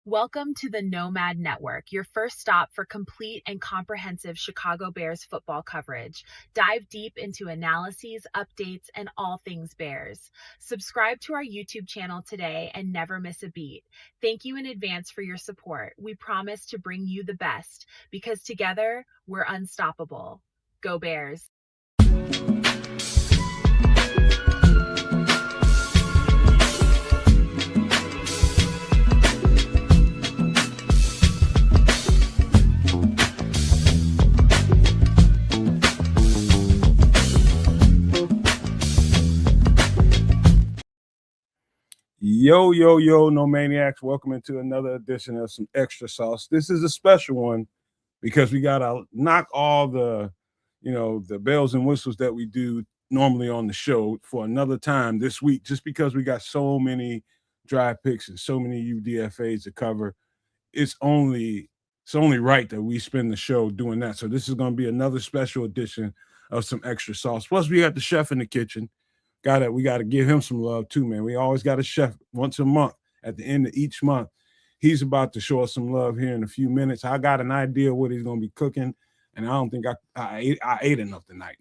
Welcome to the Nomad Network, your first stop for complete and comprehensive Chicago Bears football coverage. Dive deep into analyses, updates, and all things Bears. Subscribe to our YouTube channel today and never miss a beat. Thank you in advance for your support. We promise to bring you the best because together we're unstoppable. Go Bears! Yo, no maniacs. Welcome into another edition of Some Extra Sauce. This is a special one because we got to knock all the, the bells and whistles that we do normally on the show for another time this week, just because we got so many drive picks and so many UDFAs to cover. It's only right that we spend the show doing that. So this is going to be another special edition of Some Extra Sauce. Plus, we got the chef in the kitchen. We got to give him some love too, man. We always got a chef once a month at the end of each month. He's about to show us some love here in a few minutes. I got an idea what he's going to be cooking, and I don't think I ate enough tonight.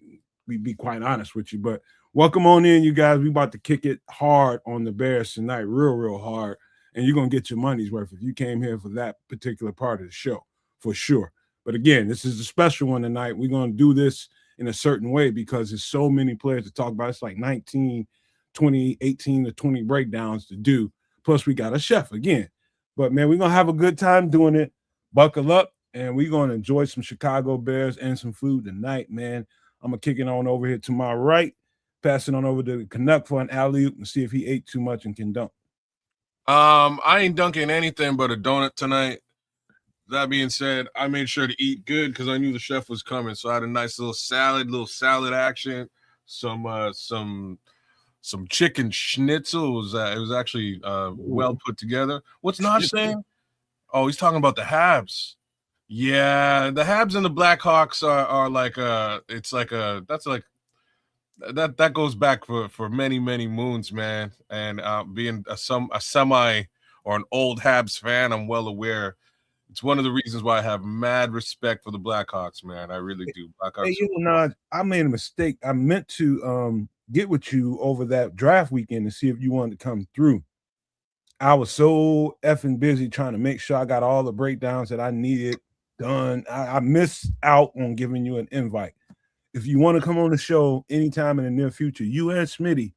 We be quite honest with you, but welcome on in, you guys. We about to kick it hard on the Bears tonight, real hard, and you're going to get your money's worth if you came here for that particular part of the show, for sure. But again, this is a special one tonight. We're going to do this in a certain way because there's so many players to talk about. It's like 19, 20, 18 to 20 breakdowns to do. Plus, we got a chef again. But, man, we're going to have a good time doing it. Buckle up, and we're going to enjoy some Chicago Bears and some food tonight, man. I'm going to kick it on over here to my right, pass it on over to Canuck for an alley-oop and see if he ate too much and can dunk. I ain't dunking anything but a donut tonight. That being said, I made sure to eat good because I knew the chef was coming. So I had a nice little salad action, some chicken schnitzel. It was actually well put together. What's not saying? Oh, he's talking about the Habs. Yeah, the Habs and the Blackhawks are like that goes back for many moons, man. And being a semi or an old Habs fan, I'm well aware. It's one of the reasons why I have mad respect for the Blackhawks, man. I really do. Blackhawks. Hey, I made a mistake. I meant to get with you over that draft weekend to see if you wanted to come through. I was so effing busy trying to make sure I got all the breakdowns that I needed done. I missed out on giving you an invite. If you want to come on the show anytime in the near future, you and Smitty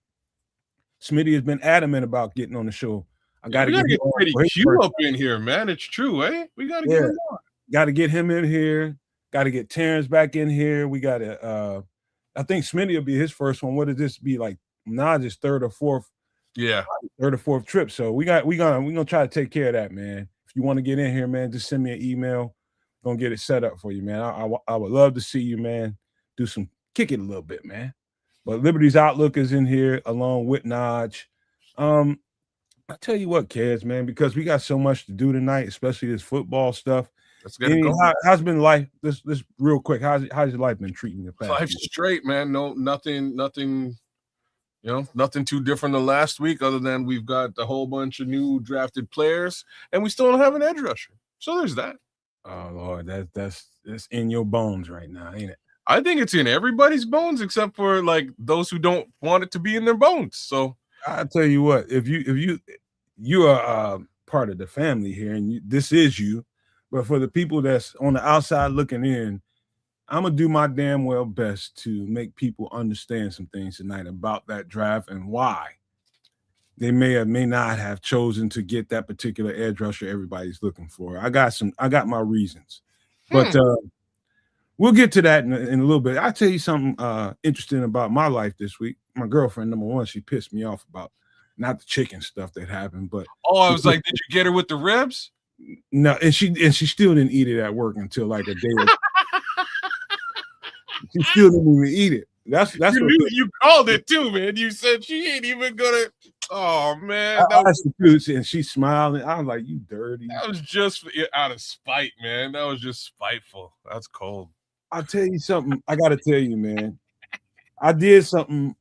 has been adamant about getting on the show. I got to get Pretty Q up in here, man. It's true, eh? We got to get him on. Got to get him in here. Got to get Terrence back in here. We got to. I think Smitty will be his first one. What does this be like? Naj's third or fourth? Yeah, third or fourth trip. So we're gonna try to take care of that, man. If you want to get in here, man, just send me an email. Gonna get it set up for you, man. I would love to see you, man. Kick it a little bit, man. But Liberty's Outlook is in here along with Naj. I tell you what, kids, man, because we got so much to do tonight, especially this football stuff. Let's get it going. How's been life? This real quick. How's your life been treating you? Life's straight, man. No, nothing. Nothing too different than last week, other than we've got a whole bunch of new drafted players, and we still don't have an edge rusher. So there's that. Oh Lord, that's in your bones right now, ain't it? I think it's in everybody's bones except for like those who don't want it to be in their bones. So I tell you what, if you are part of the family here, and this is you, but for the people that's on the outside looking in, I'm gonna do my damn well best to make people understand some things tonight about that draft and why they may or may not have chosen to get that particular edge rusher everybody's looking for. I got my reasons, but we'll get to that in a little bit. I'll tell you something interesting about my life this week. My girlfriend, number one, she pissed me off about not the chicken stuff that happened, but I was like, did you get her with the ribs? No, and she still didn't eat it at work until like a day. She still didn't even eat it. That's you called it too, man. You said she ain't even gonna. Oh man, and she smiled, and I was like, "You dirty." That was just out of spite, man. That was just spiteful. That's cold. I'll tell you something. I got to tell you, man. I did something.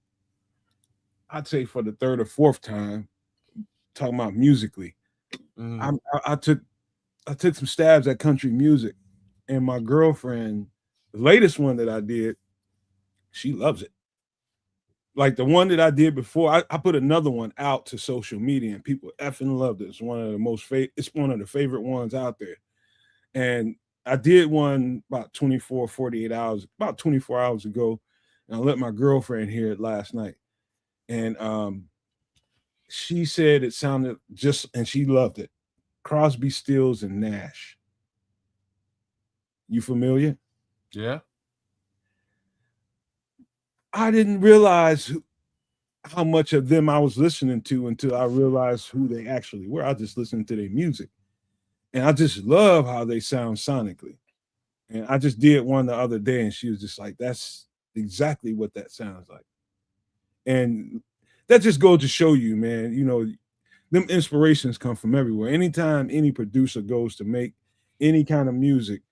I'd say for the third or fourth time, talking about musically. I took some stabs at country music, and my girlfriend, the latest one that I did, she loves it. Like the one that I did before, I put another one out to social media, and people effing loved it. It's one of the favorite ones out there. And I did one about 48 hours, about 24 hours ago, and I let my girlfriend hear it last night. And she said it sounded and she loved it. Crosby, Stills, and Nash. You familiar? Yeah. I didn't realize how much of them I was listening to until I realized who they actually were. I just listened to their music. And I just love how they sound sonically. And I just did one the other day, and she was just like, that's exactly what that sounds like. And that just goes to show you, man, them inspirations come from everywhere. Anytime any producer goes to make any kind of music,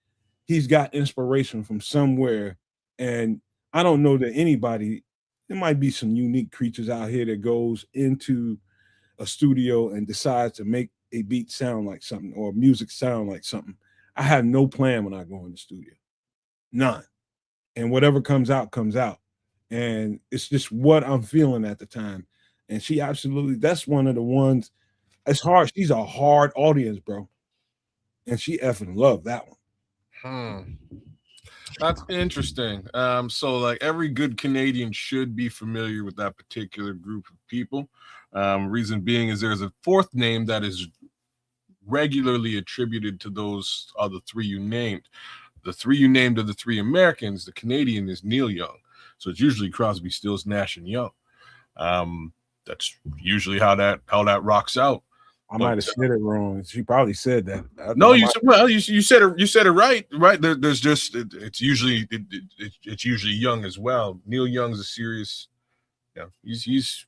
he's got inspiration from somewhere. And I don't know that anybody, there might be some unique creatures out here that goes into a studio and decides to make a beat sound like something or music sound like something. I have no plan when I go in the studio. None. And whatever comes out, comes out. And it's just what I'm feeling at the time. And she absolutely, that's one of the ones, it's hard. She's a hard audience, bro. And she effing loved that one. That's interesting. So like every good Canadian should be familiar with that particular group of people. Reason being is there's a fourth name that is regularly attributed to those other three you named. The three you named are the three Americans. The Canadian is Neil Young. So it's usually Crosby, Stills, Nash, and Young. That's usually how that rocks out. I might have said it wrong. She probably said that. No, you said it right. Right. There's just it's usually Young as well. Neil Young's a serious. Yeah, he's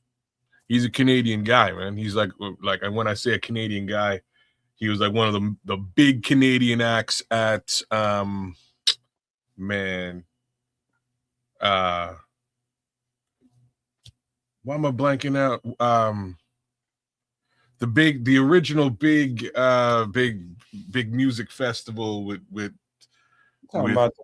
a Canadian guy, man. He's like when I say a Canadian guy, he was like one of the big Canadian acts at why am I blanking out? The original big music festival with about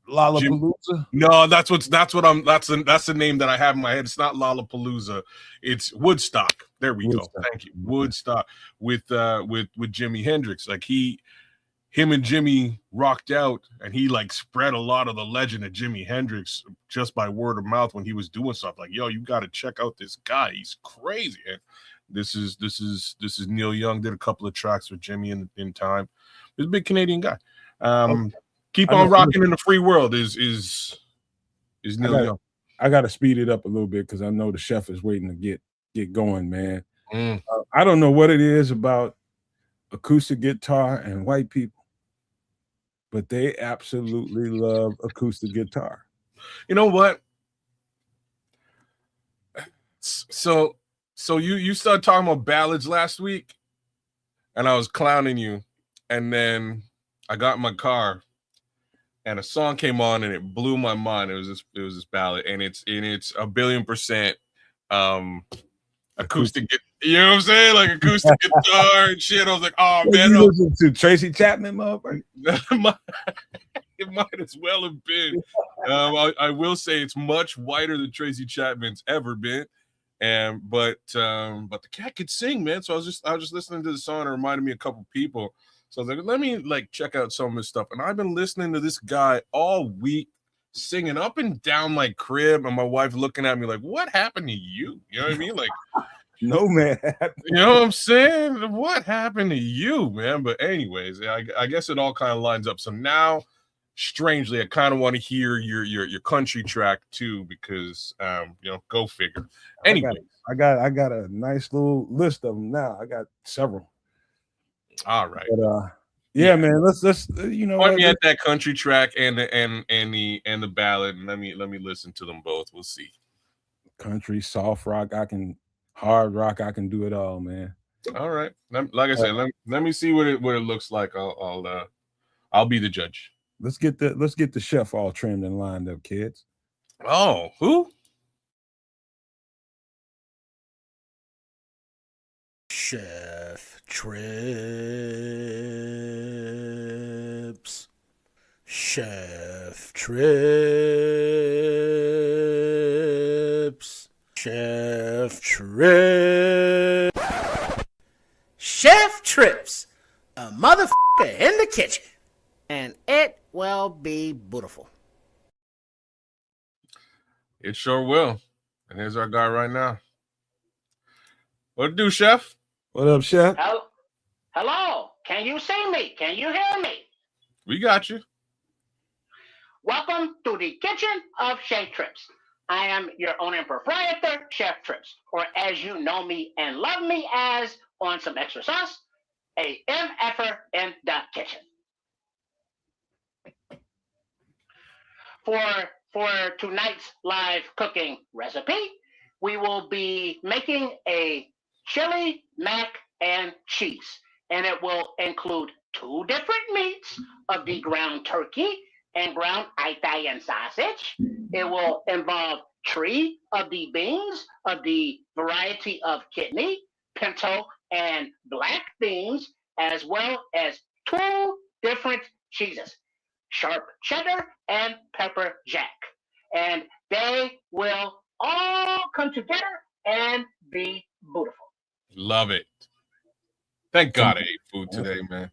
Lollapalooza. No, that's the name that I have in my head. It's not Lollapalooza. It's Woodstock. There we go. Thank you. Woodstock with Jimi Hendrix. Like him and Jimmy rocked out, and he like spread a lot of the legend of Jimi Hendrix just by word of mouth when he was doing stuff. Like, yo, you got to check out this guy. He's crazy. And this is Neil Young. Did a couple of tracks with Jimmy in time. He's a big Canadian guy. Keep on rocking in the free world is Neil Young. I got to speed it up a little bit because I know the chef is waiting to get going, man. I don't know what it is about acoustic guitar and white people, but they absolutely love acoustic guitar. You know what? So you started talking about ballads last week, and I was clowning you, and then I got in my car, and a song came on, and it blew my mind. It was this ballad, and it's 1,000,000,000% acoustic. You know what I'm saying? Like acoustic guitar and shit. I was like, oh man, you listen to Tracy Chapman, motherfucker. It might as well have been. I will say it's much whiter than Tracy Chapman's ever been. But the cat could sing, man. So I was just listening to the song. It reminded me of a couple people. So I was like, let me check out some of this stuff. And I've been listening to this guy all week, singing up and down my crib, and my wife looking at me like, what happened to you? You know what I mean? Like, Nomad. You know what I'm saying? What happened to you, man? But anyways, I guess it all kind of lines up. So now, strangely, I kind of want to hear your country track too, because go figure. Anyway, I got a nice little list of them now. I got several. All right. But yeah, man, let's point me at that country track and the ballad, and let me listen to them both. We'll see. Country, soft rock, hard rock, I can do it all, man. All right. Like I said, let me see what it looks like. I'll be the judge. Let's get the chef all trimmed and lined up, kids. Oh, who? Chef. Trips. Chef Trips. Chef Trips. Chef Trips. A motherfucker in the kitchen. And it will be beautiful. It sure will. And here's our guy right now. What it do, Chef? What up, Chef? Hello. Can you see me? Can you hear me? We got you. Welcome to the kitchen of Chef Trips. I am your owner and proprietor, Chef Trips, or as you know me and love me as, on some extra sauce, a MFer in the kitchen. For tonight's live cooking recipe, we will be making a chili mac and cheese, and it will include 2 different meats of the ground turkey and ground Italian sausage. It will involve 3 of the beans of the variety of kidney, pinto, and black beans, as well as 2 different cheeses, sharp cheddar and pepper jack. And they will all come together and be beautiful. Love it. Thank God I ate food today, man.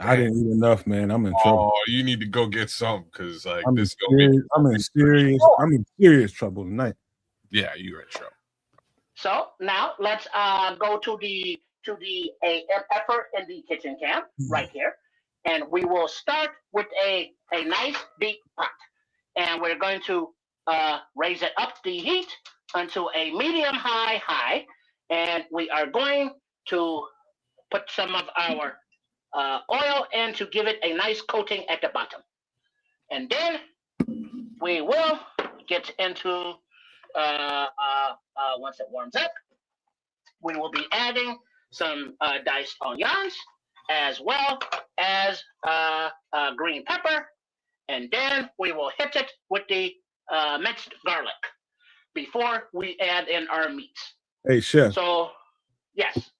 I didn't eat enough, man. I'm in trouble. Oh, you need to go get some because like I'm this in serious trouble tonight. Yeah, you're in trouble. So now let's go to the effort in the kitchen camp right here, and we will start with a nice deep pot, and we're going to raise it up the heat until a medium high, and we are going to put some of our oil in to give it a nice coating at the bottom, and then we will get into once it warms up, we will be adding some diced onions as well as green pepper, and then we will hit it with the minced garlic before we add in our meats. Hey, Chef. So, yes.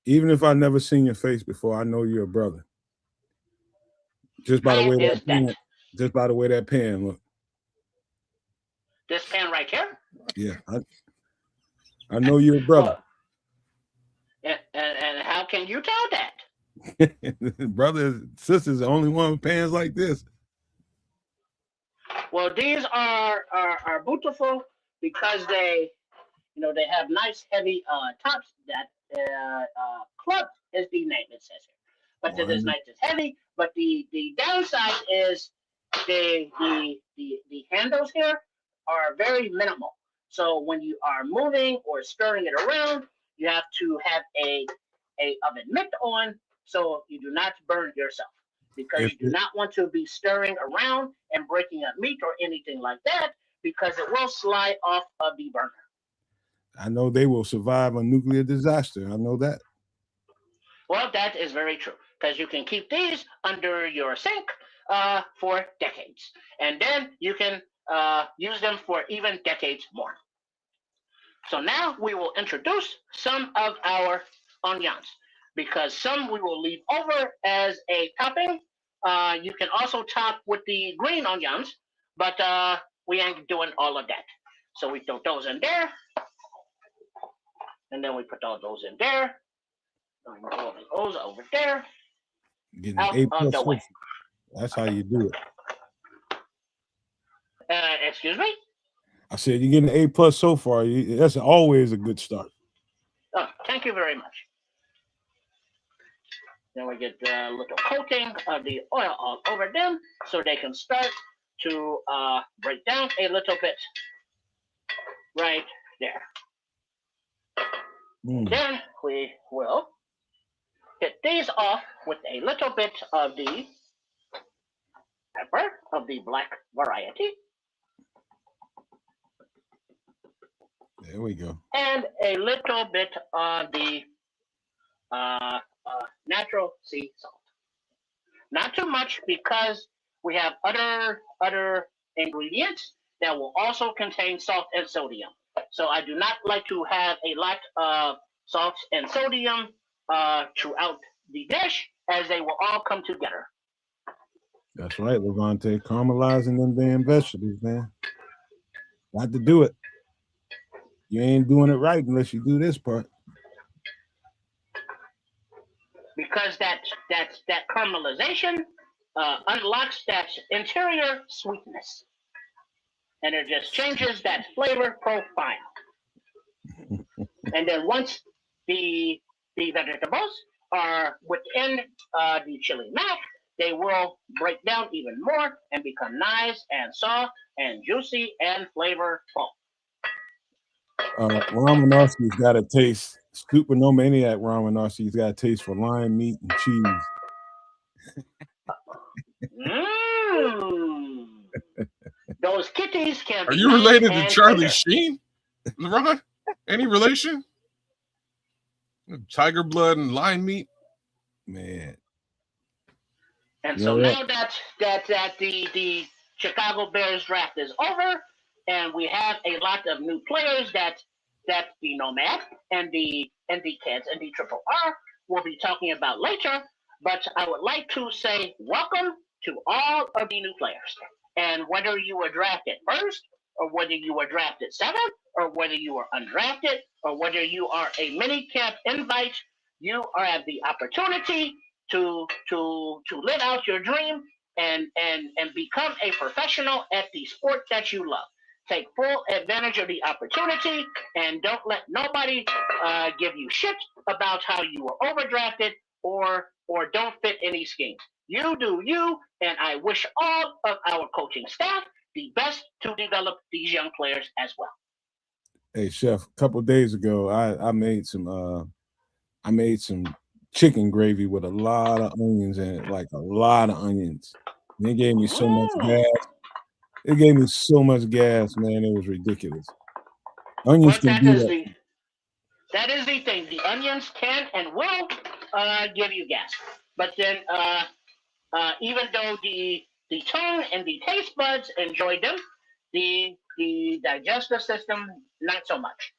Even if I never seen your face before, I know you're a brother. Just by the way that pan look. This pan right here? Yeah, I know you're a brother. And how can you tell that? Brothers, sisters, the only one with pans like this. Well, these are beautiful because they have nice heavy tops that club is the name it says here. But it is nice and heavy. But the downside is the handles here are very minimal. So when you are moving or stirring it around, you have to have a oven mitt on so you do not burn yourself, because you do not want to be stirring around and breaking up meat or anything like that, because it will slide off of the burner. I know they will survive a nuclear disaster. I know that. Well, that is very true, because you can keep these under your sink for decades, and then you can use them for even decades more. So now we will introduce some of our onions, because some we will leave over as a topping. You can also top with the green onions, but we ain't doing all of that. So we throw those in there, and then we put all those in there. All those over there. Getting out of the way. That's how you do it. Excuse me? I said you're getting an A+ so far. That's always a good start. Oh, thank you very much. Then we get a little coating of the oil all over them so they can start to break down a little bit right there. Then we will get these off with a little bit of the pepper of the black variety. There we go. And a little bit of the natural sea salt. Not too much, because we have other ingredients that will also contain salt and sodium. So I do not like to have a lot of salts and sodium throughout the dish as they will all come together. That's right, Levante. Caramelizing them damn vegetables, man. Got to do it. You ain't doing it right unless you do this part. Because that caramelization unlocks that interior sweetness, and it just changes that flavor profile. And then once the vegetables are within the chili mac, they will break down even more and become nice and soft and juicy and flavorful. Ramen-Narski's got a taste. Super No Maniac Ramen-Narski's got a taste for lime, meat, and cheese. Those kitties can be. Are you related to nice Charlie tender. Sheen? Ron? Any relation? Tiger blood and lion meat? Man. And so now that the Chicago Bears draft is over, and we have a lot of new players that the Nomad and the Kids and the Triple R will be talking about later. But I would like to say welcome to all of the new players. And whether you were drafted first, or whether you were drafted seventh, or whether you were undrafted, or whether you are a mini camp invite, you have the opportunity to live out your dream and become a professional at the sport that you love. Take full advantage of the opportunity and don't let nobody give you shit about how you were overdrafted or don't fit any schemes. You do you, and I wish all of our coaching staff the best to develop these young players as well. Hey, Chef, a couple of days ago, I made some chicken gravy with a lot of onions in it, like a lot of onions. And it gave me so much gas. It gave me so much gas, man. It was ridiculous. Onions can do that. That is the thing. The onions can and will give you gas. But then even though the tongue and the taste buds enjoy them, the digestive system, not so much.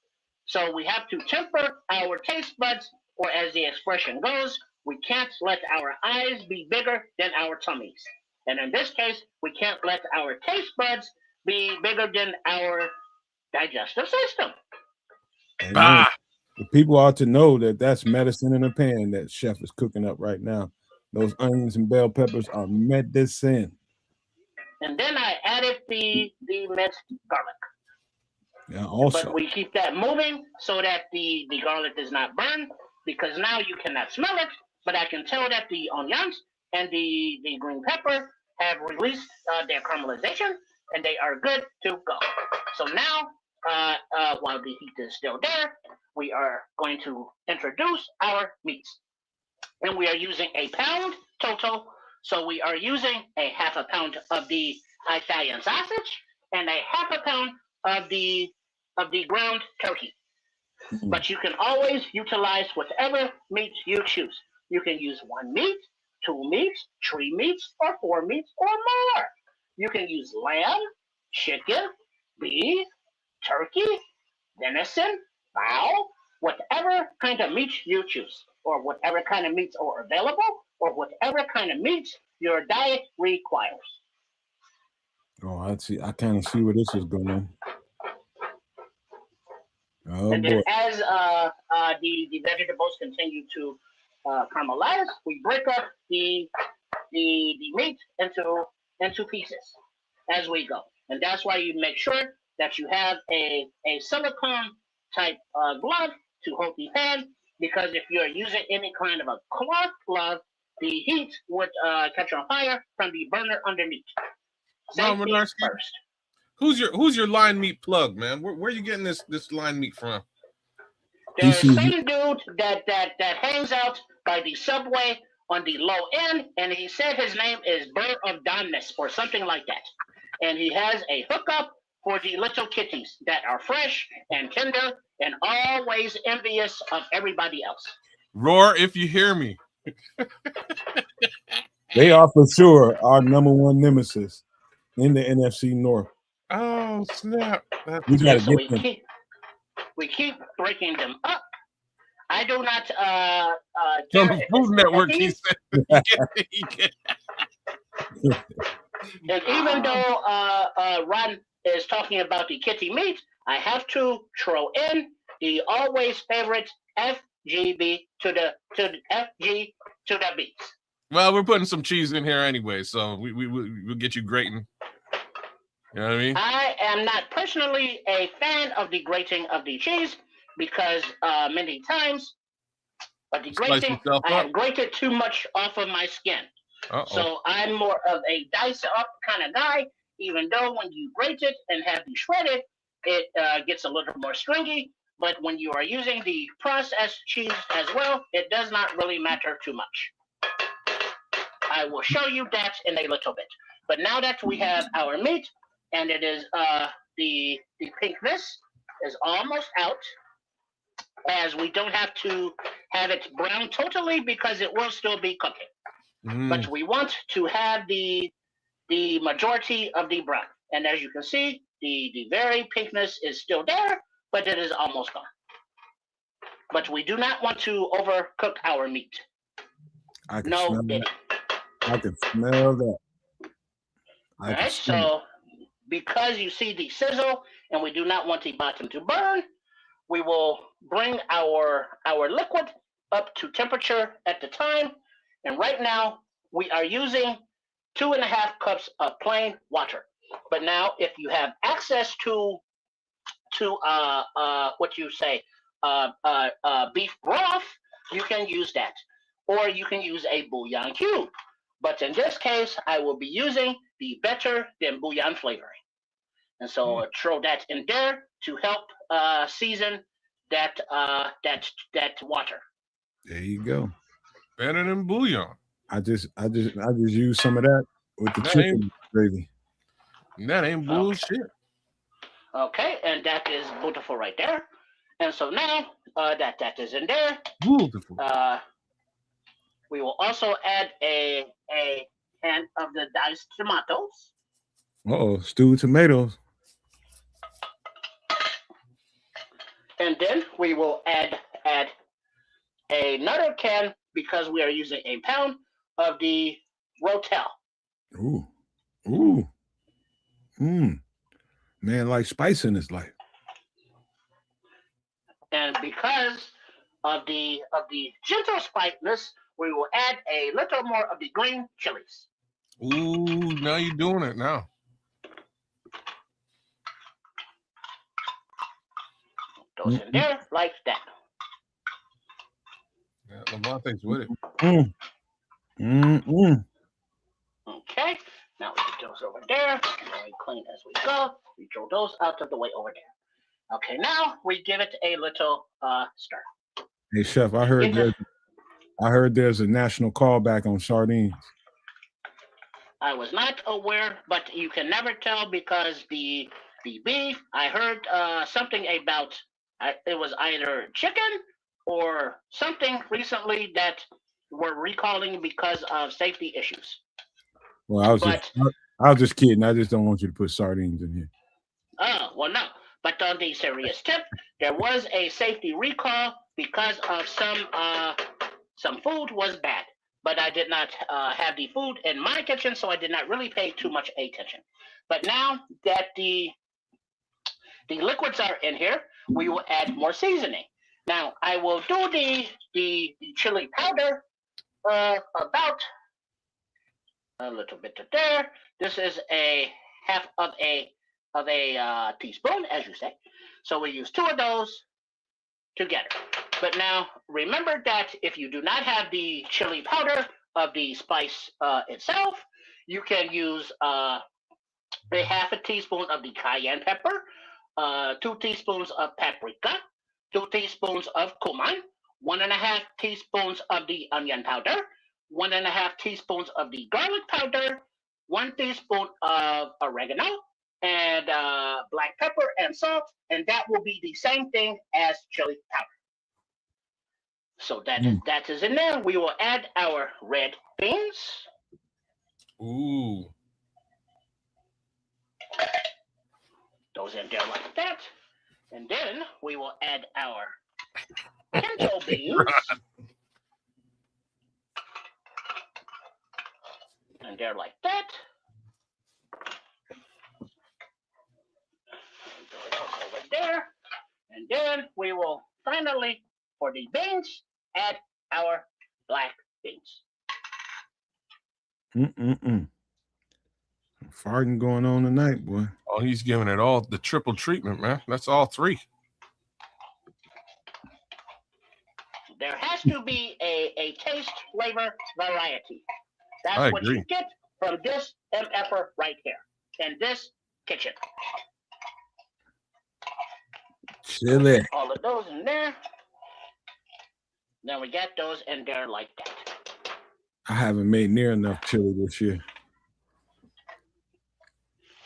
So we have to temper our taste buds, or as the expression goes, we can't let our eyes be bigger than our tummies. And in this case, we can't let our taste buds be bigger than our digestive system. The people ought to know that that's medicine in a pan that Chef is cooking up right now. Those onions and bell peppers are medicine. And then I added the minced garlic. Yeah, also. But we keep that moving so that the garlic does not burn, because now you cannot smell it, but I can tell that the onions and the green pepper have released their caramelization, and they are good to go. So now, while the heat is still there, we are going to introduce our meats. And we are using a pound total. So we are using a half a pound of the Italian sausage and a half a pound of the ground turkey. But you can always utilize whatever meat you choose. You can use 1 meat, 2 meats, 3 meats, or 4 meats, or more. You can use lamb, chicken, beef, turkey, venison, fowl, whatever kind of meat you choose, or whatever kind of meats are available, or whatever kind of meats your diet requires. Oh, I see. I kind of see where this is going. Oh, and boy. then as the vegetables continue to caramelize, we break up the meat into pieces as we go. And that's why you make sure that you have a silicone type glove to hold the pan, because if you're using any kind of a cloth glove, the heat would catch on fire from the burner underneath. Safety first. Who's your line meat plug, man? Where are you getting this line meat from? There's some dude that hangs out by the subway on the low end, and he said his name is Berg of Doneness or something like that. And he has a hookup for the little kitties that are fresh and tender and always envious of everybody else. Roar, if you hear me. They are for sure our #1 nemesis in the NFC North. Oh, snap. We keep we keep breaking them up. I do not From care the if Food it's Network, healthy. he said. He can't. And even though Ron is talking about the kitty meat, I have to throw in the always favorite FGB to the FG to the beats. Well, we're putting some cheese in here anyway, so we'll get you grating. You know what I mean? I am not personally a fan of the grating of the cheese because many times, but the Slice grating, yourself I up. have grated too much off of my skin. So I'm more of a dice up kind of guy, even though when you grate it and have the shredded, it gets a little more stringy. But when you are using the processed cheese as well, it does not really matter too much. I will show you that in a little bit. But now that we have our meat, and it is the pinkness is almost out, as we don't have to have it brown totally because it will still be cooking. But we want to have the majority of the brown. And as you can see, the very pinkness is still there, but it is almost gone. But we do not want to overcook our meat. I can No smell diddy. that. I can smell that. All right, so because you see the sizzle and we do not want the bottom to burn, we will bring our liquid up to temperature at the time. And right now we are using 2.5 cups of plain water. But now if you have access to what you say, beef broth, you can use that. Or you can use a bouillon cube. But in this case, I will be using the better than bouillon flavoring. And so throw that in there to help season that water. There you go. Better than bouillon. I just use some of that with the chicken gravy. That ain't bullshit. Okay, and that is beautiful right there. And so now that is in there. Beautiful. We will also add a can of the diced tomatoes. Uh-oh, stewed tomatoes. And then we will add another can, because we are using a pound of the rotel. Ooh. Man, like spice in his life. And because of the gentle spiciness, we will add a little more of the green chilies. Ooh, now you're doing it now. Those in there like that. Yeah, Lamonte's with it. Okay, now we put those over there. Very clean as we go. We throw those out of the way over there. Okay, now we give it a little stir. Hey chef, I heard there's a national callback on sardines. I was not aware, but you can never tell because the beef, I heard something about it was either chicken or something recently that we're recalling because of safety issues. Well, I was just kidding. I just don't want you to put sardines in here. Oh, well, no. But on the serious tip, there was a safety recall because of some food was bad. But I did not have the food in my kitchen, so I did not really pay too much attention. But now that the liquids are in here, we will add more seasoning. Now, I will do the chili powder about a little bit of there. This is a half of a teaspoon, as you say. So we use 2 of those together. But now remember that if you do not have the chili powder of the spice itself, you can use a half a teaspoon of the cayenne pepper, 2 teaspoons of paprika, 2 teaspoons of cumin, 1.5 teaspoons of the onion powder, 1.5 teaspoons of the garlic powder, 1 teaspoon of oregano, and black pepper and salt, and that will be the same thing as chili powder. So that is in there. We will add our red beans. Ooh. Those in there like that. And then we will add our pinto beans. And they're like that. Over there. And then we will finally, for the beans, add our black beans. Farting going on tonight, boy. Oh, he's giving it all the triple treatment, man. That's all three. There has to be a taste, flavor, variety. I That's what agree. you get from this MFer right here in this kitchen. Chili. All of those in there. Then we got those in there like that. I haven't made near enough chili this year.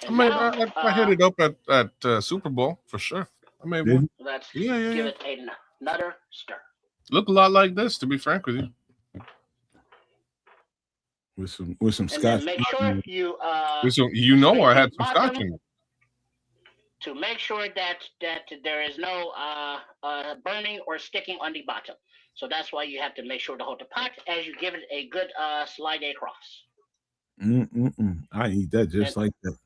I hit it up at Super Bowl for sure. I made one. Let's give it another stir. Look a lot like this, to be frank with you. With some And scotch. then make sure you You know I had some scotch in it. To make sure that there is no burning or sticking on the bottom. So that's why you have to make sure to hold the pot as you give it a good slide across. I eat that just like that.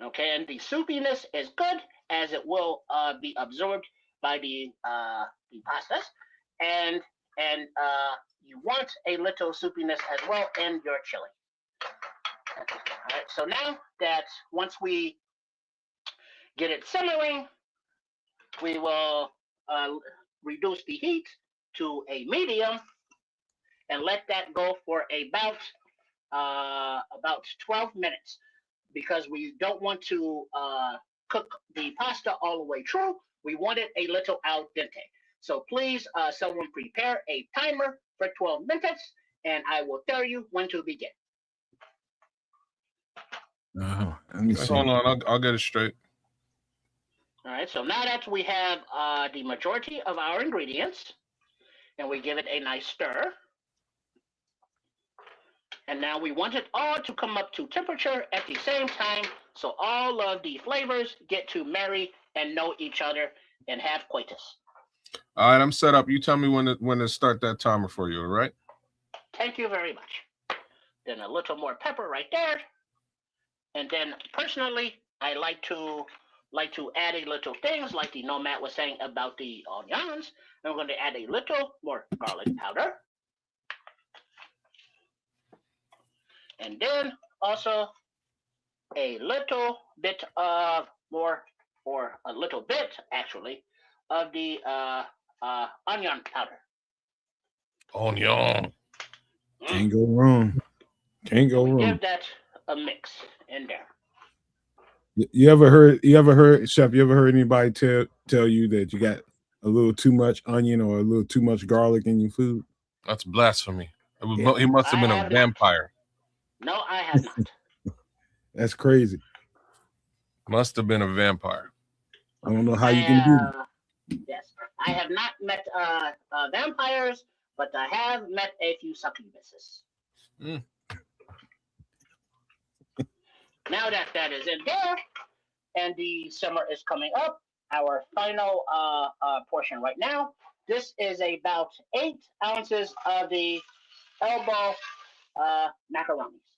Okay, and the soupiness is good as it will be absorbed by the pastas, and you want a little soupiness as well in your chili. All right, so now that once we get it simmering, we will reduce the heat to a medium and let that go for about 12 minutes because we don't want to cook the pasta all the way through. We want it a little al dente. So please, someone prepare a timer for 12 minutes, and I will tell you when to begin. Let me see. Hold on, I'll get it straight. All right, so now that we have the majority of our ingredients, and we give it a nice stir, and now we want it all to come up to temperature at the same time, so all of the flavors get to marry and know each other and have coitus. All right, I'm set up. You tell me when to start that timer for you, all right? Thank you very much. Then a little more pepper right there. And then personally, I like to add a little things like the Nomad was saying about the onions. I'm going to add a little more garlic powder. And then also a little bit of more, or a little bit actually, of the onion powder. Onion. Can't go wrong. Can't go wrong. Give that a mix in there. You ever heard, Chef, you ever heard anybody tell you that you got a little too much onion or a little too much garlic in your food? That's blasphemy. He must have been a vampire. No, I have not. That's crazy. Must have been a vampire. I don't know how you can do it. Yes, I have not met vampires, but I have met a few succubuses. Now that is in there, and the simmer is coming up, our final portion right now. This is about 8 ounces of the elbow macaronis.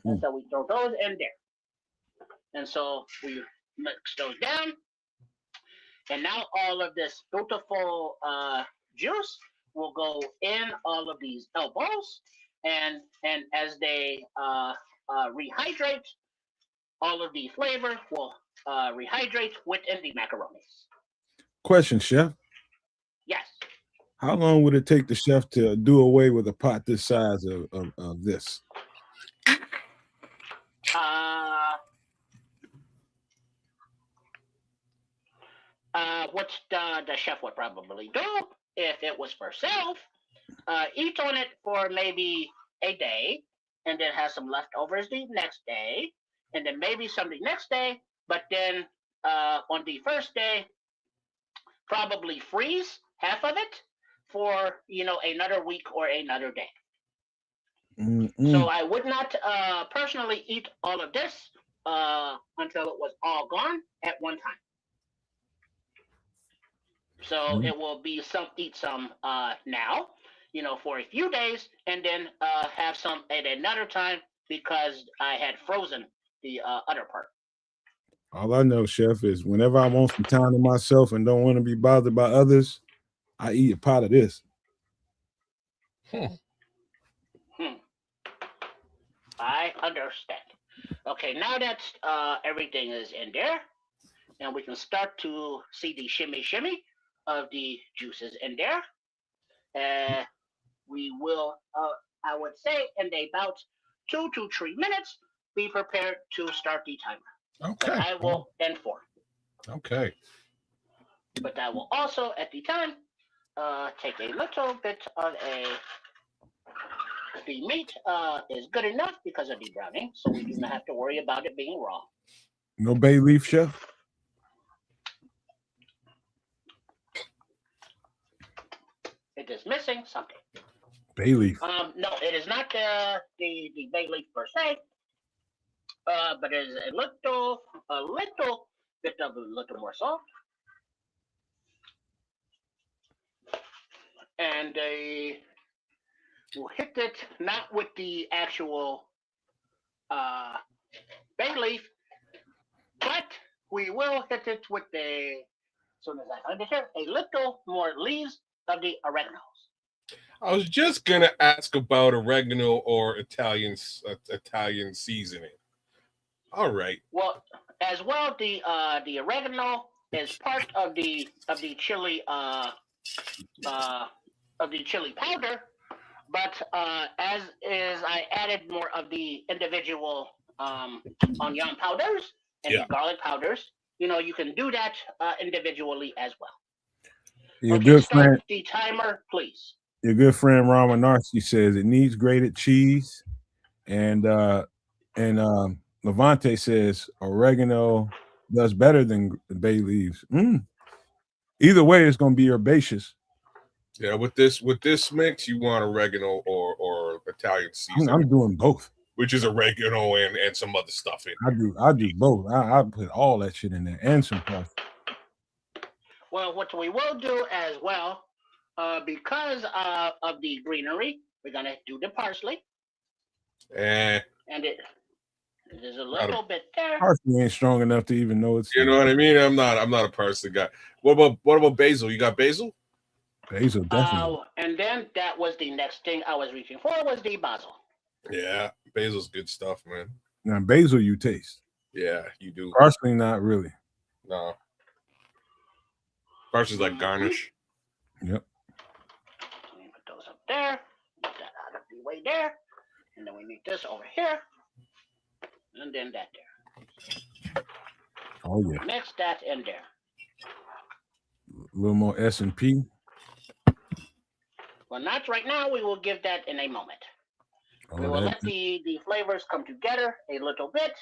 And so we throw those in there. And so we mix those down. And now all of this beautiful juice will go in all of these elbows. And as they rehydrate, all of the flavor will rehydrate within the macaronis. Question, Chef. Yes. How long would it take the chef to do away with a pot this size of this? What the chef would probably do if it was for self, eat on it for maybe a day, and then have some leftovers the next day, and then maybe some the next day, but then on the first day, probably freeze half of it for another week or another day. So I would not personally eat all of this until it was all gone at one time. So it will be eat some now, for a few days, and then have some at another time because I had frozen the other part. All I know, Chef, is whenever I want some time to myself and don't want to be bothered by others, I eat a pot of this. I understand. Okay, now that everything is in there, and we can start to see the shimmy of the juices in there. We will, I would say, in about 2 to 3 minutes, be prepared to start the timer. Okay. But I will inform. Okay. But I will also, at the time, take a little bit of the meat is good enough because of the browning, so we do not have to worry about it being raw. No bay leaf, Chef? It is missing something. Bay leaf. No, it is not the bay leaf per se, but it is a little bit of a little more salt. And we'll hit it not with the actual bay leaf, but we will hit it with as soon as I find it here, a little more leaves of the oregano. I was just gonna ask about oregano or Italian seasoning. All right. Well, as well, the oregano is part of the chili of the chili powder, but as is I added more of the individual onion powders and the garlic powders. You can do that individually as well. Your good friend, the timer, please. Your good friend Ron Menarski says it needs grated cheese, and Levante says oregano does better than bay leaves. Either way, it's going to be herbaceous. Yeah, with this mix, you want oregano or Italian seasoning. I'm doing both, which is oregano and some other stuff in. I do both. I put all that shit in there and some pasta. Well, what we will do as well, because of the greenery, we're gonna do the parsley. And it is a little bit there. Parsley ain't strong enough to even know it's. You know what I mean? I'm not a parsley guy. What about basil? You got basil? Basil, definitely. And then that was the next thing I was reaching for was the basil. Yeah, basil's good stuff, man. Now basil, you taste. Yeah, you do. Parsley, not really. No. Parsley's like garnish. Yep. Let me put those up there. Get that out of the way there. And then we need this over here. And then that there. Oh, yeah. Mix that in there. A little more S&P. Well, not right now. We will give that in a moment. We will let the flavors come together a little bit.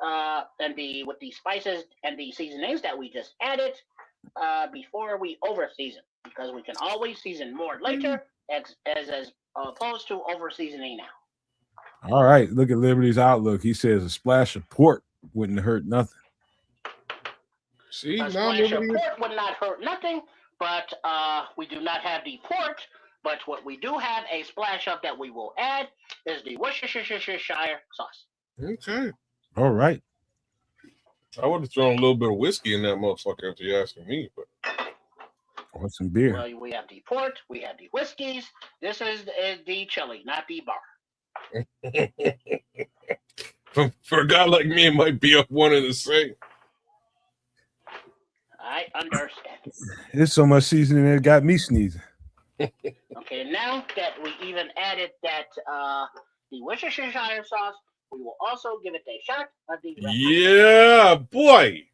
And with the spices and the seasonings that we just added before we over season. Because we can always season more later as opposed to over seasoning now. All right. Look at Liberty's outlook. He says a splash of pork wouldn't hurt nothing. See, a splash of pork would not hurt nothing, but we do not have the pork. But what we do have a splash of that we will add is the Worcestershire sauce. Okay. All right. I would have thrown a little bit of whiskey in that motherfucker if you're asking me, but. Or some beer. Well, we have the port, we have the whiskeys. This is the chili, not the bar. For a guy like me, it might be up one of the same. I understand. There's so much seasoning it got me sneezing. Okay, now that we even added that the Worcestershire sauce, we will also give it a shot of the Yeah, boy. A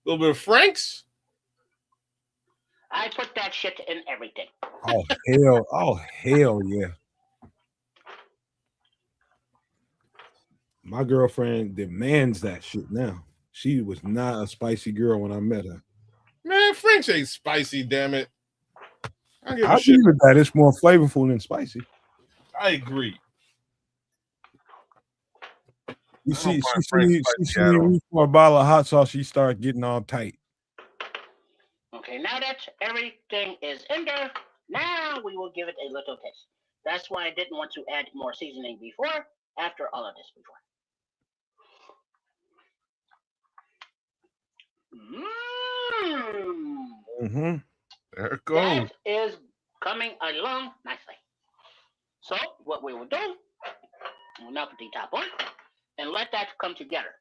little bit of Frank's. I put that shit in everything. Oh hell yeah. My girlfriend demands that shit now. She was not a spicy girl when I met her. Man, Frank's ain't spicy, damn it. I give it that. It's more flavorful than spicy. I agree. You see me reach for a bottle of hot sauce, she started getting all tight. Okay, now that everything is in there, now we will give it a little taste. That's why I didn't want to add more seasoning before, after all of this before. There it goes. That is coming along nicely. So what we will do, we'll now put the top on and let that come together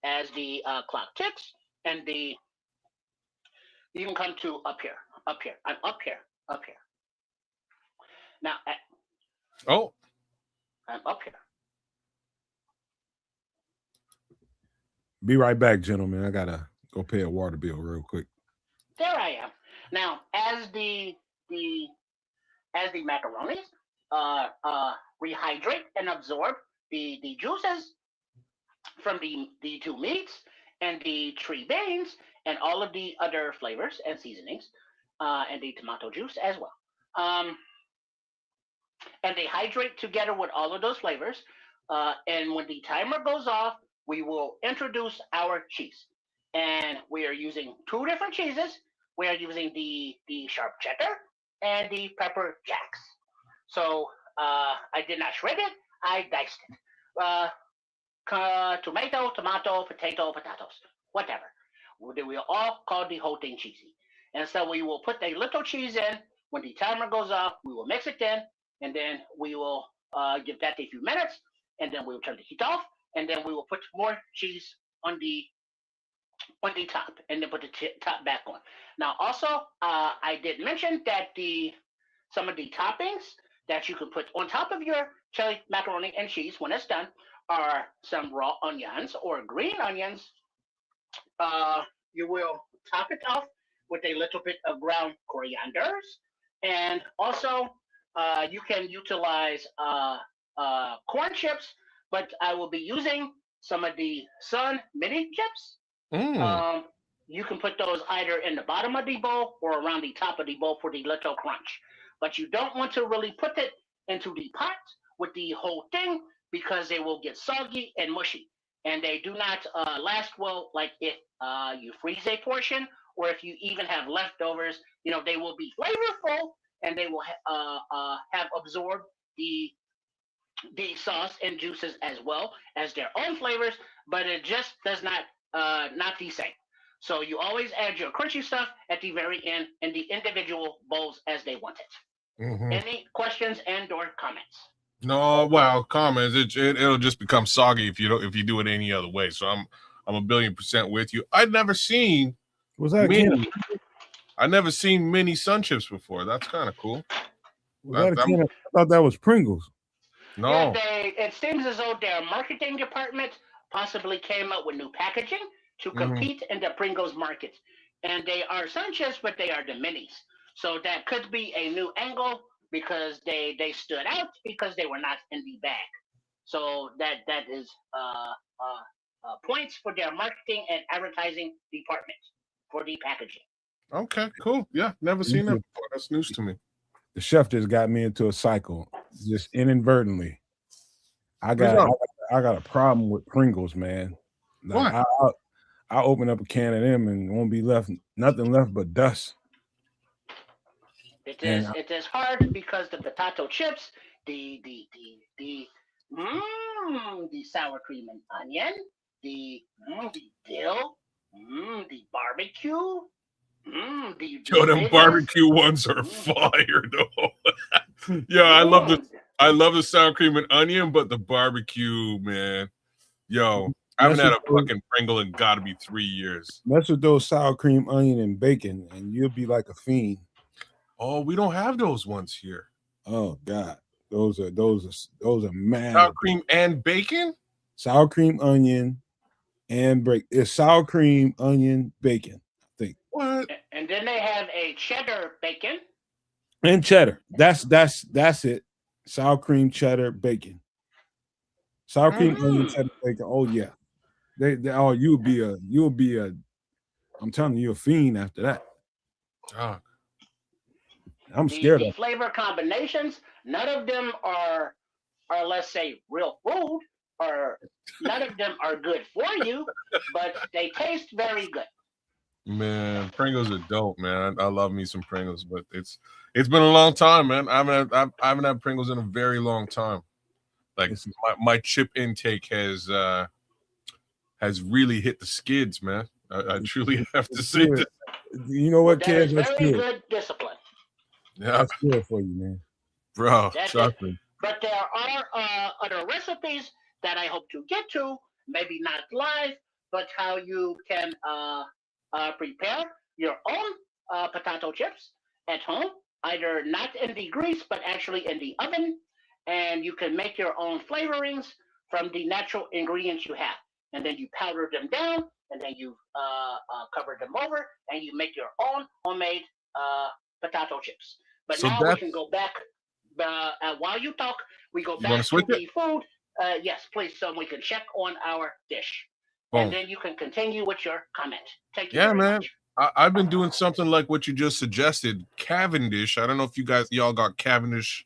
as the clock ticks, and you can come to up here. I'm up here. Now, I'm up here. Be right back, gentlemen. I gotta go pay a water bill real quick. There I am. Now, as the macaronis rehydrate and absorb the juices from the two meats and the three beans and all of the other flavors and seasonings, and the tomato juice as well. And they hydrate together with all of those flavors. And when the timer goes off, we will introduce our cheese. And we are using two different cheeses. We are using the sharp cheddar and the pepper jacks. So I did not shred it. I diced it. Tomato, potato, potatoes, whatever. We all call the whole thing cheesy. And so we will put a little cheese in. When the timer goes off, we will mix it in, and then we will give that a few minutes, and then we will turn the heat off, and then we will put more cheese on the top, and then put the top back on. Now, also, I did mention that some of the toppings that you can put on top of your chili macaroni and cheese when it's done are some raw onions or green onions. You will top it off with a little bit of ground corianders, and also you can utilize corn chips, but I will be using some of the Sun mini chips. You can put those either in the bottom of the bowl or around the top of the bowl for the little crunch. But you don't want to really put it into the pot with the whole thing because they will get soggy and mushy. And they do not last well, like if you freeze a portion or if you even have leftovers. They will be flavorful and they will have absorbed the sauce and juices as well as their own flavors, but it just does not the same. So you always add your crunchy stuff at the very end in the individual bowls as they want it. Any questions and or comments? No, well, comments. It'll just become soggy if you do it any other way. So I'm 1,000,000,000% with you. I'd never seen I never seen mini sun chips before. That's kind of cool. I thought that was Pringles. No. Yeah, it seems as though their marketing department possibly came up with new packaging to compete in the Pringles market. And they are sun chips, but they are the minis. So that could be a new angle because they stood out because they were not in the bag. So that is points for their marketing and advertising department for the packaging. Okay, cool. Yeah, never seen that before. That's news to me. The chef just got me into a cycle, just inadvertently. I got a problem with Pringles, man. Like, what? I open up a can of them and won't be nothing left but dust. It is hard because the potato chips, the sour cream and onion, the dill, the barbecue, them barbecue ones are fire though. Yeah, I love the sour cream and onion, but the barbecue, man. Yo, I haven't had a fucking Pringle in gotta be 3 years. Mess with those sour cream, onion, and bacon, and you'll be like a fiend. Oh, we don't have those ones here. Oh God, those are mad. Sour cream and bacon. Sour cream, onion, and it's sour cream, onion, bacon. I think. What? And then they have a cheddar bacon. And cheddar. That's it. Sour cream, cheddar, bacon. Sour cream, onion, cheddar, bacon. Oh yeah. You'll be a. I'm telling you, a fiend after that. Oh. I'm scared the of flavor combinations. None of them are let's say real food, or none of them are good for you, but they taste very good. Man, Pringles are dope, man. I love me some Pringles, but it's been a long time, man. I haven't had Pringles in a very long time. Like my chip intake has really hit the skids, man. I truly have to say that. You know what, That Kev? is That's very good. good discipline. Yeah, That's good for you, man. bro. That's Trust it. me. But there are other recipes that I hope to get to, maybe not live, but how you can prepare your own potato chips at home, either not in the grease, but actually in the oven. And you can make your own flavorings from the natural ingredients you have. And then you powder them down, and then you cover them over, and you make your own homemade potato chips. But So now we that's can go back. While you talk, we go you want back to switch to it? the food. Yes, please, so we can check on our dish. Boom. And then you can continue with your comment. Thank you Yeah, very man. much. I've been doing something like what you just suggested, Cavendish. I don't know if y'all got Cavendish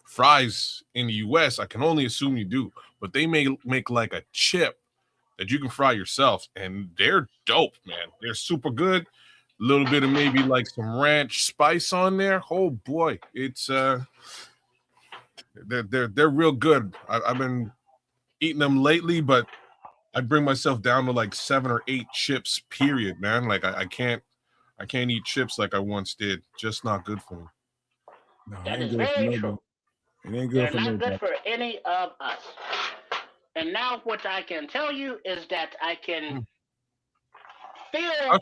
fries in the US. I can only assume you do, but they make like a chip that you can fry yourself, and they're dope, man. They're super good. A little bit of maybe like some ranch spice on there. Oh boy, it's they're real good. I've been eating them lately, but I bring myself down to like 7 or 8 chips, period, man. Like I can't eat chips like I once did. Just not good for me. No, it That ain't is good for very nobody. true. It ain't good They're for not nobody. good for any of us. And now what I can tell you is that I can feel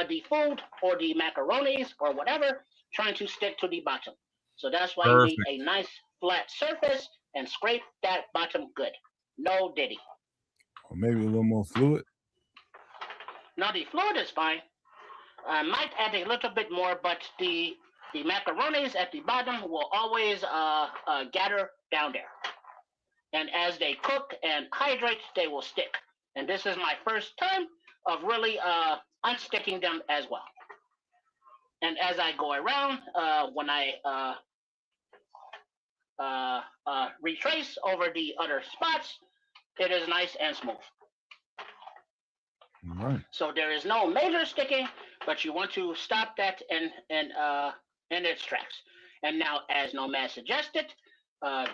the food or the macaronis or whatever trying to stick to the bottom. So that's why you need Perfect. a nice flat surface and scrape that bottom good. No diddy. Or maybe a little more fluid. Now the fluid is fine. I might add a little bit more, but the macaronis at the bottom will always gather down there. And as they cook and hydrate, they will stick. And this is my first time of really unsticking them as well. And as I go around, when I retrace over the other spots, it is nice and smooth. All right. So there is no major sticking, but you want to stop that in its tracks. And now, as Nomad suggested,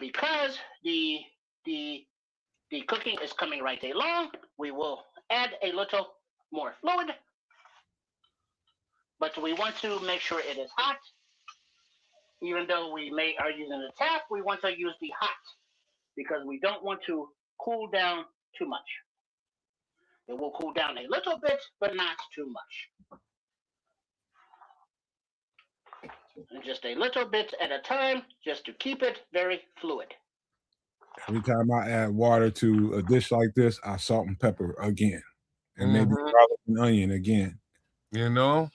because the cooking is coming right along, we will add a little more fluid, but we want to make sure it is hot. Even though we are using the tap, we want to use the hot because we don't want to cool down too much. It will cool down a little bit, but not too much. And just a little bit at a time, just to keep it very fluid. Every time I add water to a dish like this, I salt and pepper again. And maybe garlic and onion again. You know?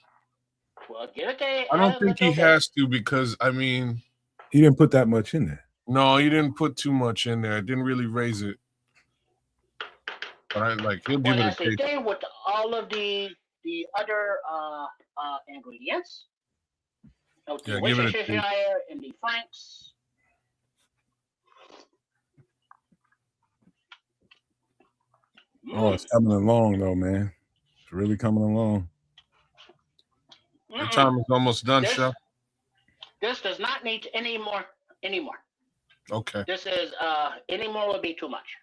Well, give it I don't think he has to, because I mean, he didn't put that much in there. No, he didn't put too much in there. It didn't really raise it. But I like he'll give it a that's the taste. thing with all of the other ingredients. Yeah, give it a taste. And the Franks. Oh, it's coming along though, man. It's really coming along. The time is almost done, Chef. This does not need any more. Okay. This is any more would be too much.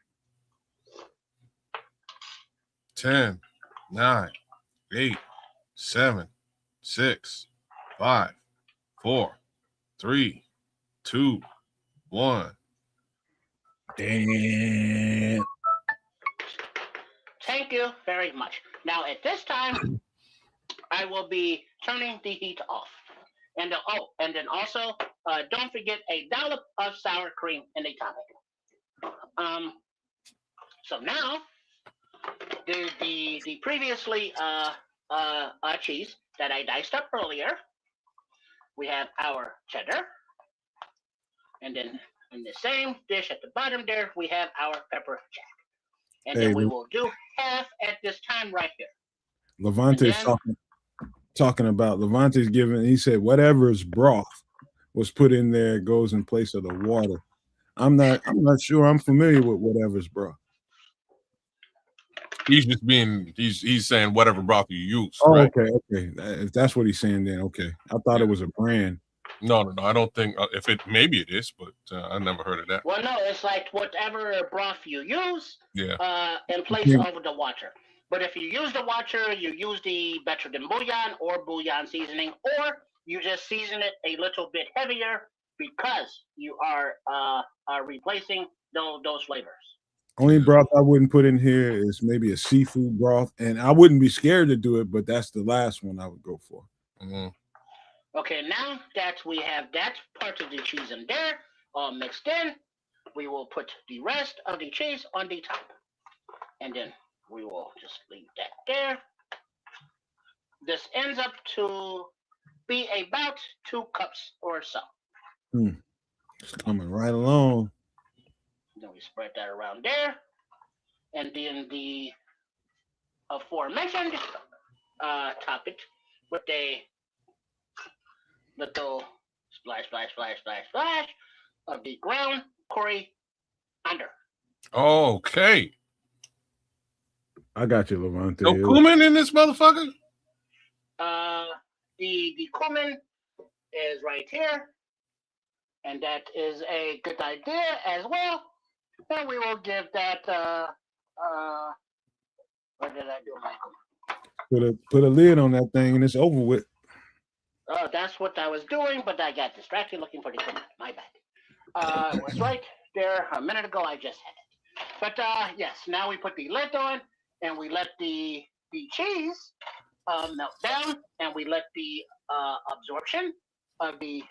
10, 9, 8, 7, 6, 5, 4, 3, 2, 1. Damn. Thank you very much. Now at this time, I will be turning the heat off. And then also don't forget a dollop of sour cream in the topping. So now the previously cheese that I diced up earlier. We have our cheddar, and then in the same dish at the bottom there we have our pepper jack, and then we will do half at this time right here. Levante's talking about Levante's giving. He said whatever's broth was put in there goes in place of the water. I'm not sure I'm familiar with whatever's broth. He's just being he's saying whatever broth you use. Oh, right? okay. If that's what he's saying, then okay. I thought it was a brand. No. I don't think if it maybe it is, but I never heard of that. Well, no, it's like whatever broth you use. Yeah. In place of the water. But if you use the water, you use the better than bouillon or bouillon seasoning, or you just season it a little bit heavier because you are replacing those flavors. Only broth I wouldn't put in here is maybe a seafood broth, and I wouldn't be scared to do it, but that's the last one I would go for. Mm-hmm. Okay, now that we have that part of the cheese in there all mixed in, we will put the rest of the cheese on the top. And then we will just leave that there. This ends up to be about 2 cups or so. It's coming right along. Then we spread that around there. And then the aforementioned top it with a little splash of the ground coriander. Okay. I got you, Levante. No cumin in this motherfucker? The cumin is right here. And that is a good idea as well. And we will give that what did I do, Michael? Put a lid on that thing and it's over with. Oh, that's what I was doing, but I got distracted looking for the cumin. My bad. It was right there a minute ago. I just had it. But yes, now we put the lid on and we let the cheese melt down, and we let the absorption of the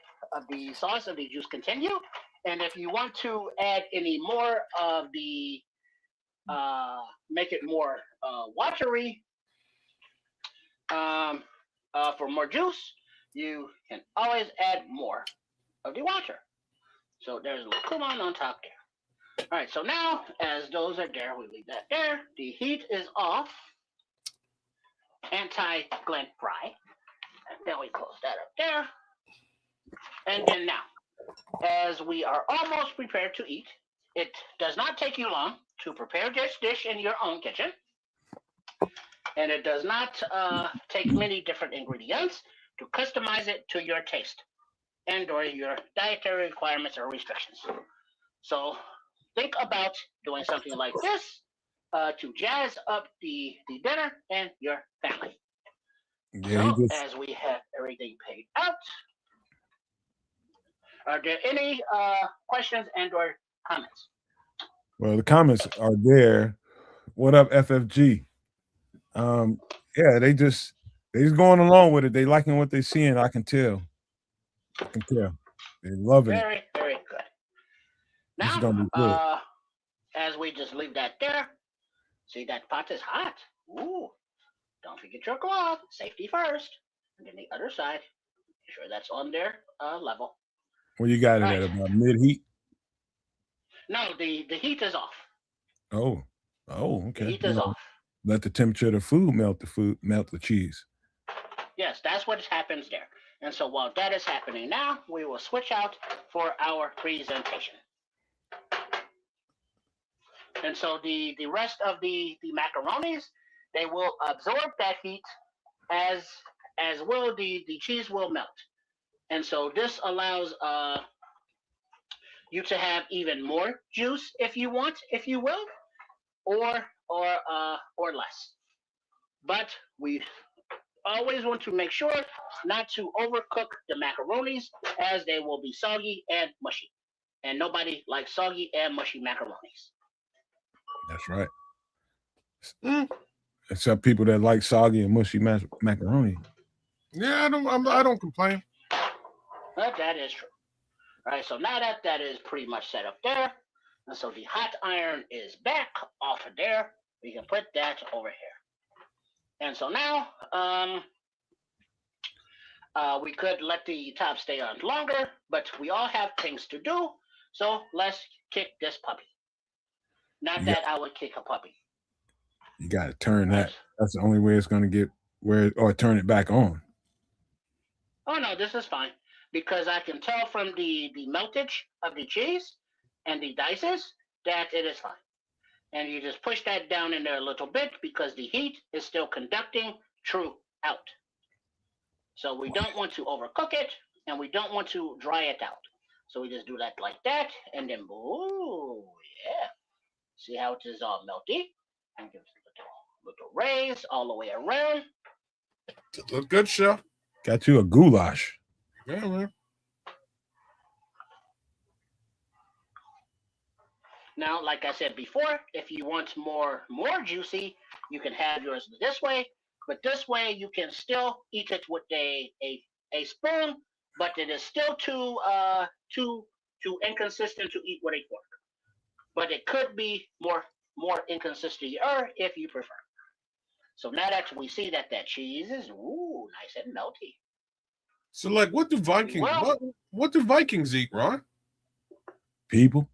sauce of the juice continue. And if you want to add any more of the make it more watery for more juice, you can always add more of the water. So there's a little cumin on top there. All right, so now as those are there, we leave that there. The heat is off. Anti-glint fry. And then we close that up there. And then now, as we are almost prepared to eat, it does not take you long to prepare this dish in your own kitchen. And it does not take many different ingredients to customize it to your taste and or your dietary requirements or restrictions. So think about doing something like this to jazz up the dinner and your family. Yeah, so as we have everything paid out, are there any questions and or comments? Well, the comments are there. What up, FFG? Yeah, they just going along with it. They liking what they seeing. I can tell. They're loving it. Very, very good. This is Now, gonna be good. as we just leave that there, see that pot is hot. Ooh, don't forget your glove. Safety first. And then the other side, make sure that's on their level. Well, you got it Right. at about mid heat. No, the heat is off. Oh, okay. The heat is off. Let the temperature of the food melt the cheese. Yes, that's what happens there. And so while that is happening now, we will switch out for our presentation. And so the rest of the macaronis, they will absorb that heat as will the cheese will melt. And so this allows you to have even more juice if you want, if you will, or less. But we always want to make sure not to overcook the macaronis, as they will be soggy and mushy. And nobody likes soggy and mushy macaronis. That's right. Except people that like soggy and mushy macaroni. Yeah, I don't complain. But that is true. All right, so now that is pretty much set up there, and so the hot iron is back off of there, we can put that over here. And so now, we could let the top stay on longer, but we all have things to do, so let's kick this puppy. Not that I would kick a puppy. You got to turn that. That's the only way it's going to get or turn it back on. Oh, no, this is fine, because I can tell from the meltage of the cheese and the dices that it is fine. And you just push that down in there a little bit because the heat is still conducting throughout. So we don't want to overcook it, and we don't want to dry it out. So we just do that like that, and then, ooh, yeah. See how it is all melty? And give it a little raise all the way around. Look good, chef. Got you a goulash. Yeah, man. Now, like I said before, if you want more juicy, you can have yours this way. But this way, you can still eat it with a spoon, but it is still too inconsistent to eat with a fork. But it could be more inconsistent if you prefer. So now that we see that cheese is nice and melty. So, like, what do Vikings what do Vikings eat, Ron? People.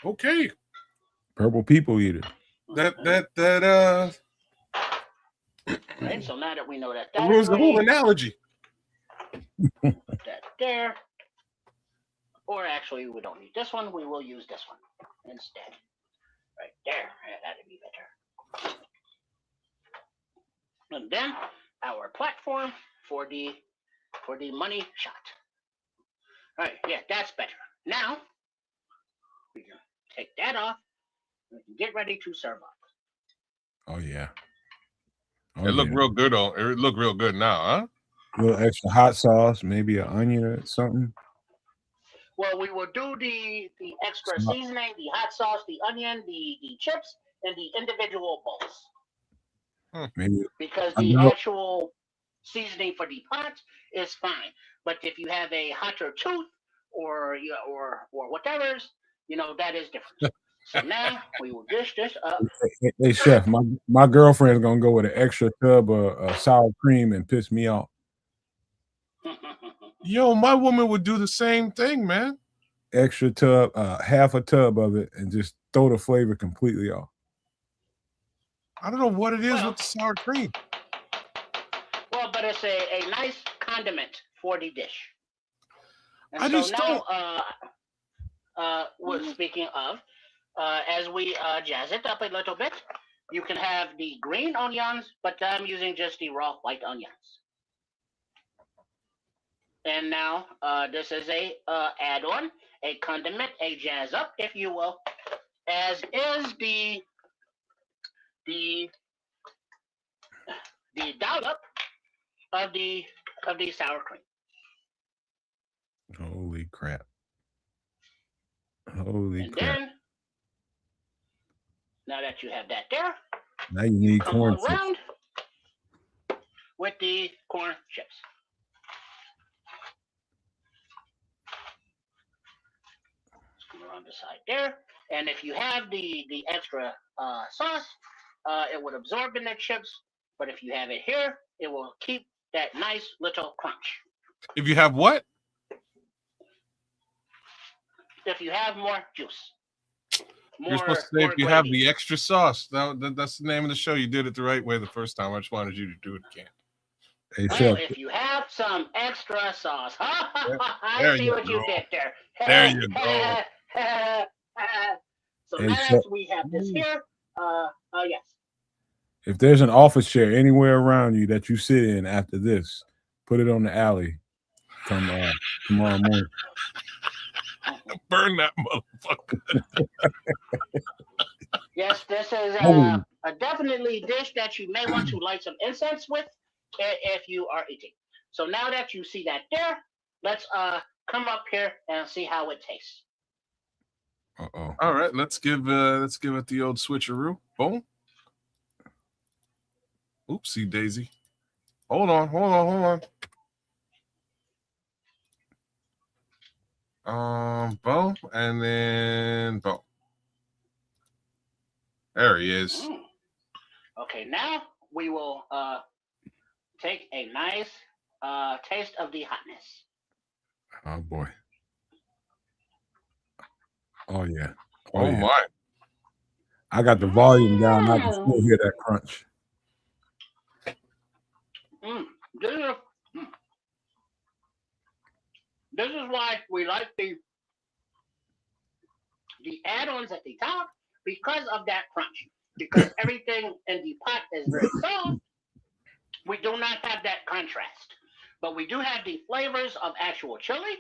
Okay. Purple people eater. That Right. So now that we know that ruins the whole analogy. That there. Or actually, we don't need this one. We will use this one instead. Right there. Yeah, that'd be better. And then our platform for the money shot. All right, yeah, that's better. Now we can take that off. We can get ready to serve up. Oh yeah. It looked real good on. It looked real good now, huh? A little extra hot sauce, maybe an onion or something. Well, we will do the extra seasoning, the hot sauce, the onion, the chips, and the individual bowls. Maybe because the actual seasoning for the pot is fine. But if you have a hotter tooth or whatever's, that is different. So now we will dish this up. Hey chef, my girlfriend's gonna go with an extra tub of sour cream and piss me off. Yo, my woman would do the same thing, man. Extra tub, half a tub of it, and just throw the flavor completely off. I don't know what it is with the sour cream. Well, but it's a nice condiment for the dish. And I so just now, we're speaking of, as we jazz it up a little bit, you can have the green onions, but I'm using just the raw white onions. And now, this is a add-on, a condiment, a jazz up, if you will, as is the dollop of the sour cream. Holy crap! Holy and crap! Then, now that you have that there, now you need corn around with the corn chips. Come around the side there, and if you have the extra sauce, it would absorb in the chips. But if you have it here, it will keep that nice little crunch. If you have what? If you have more juice. You're supposed to say if you have the extra sauce. That's the name of the show. You did it the right way the first time. I just wanted you to do it again. Hey, well, if you have some extra sauce. I see what you did there. There you go. So now that we have this here, yes. If there's an office chair anywhere around you that you sit in after this, put it on the alley. Come tomorrow morning. Burn that motherfucker. Yes, this is a definitely dish that you may want to light some incense with if you are eating. So now that you see that there, let's come up here and see how it tastes. All right, let's give it the old switcheroo. Boom. Oopsie daisy. Hold on. Boom, and then boom. There he is. Okay, now we will take a nice taste of the hotness. Oh boy. Oh yeah. Oh yeah. My. I got the volume down. I can still hear that crunch. This is why we like the add-ons at the top, because of that crunch. Because everything in the pot is very soft, we do not have that contrast. But we do have the flavors of actual chili.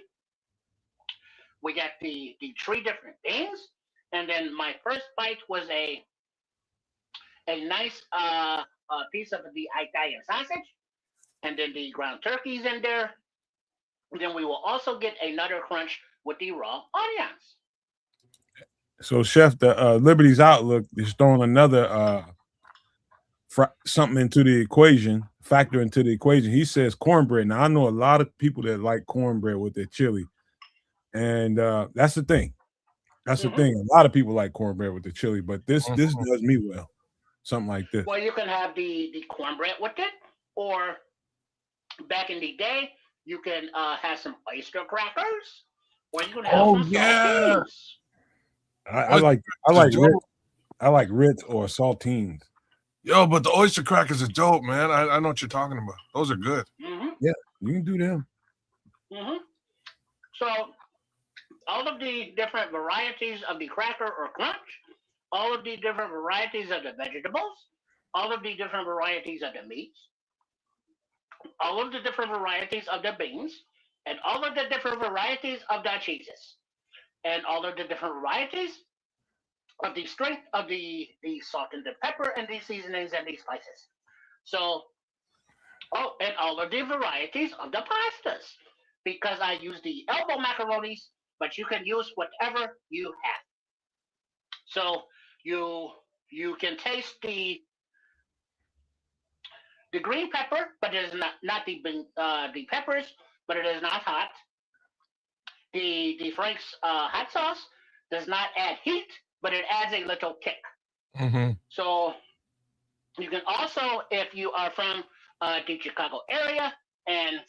We got the 3 different beans. And then my first bite was a nice piece of the Italian sausage. And then the ground turkey's in there. And then we will also get another crunch with the raw onions. So, Chef, the Liberty's Outlook is throwing another something into the equation, factor into the equation. He says cornbread. Now, I know a lot of people that like cornbread with their chili, and that's the thing. That's the thing. A lot of people like cornbread with the chili, but this does me well. Something like this. Well, you can have the cornbread with it, or back in the day, you can have some oyster crackers, or you can have some saltines. I like Ritz or saltines. Yo, but the oyster crackers are dope, man. I know what you're talking about. Those are good. Yeah, you can do them. So, all of the different varieties of the cracker or crunch, all of the different varieties of the vegetables, all of the different varieties of the meats, all of the different varieties of the beans, and all of the different varieties of the cheeses, and all of the different varieties of the strength of the salt and the pepper and the seasonings and the spices. So, and all of the varieties of the pastas, because I use the elbow macaronis, but you can use whatever you have. So you can taste the green pepper, but it is not the peppers, but it is not hot. The Frank's hot sauce does not add heat, but it adds a little kick. So you can also, if you are from the Chicago area and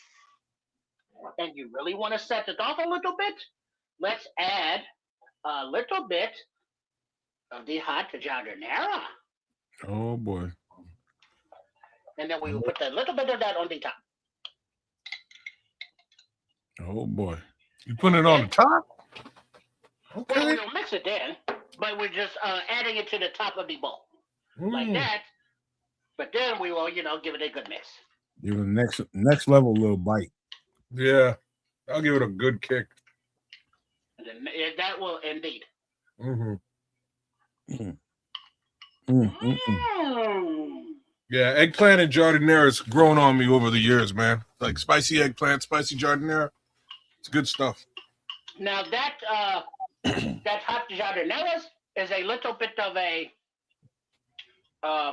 you really want to set it off a little bit, let's add a little bit of the hot jardinera. Oh boy. And then we will put a little bit of that on the top. Oh boy. You put it on the top? Okay. Well, we don't mix it in, but we're just adding it to the top of the bowl. Like that. But then we will, give it a good mix. Give it a next level little bite. Yeah. I'll give it a good kick. And then, that will indeed. Yeah, eggplant and jardinera has grown on me over the years, man. Like spicy eggplant, spicy jardinera. It's good stuff. Now that that hot jardinera is a little bit of a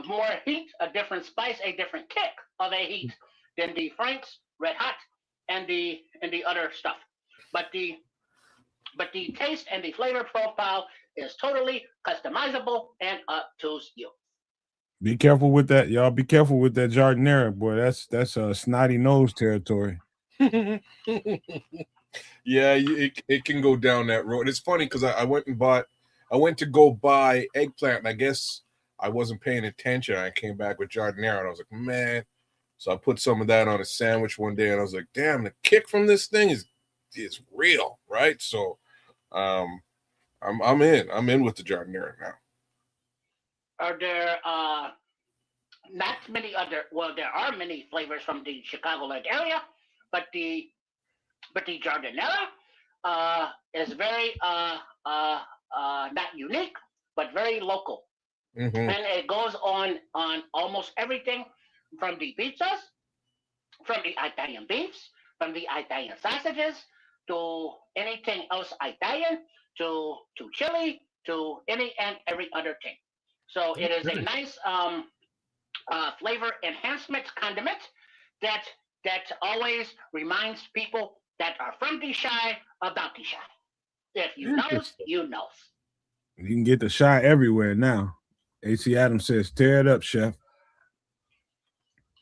more heat, a different spice, a different kick of a heat than the Frank's Red Hot and the other stuff. But the taste and the flavor profile is totally customizable and up to you. Be careful with that, y'all. Be careful with that jardinera, boy. That's snotty nose territory. Yeah, it can go down that road. It's funny because I went to go buy eggplant, and I guess I wasn't paying attention. I came back with jardinera, and I was like, man. So I put some of that on a sandwich one day, and I was like, damn, the kick from this thing is real, right? So, I'm in with the jardinera now. Are there not many other? Well, there are many flavors from the Chicagoland area, but the jardinera is very not unique, but very local, and it goes on almost everything from the pizzas, from the Italian beefs, from the Italian sausages to anything else Italian, to chili, to any and every other thing. So it is a nice flavor enhancement condiment that always reminds people that are from the Chi about the Chi. If you know, you know. You can get the Chi everywhere now. AC Adams says, "Tear it up, chef."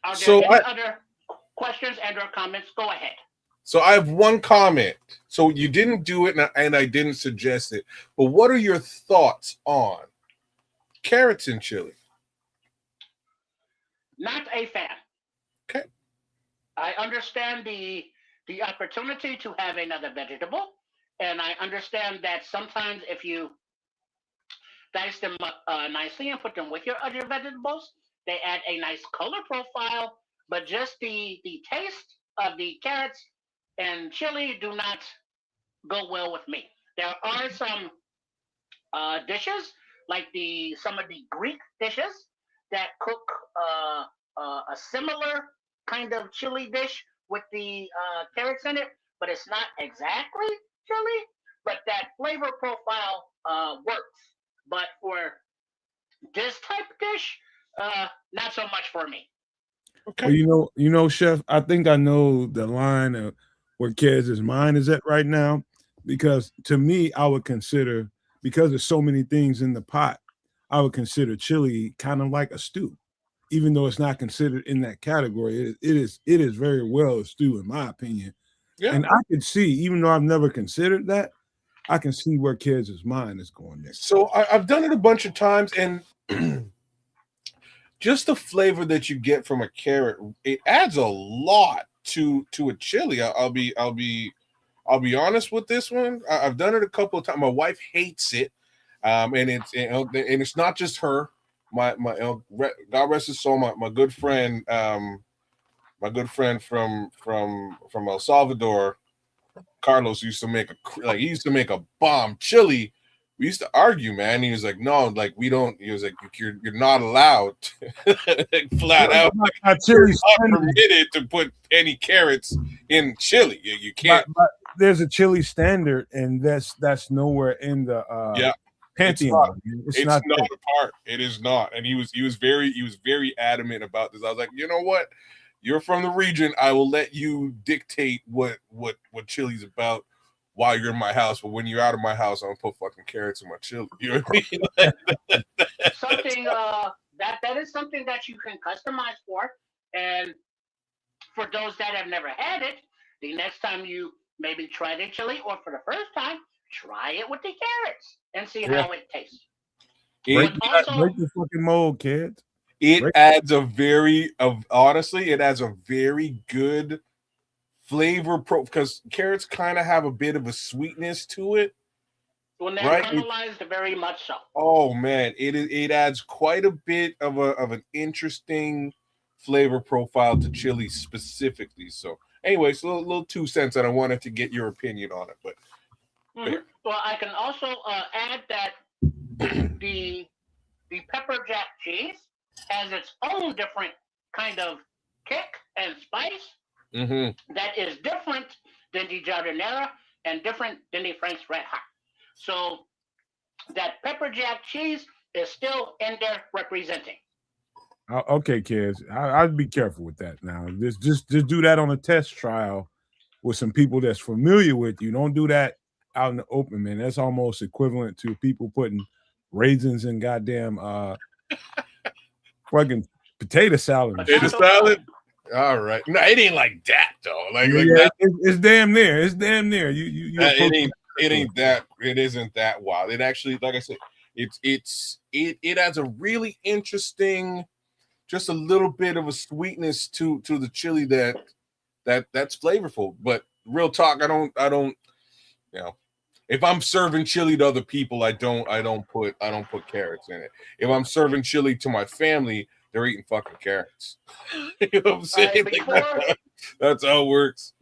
Are there any other questions and or comments? Go ahead. So I have one comment. So you didn't do it, and I didn't suggest it. But what are your thoughts on carrots in chili? Not a fan. Okay. I understand the opportunity to have another vegetable, and I understand that sometimes if you dice them up nicely and put them with your other vegetables. They add a nice color profile, but just the taste of the carrots and chili do not go well with me. There are some dishes like some of the Greek dishes that cook a similar kind of chili dish with the carrots in it, but it's not exactly chili, but that flavor profile works. But for this type of dish, not so much for me. Okay. Well, Chef, I think I know the line of where Kez's mind is at right now, because to me, I would consider, because there's so many things in the pot, I would consider chili kind of like a stew, even though it's not considered in that category. It is very well a stew, in my opinion. Yeah. And I could see, even though I've never considered that, I can see where Kez's mind is going there. So I've done it a bunch of times, and just the flavor that you get from a carrot, it adds a lot to a chili. I'll be honest with this one. I've done it a couple of times. My wife hates it, and it's not just her. My God rest his soul. My good friend, from El Salvador, Carlos, used to make a bomb chili. We used to argue, man. He was like, "No, like we don't." He was like, "You're not allowed, flat out. You're not permitted to put any carrots in chili. You can't." But there's a chili standard, and that's nowhere in the pantheon. It's not a part. It is not. And he was very adamant about this. I was like, you know what? You're from the region. I will let you dictate what chili's about while you're in my house, but when you're out of my house, I'm gonna put fucking carrots in my chili. You know what I mean? Something that is something that you can customize for, and for those that have never had it, the next time you maybe try the chili, or for the first time, try it with the carrots and see how it tastes. Break the fucking mold, kids. It adds a very good flavor because carrots kind of have a bit of a sweetness to it. When they're caramelized, very much so. Oh man, it adds quite a bit of an interesting flavor profile to chili specifically. So, anyways, a little 2 cents, and I wanted to get your opinion on it. But well, I can also add that the pepper jack cheese has its own different kind of kick and spice. That is different than the jardinera and different than the Frank's Red Hot. So that pepper jack cheese is still in there representing. Okay, kids, I'd be careful with that now. Just do that on a test trial with some people that's familiar with you. Don't do that out in the open, man. That's almost equivalent to people putting raisins in goddamn fucking potato salad. Potato salad? All right. No, it ain't like that though. Like that. It's damn near. It's damn near. It ain't that. It isn't that wild. It actually, like I said, it adds a really interesting, just a little bit of a sweetness to the chili that's flavorful. But real talk, I don't. If I'm serving chili to other people, I don't put carrots in it. If I'm serving chili to my family, they're eating fucking carrots. You know what I'm saying? That's how it works.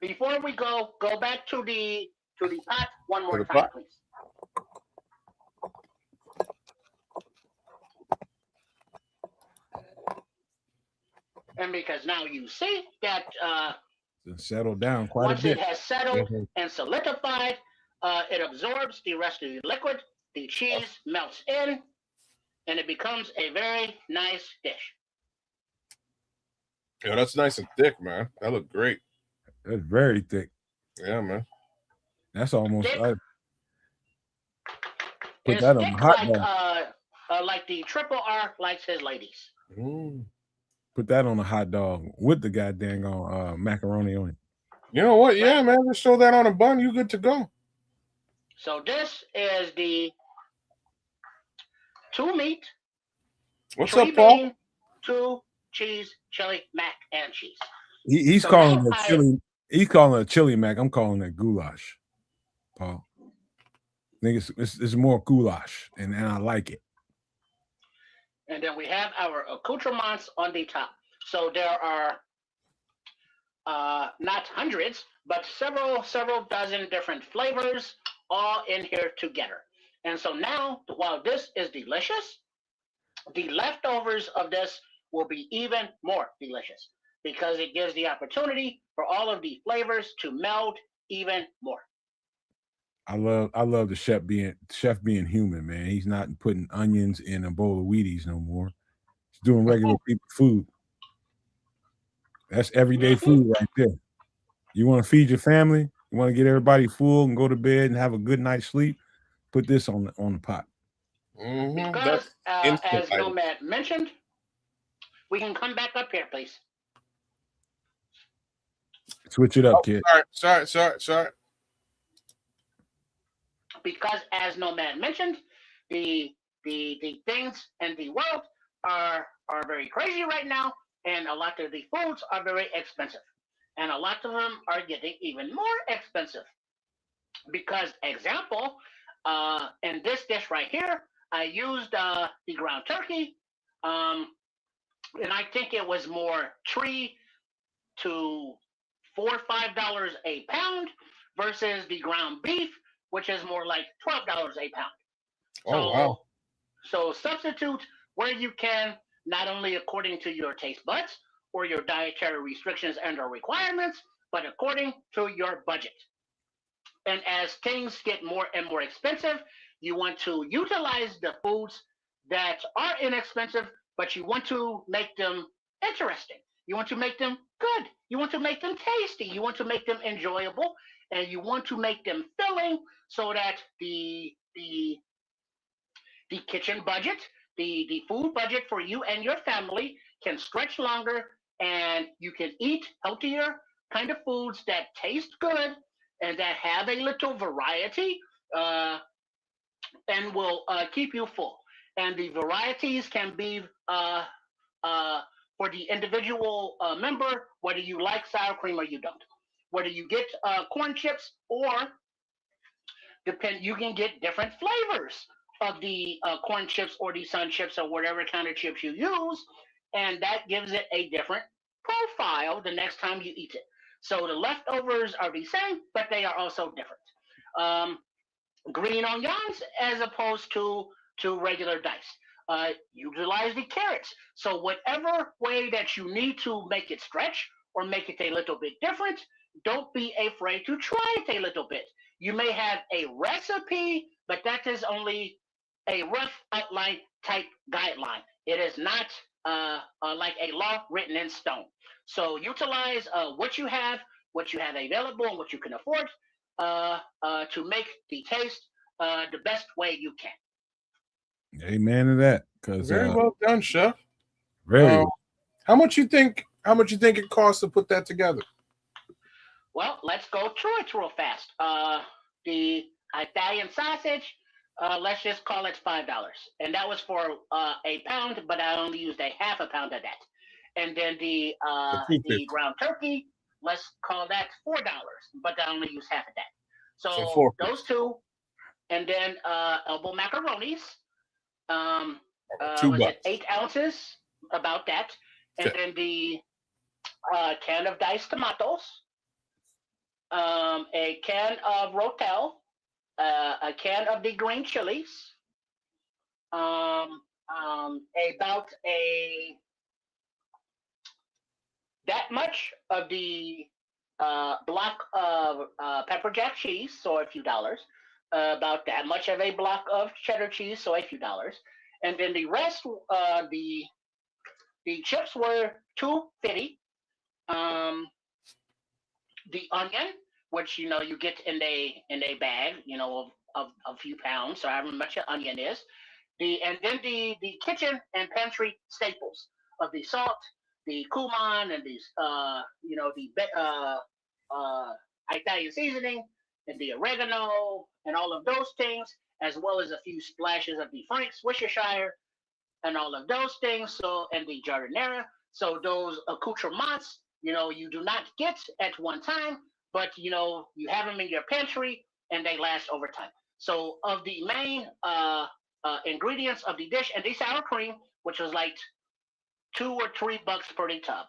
Before we go back to the pot one more time, please. And because now you see that settled down quite a bit. Once it has settled and solidified, it absorbs the rest of the liquid. The cheese melts in, and it becomes a very nice dish. Yeah, that's nice and thick, man. That looked great. That's very thick. Yeah, man. That's almost. Put that on hot dog. Like the Triple R likes his ladies. Put that on a hot dog with the goddamn macaroni on it. You know what? Yeah, man. Just throw that on a bun. You good to go. So this is the 2 meat. What's up, Paul? 2 cheese, chili, mac, and cheese. He's calling it chili. He's calling it chili mac. I'm calling it goulash, Paul. think it's more goulash, and I like it. And then we have our accoutrements on the top. So there are not hundreds, but several dozen different flavors all in here together. And so now, while this is delicious, the leftovers of this will be even more delicious because it gives the opportunity for all of the flavors to meld even more. I love the chef being human, man. He's not putting onions in a bowl of Wheaties no more. He's doing regular people food. That's everyday food right there. You want to feed your family, you want to get everybody full and go to bed and have a good night's sleep, put this on the pot. Because as Nomad mentioned, we can come back up here, please. Switch it up, kid. Sorry. Because as Nomad mentioned, the things in the world are very crazy right now, and a lot of the foods are very expensive, and a lot of them are getting even more expensive. Because example, in this dish right here, I used the ground turkey, and I think it was more $3 to $4 or $5 a pound versus the ground beef, which is more like $12 a pound. Oh, wow. So substitute where you can, not only according to your taste buds or your dietary restrictions and or requirements, but according to your budget. And as things get more and more expensive, you want to utilize the foods that are inexpensive, but you want to make them interesting. You want to make them good. You want to make them tasty. You want to make them enjoyable, and you want to make them filling so that the kitchen budget, the food budget for you and your family can stretch longer, and you can eat healthier kind of foods that taste good and that have a little variety and will keep you full. And the varieties can be for the individual member, whether you like sour cream or you don't. Whether you get corn chips or you can get different flavors of the corn chips or the sun chips or whatever kind of chips you use, and that gives it a different profile the next time you eat it. So the leftovers are the same, but they are also different. Green onions as opposed to regular dice. Utilize the carrots. So whatever way that you need to make it stretch or make it a little bit different, don't be afraid to try it a little bit. You may have a recipe, but that is only a rough outline type guideline. It is not like a law written in stone. So utilize what you have available, and what you can afford to make the taste the best way you can. Amen to that. Very well done, chef. Very. How much you think it costs to put that together? Well, let's go through it real fast. The Italian sausage, let's just call it $5, and that was for a pound, but I only used a half a pound of that. And then the ground turkey, let's call that $4, but I only used half of that. So those two, and then elbow macaronis. Was it 8 ounces? About that. And then the can of diced tomatoes, a can of rotel, a can of the green chilies, about that much of the block of pepper jack cheese, so a few dollars. About that much of a block of cheddar cheese, so a few dollars. And then the rest, the chips were $2.50. The onion, which you get in a bag, of a few pounds, so however much an onion is. And then the kitchen and pantry staples of the salt, the cumin, and the Italian seasoning, and the oregano, and all of those things, as well as a few splashes of the Frank Worcestershire, and all of those things. So, and the giardiniera. So those accoutrements, you do not get at one time, but you have them in your pantry, and they last over time. So of the main ingredients of the dish and the sour cream, which was like $2 or $3 per tub.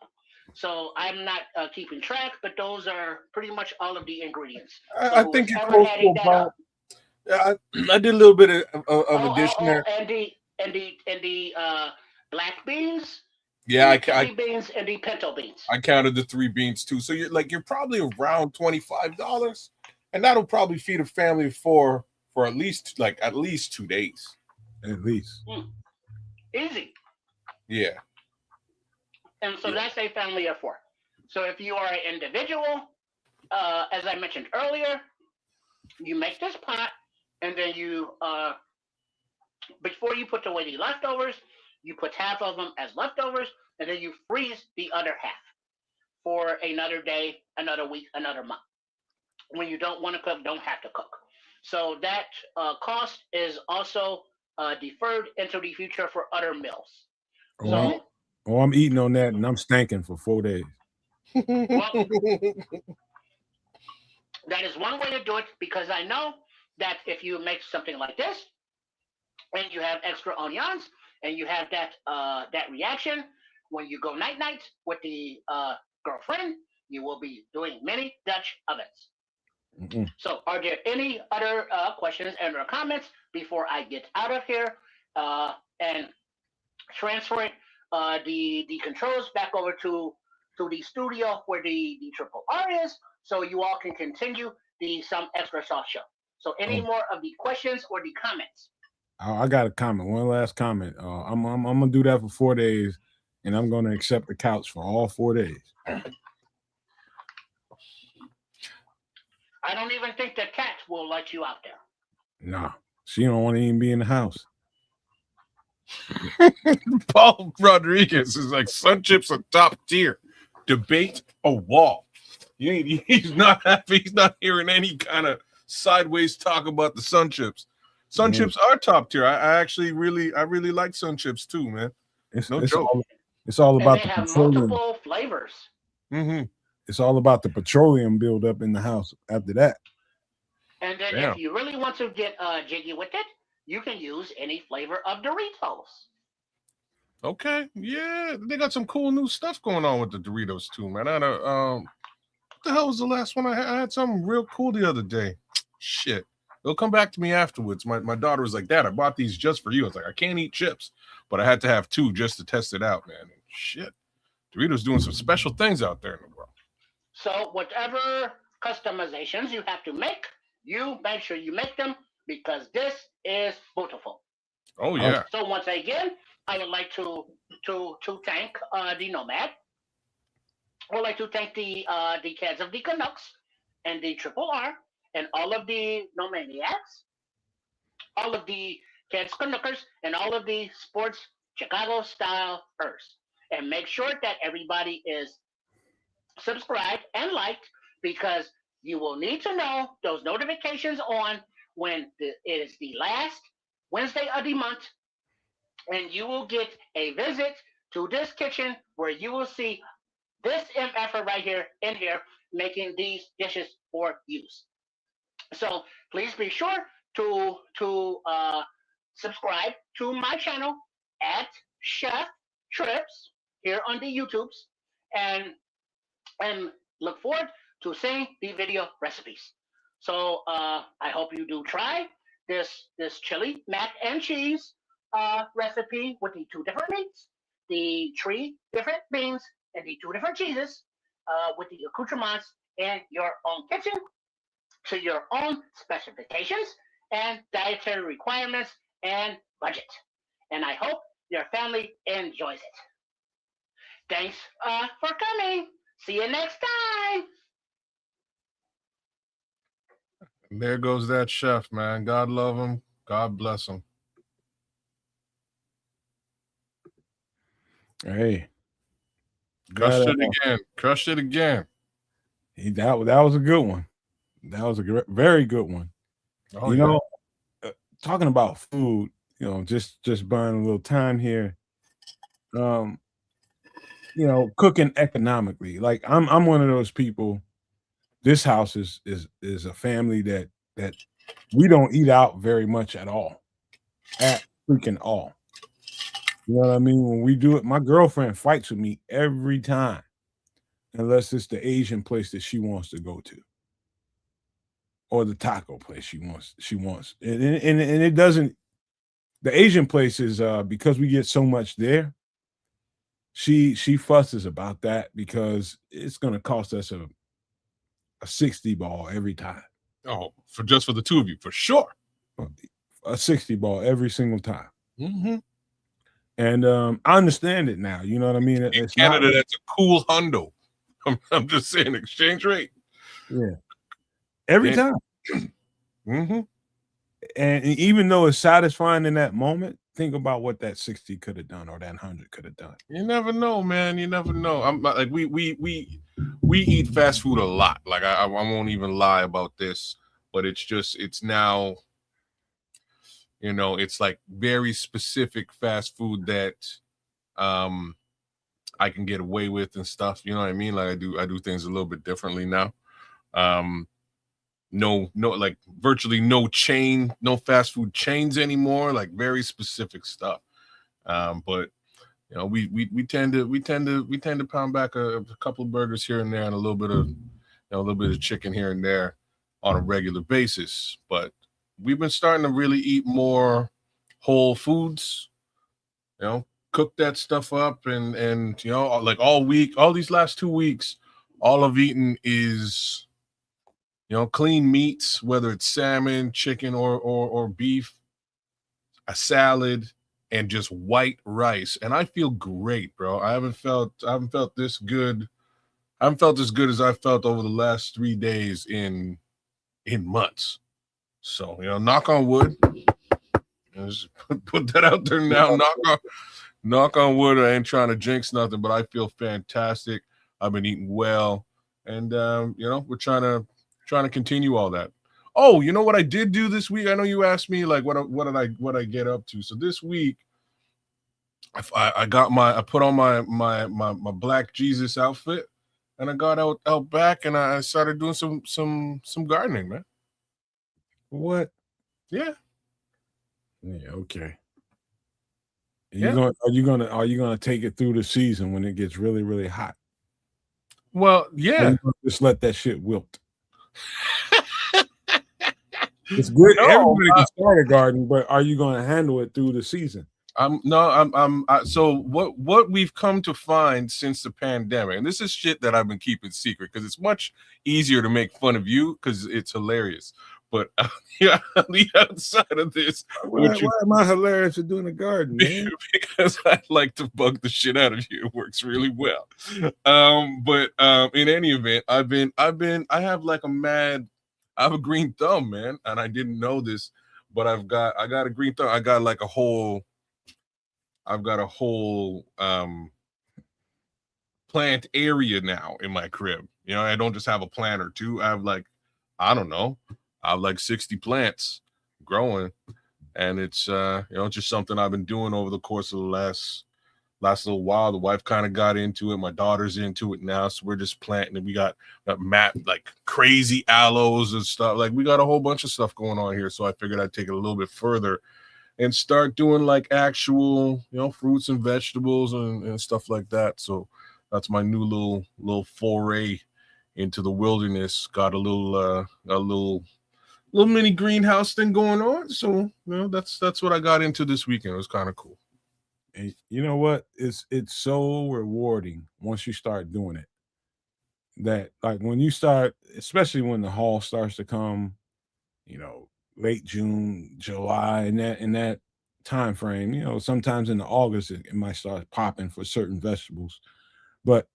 So I'm not keeping track, but those are pretty much all of the ingredients. So I who think was you're ever close to adding that about. up? I did a little bit of addition there. And the black beans, Yeah, the kidney beans, and the pinto beans. I counted the 3 beans too. So you're probably around $25, and that'll probably feed a family of 4 for at least 2 days. At least. Easy. Yeah. And so that's a family of 4. So if you are an individual, as I mentioned earlier, you make this pot, and then you, before you put away the leftovers, you put half of them as leftovers, and then you freeze the other half for another day, another week, another month. When you don't want to cook, don't have to cook. So that cost is also deferred into the future for other meals. I'm eating on that, and I'm stanking for 4 days. Well, that is one way to do it, because I know that if you make something like this and you have extra onions and you have that reaction when you go night with the girlfriend, you will be doing mini Dutch ovens. Mm-hmm. So are there any other questions and or comments before I get out of here and transfer it, the controls back over to the studio where the Triple R is, so you all can continue the Some Extra Sauce show. So any more of the questions or the comments? I got a comment. One last comment. I'm gonna do that for 4 days, and I'm gonna accept the couch for all 4 days. I don't even think the cat will let you out there. Nah, she don't want to even be in the house. Paul Rodriguez is like, Sun Chips are top tier. Debate a wall. He's not happy. He's not hearing any kind of sideways talk about the Sun Chips. Sun Chips are top tier. I really like Sun Chips too, man. It's joke. It's all about and they have multiple flavors. Mm-hmm. It's all about the petroleum buildup in the house after that. And then if you really want to get jiggy with it, you can use any flavor of Doritos. Okay, yeah, they got some cool new stuff going on with the Doritos too, man. What the hell was the last one I had? I had something real cool the other day. Shit, it'll come back to me afterwards. My daughter was like, Dad, I bought these just for you. I was like, I can't eat chips, but I had to have 2 just to test it out, man. Shit, Doritos doing some special things out there in the world. So whatever customizations you have to make, you make sure you make them, because this is beautiful. Oh yeah. So once again, I would like to thank the Nomad. I would like to thank the cats of the Canucks and the Triple R and all of the Nomaniacs, all of the cats Canuckers, and all of the sports Chicago style ers. And make sure that everybody is subscribed and liked, because you will need to know those notifications on when it is the last Wednesday of the month, and you will get a visit to this kitchen where you will see this MFer right here in here making these dishes for use. So please be sure to subscribe to my channel at Chef Trips here on the YouTubes, and look forward to seeing the video recipes. So I hope you do try this chili mac and cheese recipe with the 2 different meats, the 3 different beans, and the 2 different cheeses with the accoutrements in your own kitchen to your own specifications and dietary requirements and budget. And I hope your family enjoys it. Thanks for coming. See you next time. And there goes that chef, man. God love him. God bless him. Hey. Crushed it again. Crushed it again. That was a good one. That was a very good one. Oh, you know, talking about food, just burning a little time here. Cooking economically. Like I'm one of those people. This house is a family that we don't eat out very much at all. At freaking all. You know what I mean? When we do it, my girlfriend fights with me every time, unless it's the Asian place that she wants to go to, or the taco place she wants. And it doesn't. The Asian places, because we get so much there, she fusses about that because it's going to cost us a 60 ball every time. Oh, for the two of you, for sure. A 60 ball every single time. Mm-hmm. And I understand it now. You know what I mean? In Canada, that's a cool hundo. I'm just saying, exchange rate. Yeah. Every time. Mm-hmm. And even though it's satisfying in that moment, think about what that 60 could have done or that 100 could have done. You never know, man. You never know. I'm like we eat fast food a lot. Like I won't even lie about this, but it's now, you know, it's like very specific fast food that I can get away with and stuff. You know what I mean? Like I do things a little bit differently now. No, like virtually no fast food chains anymore, like very specific stuff. But you know, we tend to pound back a couple of burgers here and there and a little bit of chicken here and there on a regular basis. But we've been starting to really eat more whole foods, you know, cook that stuff up and you know, like all week, all these last 2 weeks, all I've eaten is, you know, clean meats, whether it's salmon, chicken, or beef, a salad, and just white rice. And I feel great, bro. I haven't felt this good. I haven't felt as good as I felt over the last 3 days in months. So, you know, knock on wood. Just put that out there now. Knock on wood. I ain't trying to jinx nothing, but I feel fantastic. I've been eating well. And you know, we're trying to continue all that. Oh, you know what I did do this week? I know you asked me like what I get up to. So this week, I put on my Black Jesus outfit, and I got out back and I started doing some gardening, man. What? Yeah. Yeah. Okay. Yeah. Are you gonna take it through the season when it gets really, really hot? Well, yeah. Just let that shit wilt. It's good. No, Everybody can start a garden, but are you going to handle it through the season? So what we've come to find since the pandemic, and this is shit that I've been keeping secret because it's much easier to make fun of you because it's hilarious. But yeah, on the outside of this, why am I hilarious for doing a garden, man? Because I like to bug the shit out of you. It works really well. But in any event, I have a green thumb, man, and I didn't know this, but I got a green thumb. I've got a whole plant area now in my crib. You know, I don't just have a plant or two. I have I have like 60 plants growing, and it's you know, just something I've been doing over the course of the last little while. The wife kind of got into it. My daughter's into it now, so we're just planting. And we got like crazy aloes and stuff. Like we got a whole bunch of stuff going on here. So I figured I'd take it a little bit further and start doing like actual, you know, fruits and vegetables and stuff like that. So that's my new little foray into the wilderness. Got a little mini greenhouse thing going on. So, you know, that's what I got into this weekend. It was kind of cool. And you know what? It's so rewarding once you start doing it. That like when you start, especially when the fall starts to come, you know, late June, July, in that time frame, you know, sometimes in the August it might start popping for certain vegetables, but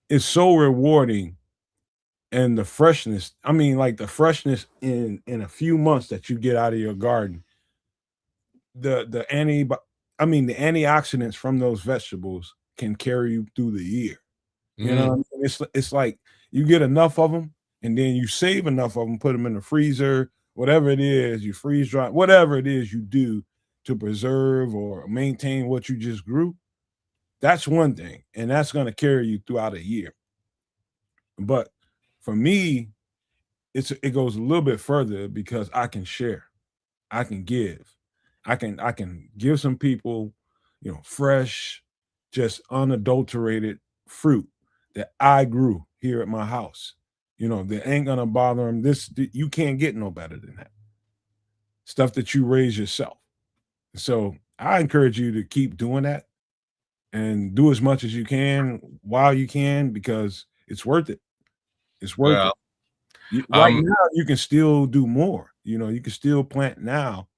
it's so rewarding. And the freshness, I mean, like the freshness in a few months that you get out of your garden, the antioxidants from those vegetables can carry you through the year. You know what I mean? It's like you get enough of them, and then you save enough of them, put them in the freezer, whatever it is, you freeze dry, whatever it is you do to preserve or maintain what you just grew. That's one thing, and that's going to carry you throughout a year. But for me, it goes a little bit further because I can share, I can give, I can give some people, fresh, just unadulterated fruit that I grew here at my house. That ain't gonna bother them. You can't get no better than that. Stuff that you raise yourself. So I encourage you to keep doing that and do as much as you can while you can, because it's worth it. It's worth Well, it. Right now, you can still do more. You can still plant now,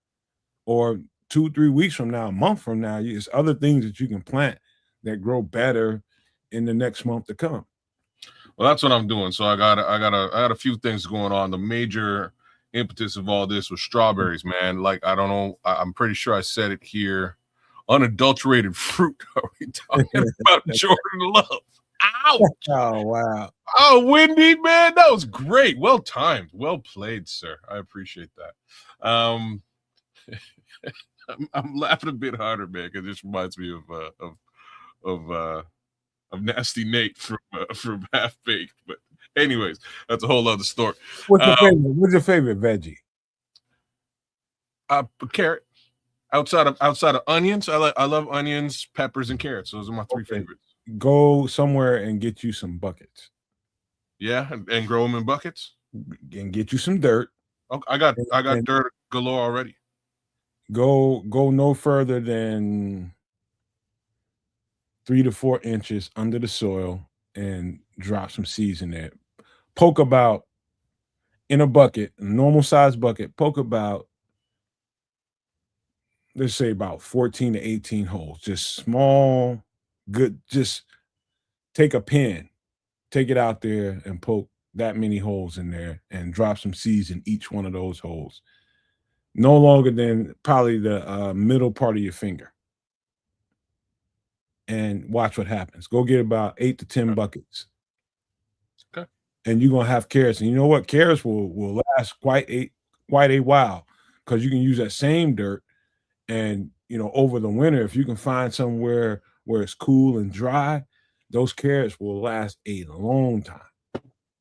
or 2-3 weeks from now, a month from now. There's other things that you can plant that grow better in the next month to come. Well, that's what I'm doing. So I got a few things going on. The major impetus of all this was strawberries, man. Like, I don't know. I'm pretty sure I said it here. Unadulterated fruit. Are we talking about Jordan Love? Ouch! Oh, wow. Oh, Wendy, man, that was great. Well timed. Well played, sir. I appreciate that. I'm laughing a bit harder, man, because this reminds me of Nasty Nate from Half Baked. But anyways, that's a whole other story. What's your favorite veggie? Carrot. Outside of onions, I love onions, peppers, and carrots. Those are my three favorites. Go somewhere and get you some buckets. Yeah, and grow them in buckets. And get you some dirt. Okay, I got dirt galore already. Go no further than 3 to 4 inches under the soil and drop some seeds in there. Poke about in a bucket, a normal size bucket, poke about, let's say, about 14 to 18 holes. Just small, good. Just take a pin, take it out there and poke that many holes in there and drop some seeds in each one of those holes. No longer than probably the middle part of your finger. And watch what happens. Go get about 8 to 10 buckets. Okay. And you're gonna have carrots. And you know what? Carrots will last quite a while, because you can use that same dirt. And over the winter, if you can find somewhere where it's cool and dry, those carrots will last a long time.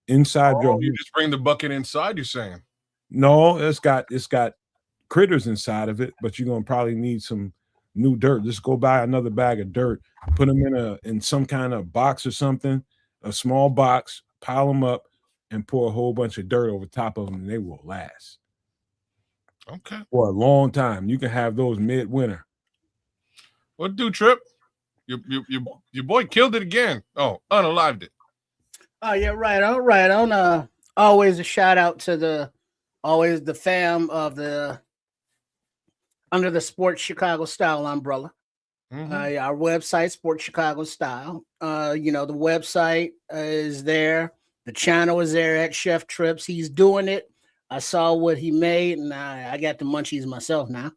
Inside you just bring the bucket inside, you're saying? No, it's got critters inside of it, but you're gonna probably need some new dirt. Just go buy another bag of dirt, put them in some kind of box or something, a small box, pile them up, and pour a whole bunch of dirt over top of them, and they will last. Okay. For a long time. You can have those midwinter. What do, Trip? Your boy killed it again. Oh, unalived it. Oh, yeah, right. All right. On always a shout out to the fam of the Under the Sports Chicago Style umbrella. Mm-hmm. Our website, Sports Chicago Style. The website is there. The channel is there at Chef Trips. He's doing it. I saw what he made, and I got the munchies myself now.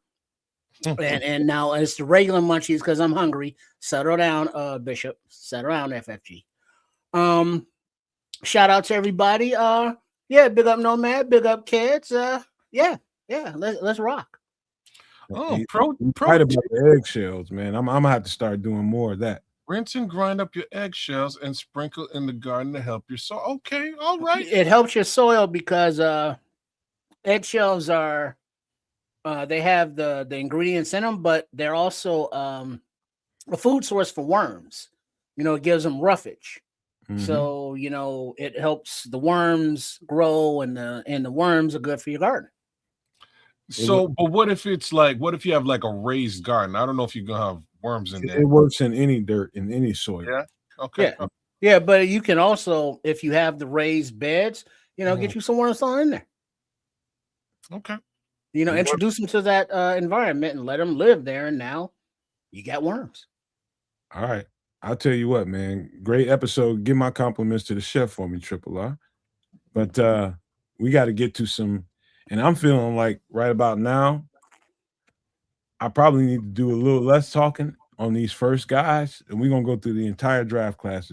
and now it's the regular munchies because I'm hungry. Settle down, Bishop. Settle down, FFG. Shout out to everybody. Big up Nomad, big up kids. Let's rock. Oh, right about the eggshells, man. I'm gonna have to start doing more of that. Rinse and grind up your eggshells and sprinkle in the garden to help your soil. Okay, all right. It helps your soil because eggshells are they have the ingredients in them, but they're also a food source for worms. It gives them roughage. Mm-hmm. So it helps the worms grow, and the worms are good for your garden. So, but what if you have like a raised garden? I don't know if you're gonna have worms in there. It works in any dirt, in any soil. Yeah. Okay. Yeah, but you can also, if you have the raised beds, get you some worms on in there. Okay. Introduce them to that environment and let them live there, and now you got worms. All right. I'll tell you what, man. Great episode. Give my compliments to the chef for me, Triple R. But we got to get to some, and I'm feeling like right about now, I probably need to do a little less talking on these first guys, and we're gonna go through the entire draft class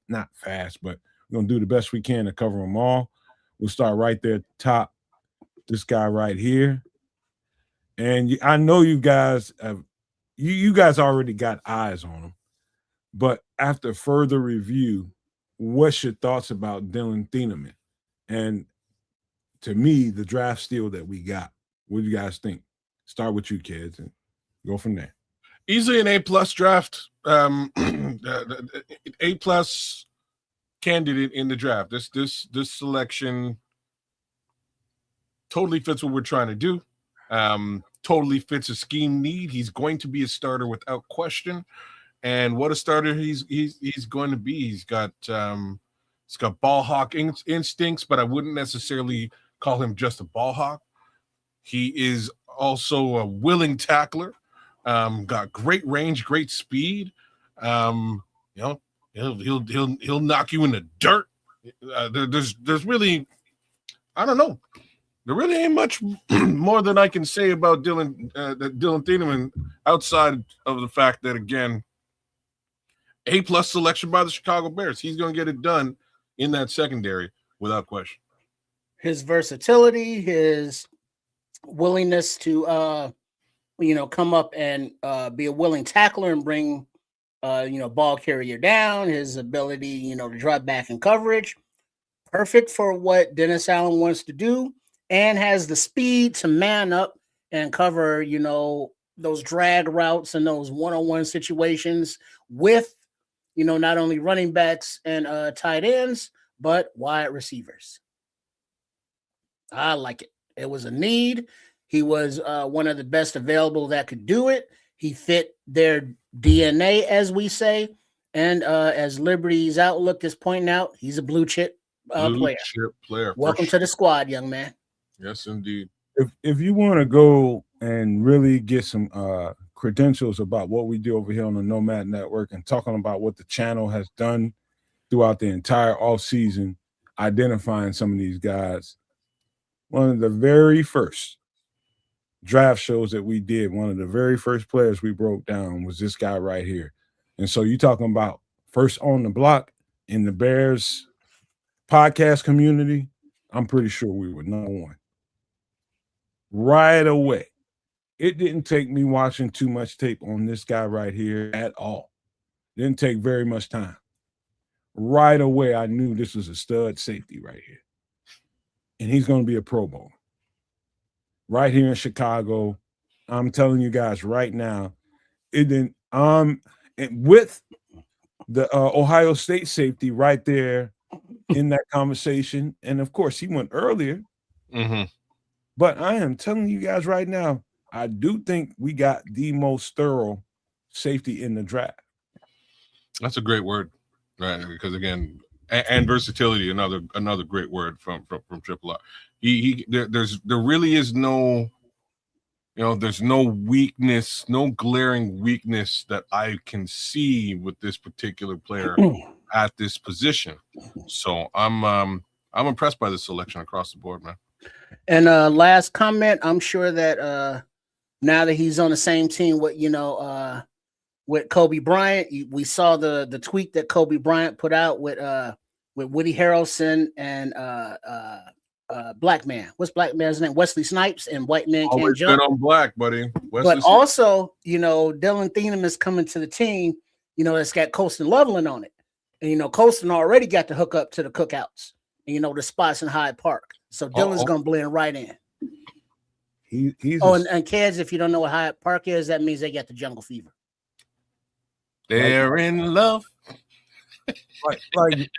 not fast, but we're gonna do the best we can to cover them all. We'll start right there at the top. This guy right here, and I know you guys have, you guys already got eyes on him, but after further review, what's your thoughts about Dillon thieneman? And to me, the draft steal that we got. What do you guys think? Start with you, kids, and go from there. Easily an A+ draft. A+ candidate in the draft. This selection totally fits what we're trying to do. Totally fits a scheme need. He's going to be a starter without question. And what a starter he's going to be. He's got ball hawk instincts, but I wouldn't necessarily call him just a ball hawk. He is also a willing tackler. Got great range, great speed. He'll knock you in the dirt. There's really, I don't know. There really ain't much more than I can say about Dillon Thieneman outside of the fact that, again, A+ selection by the Chicago Bears. He's going to get it done in that secondary without question. His versatility, his willingness to come up and be a willing tackler and bring ball carrier down, his ability to drop back in coverage, perfect for what Dennis Allen wants to do, and has the speed to man up and cover those drag routes and those one-on-one situations with not only running backs and tight ends but wide receivers. I like it. It was a need. He was one of the best available that could do it. He fit their DNA, as we say. And as Liberty's Outlook is pointing out, he's a blue chip player. Welcome to the squad, young man. Yes, indeed. If you want to go and really get some credentials about what we do over here on the Nomad Network and talking about what the channel has done throughout the entire offseason, identifying some of these guys, one of the very first draft shows that we did, one of the very first players we broke down was this guy right here. And so you're talking about first on the block in the Bears podcast community, I'm pretty sure we were number one. Right away. It didn't take me watching too much tape on this guy right here at all. Didn't take very much time. Right away, I knew this was a stud safety right here. And he's going to be a Pro Bowl. Right here in Chicago. I'm telling you guys right now, it didn't with the Ohio State safety right there in that conversation. And of course, he went earlier. Mm-hmm. But I am telling you guys right now, I do think we got the most thorough safety in the draft. That's a great word, right? Because again, and versatility, another great word from Triple R. There really is no, there's no weakness, no glaring weakness that I can see with this particular player at this position. So I'm impressed by this selection across the board, man. And last comment, I'm sure that now that he's on the same team with Kobe Bryant, we saw the tweet that Kobe Bryant put out with Woody Harrelson and Black Man. What's Black Man's name? Wesley Snipes and White Man Can't Jump. Been on black, buddy. But also, Dillon Thieneman is coming to the team. It's got Colston Loveland on it, and Colston already got the hook up to the cookouts. And, the spots in Hyde Park. So Dillon's going to blend right in. And kids, if you don't know what Hyde Park is, that means they got the jungle fever. They're in love. Like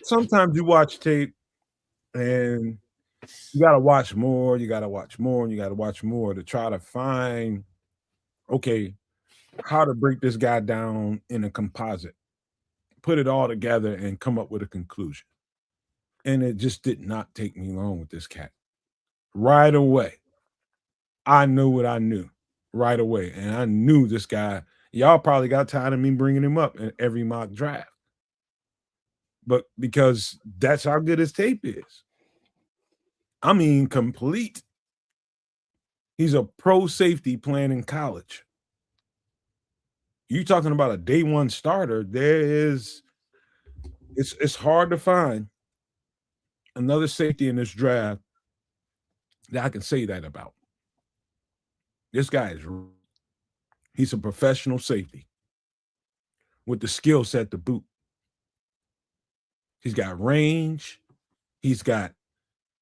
sometimes you watch tape and you got to watch more. You got to watch more and you got to watch more to try to find, okay, how to break this guy down in a composite, put it all together and come up with a conclusion. And it just did not take me long with this cat. Right away, I knew what I knew right away. And I knew this guy, y'all probably got tired of me bringing him up in every mock draft. But because that's how good his tape is. I mean, complete. He's a pro safety playing in college. You talking about a day one starter, it's hard to find another safety in this draft that I can say that about. This guy he's a professional safety with the skill set to boot. He's got range. He's got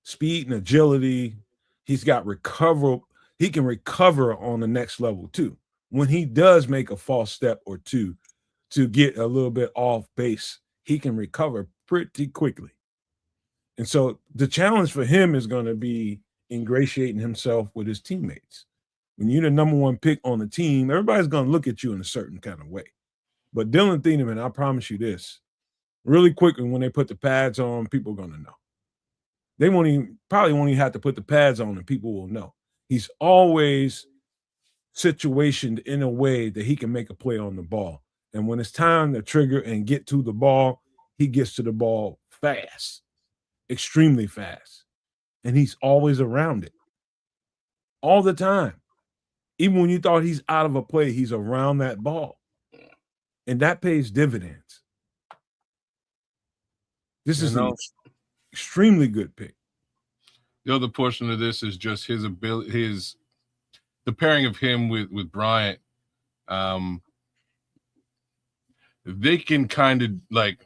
speed and agility. He's got recover. He can recover on the next level too. When he does make a false step or two to get a little bit off base, he can recover pretty quickly. And so the challenge for him is going to be ingratiating himself with his teammates. When you're the number one pick on the team, everybody's going to look at you in a certain kind of way. But Dillon Thieneman, I promise you this, really quickly when they put the pads on, people are going to know. They probably won't even have to put the pads on and people will know. He's always situationed in a way that he can make a play on the ball. And when it's time to trigger and get to the ball, he gets to the ball fast, extremely fast. And he's always around it all the time. Even when you thought he's out of a play, he's around that ball. And that pays dividends. This is an extremely good pick. The other portion of this is just his ability, the pairing of him with Bryant. They can kind of they're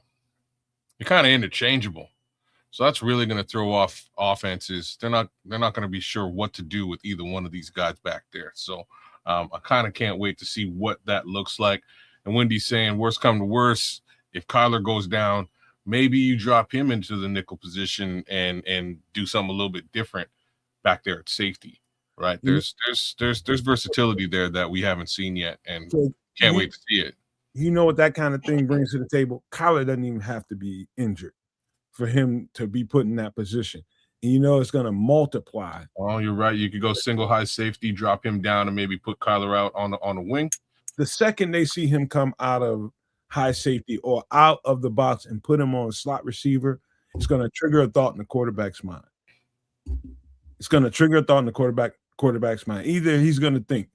kind of interchangeable. So that's really going to throw off offenses. They're not going to be sure what to do with either one of these guys back there. So I kind of can't wait to see what that looks like. And Wendy's saying, worst come to worst, if Kyler goes down, maybe you drop him into the nickel position and do something a little bit different back there at safety, right? There's versatility there that we haven't seen yet, and can't wait to see it. You know what that kind of thing brings to the table? Kyler doesn't even have to be injured for him to be put in that position. And you know it's going to multiply. Oh, you're right. You could go single high safety, drop him down, and maybe put Kyler out on the wing. The second they see him come out of high safety or out of the box and put him on a slot receiver, it's going to trigger a thought in the quarterback's mind. It's going to trigger a thought in the quarterback's mind. Either he's going to think,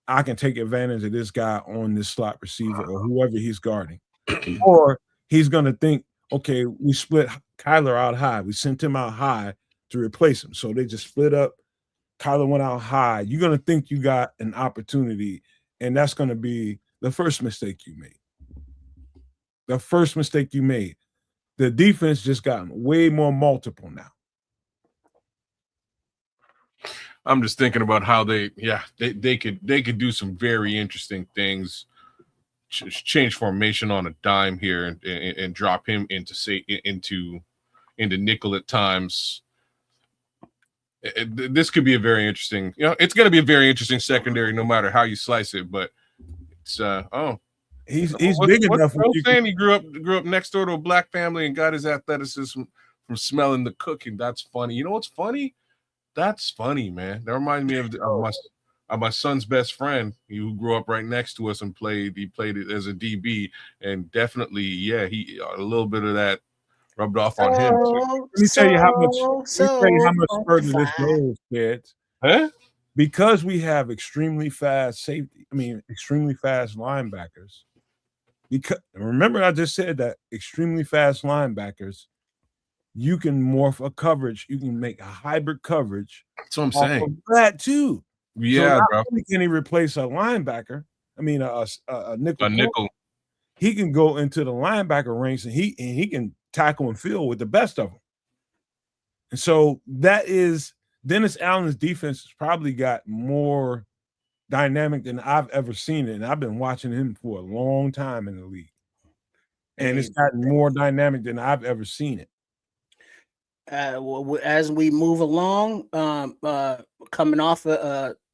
I can take advantage of this guy on this slot receiver or whoever he's guarding. Or he's going to think, okay, we split Kyler out high. We sent him out high to replace him. So they just split up. Kyler went out high. You're going to think you got an opportunity, and that's going to be the first mistake you made. The first mistake you made. The defense just gotten way more multiple now. I'm just thinking about how they could do some very interesting things. Change formation on a dime here and drop him into nickel at times. This could be a very interesting. It's going to be a very interesting secondary, no matter how you slice it. But it's he's big enough. Saying he grew up next door to a black family and got his athleticism from smelling the cooking. That's funny. You know what's funny? That's funny, man. That reminds me of my son's best friend, who grew up right next to us and played it as a DB, and definitely, he a little bit of that rubbed off on him too. Let me tell you how much further this goes, kids. Huh? Because we have extremely fast linebackers. Because remember, I just said that extremely fast linebackers, you can morph a coverage. You can make a hybrid coverage. That's what I'm saying. That too. Yeah, so bro. Can he replace a linebacker? I mean, a nickel. A nickel. He can go into the linebacker ranks and he can tackle and field with the best of them. And so that is Dennis Allen's defense has probably got more dynamic than I've ever seen it. And I've been watching him for a long time in the league. And it's gotten more dynamic than I've ever seen it. As we move along, coming off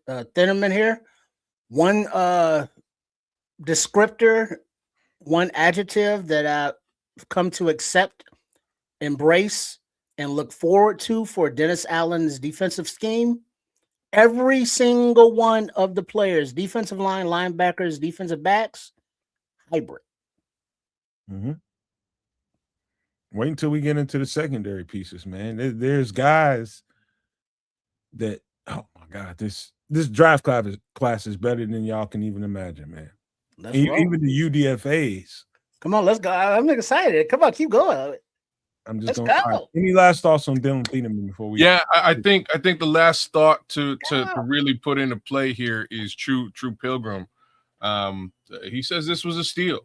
Thieneman here, one descriptor, one adjective that I've come to accept, embrace, and look forward to for Dennis Allen's defensive scheme. Every single one of the players, defensive line, linebackers, defensive backs, hybrid. Mm-hmm. Wait until we get into the secondary pieces, man. There's guys that, oh my God, this draft class is better than y'all can even imagine, man. Even the UDFAs. Come on, let's go. I'm excited. Come on, keep going. Let's go. Right. Any last thoughts on Dillon Thieneman before we? Yeah, I think the last thought to really put into play here is True Pilgrim. He says this was a steal.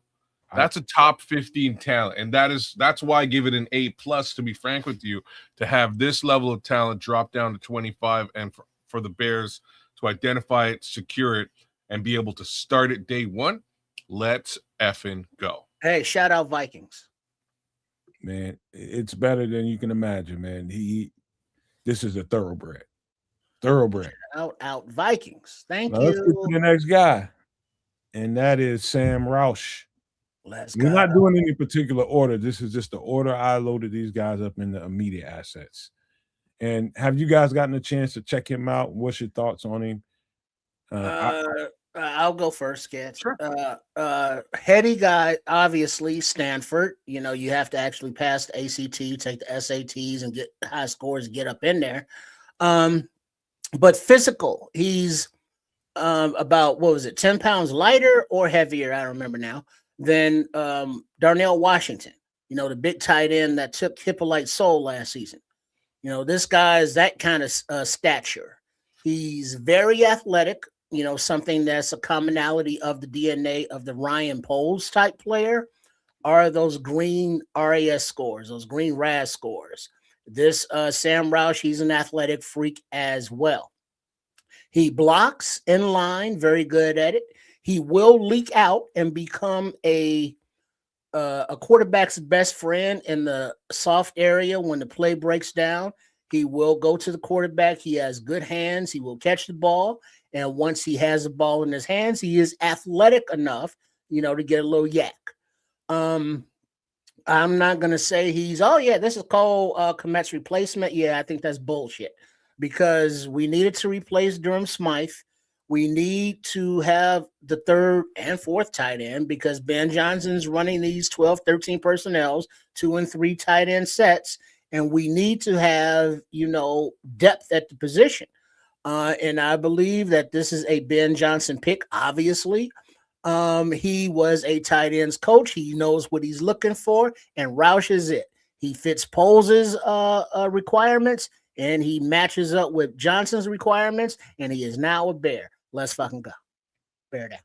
That's a top 15 talent, and that's why I give it an A+. To be frank with you, to have this level of talent drop down to 25, and for the Bears to identify it, secure it, and be able to start it day one, let's effing go. Hey, shout out Vikings. Man, it's better than you can imagine, man. This is a thoroughbred. Out Vikings. Thank Now, let's get you. to the next guy, and that is Sam Roush. Let's We're go. not doing any particular order. This is just the order I loaded these guys up in the immediate assets. And have you guys gotten a chance to check him out? What's your thoughts on him? I'll go first, Sketch. Sure. Heady guy, obviously, Stanford. You know, you have to actually pass the ACT, take the SATs, and get high scores to get up in there. But physical, he's about, 10 pounds lighter or heavier, I don't remember now, than Darnell Washington, you know, the big tight end that took Hippolyte's soul last season. You know, this guy is that kind of stature. He's very athletic, you know, something that's a commonality of the DNA of the Ryan Poles type player are those green RAS scores, those green RAS scores. This Sam Roush, he's an athletic freak as well. He blocks in line, very good at it. He will leak out and become a quarterback's best friend in the soft area when the play breaks down. He will go to the quarterback. He has good hands. He will catch the ball. And once he has the ball in his hands, he is athletic enough, you know, to get a little yak. I'm not going to say this is Cole Kmet's replacement. Yeah, I think that's bullshit because we needed to replace Durham Smythe. We need to have the third and fourth tight end because Ben Johnson's running these 12, 13 personnels, 2 and 3 tight end sets. And we need to have, you know, depth at the position. And I believe that this is a Ben Johnson pick, obviously. He was a tight ends coach. He knows what he's looking for, and Roush is it. He fits Poles' requirements, and he matches up with Johnson's requirements, and he is now a Bear. Let's fucking go. Bear down.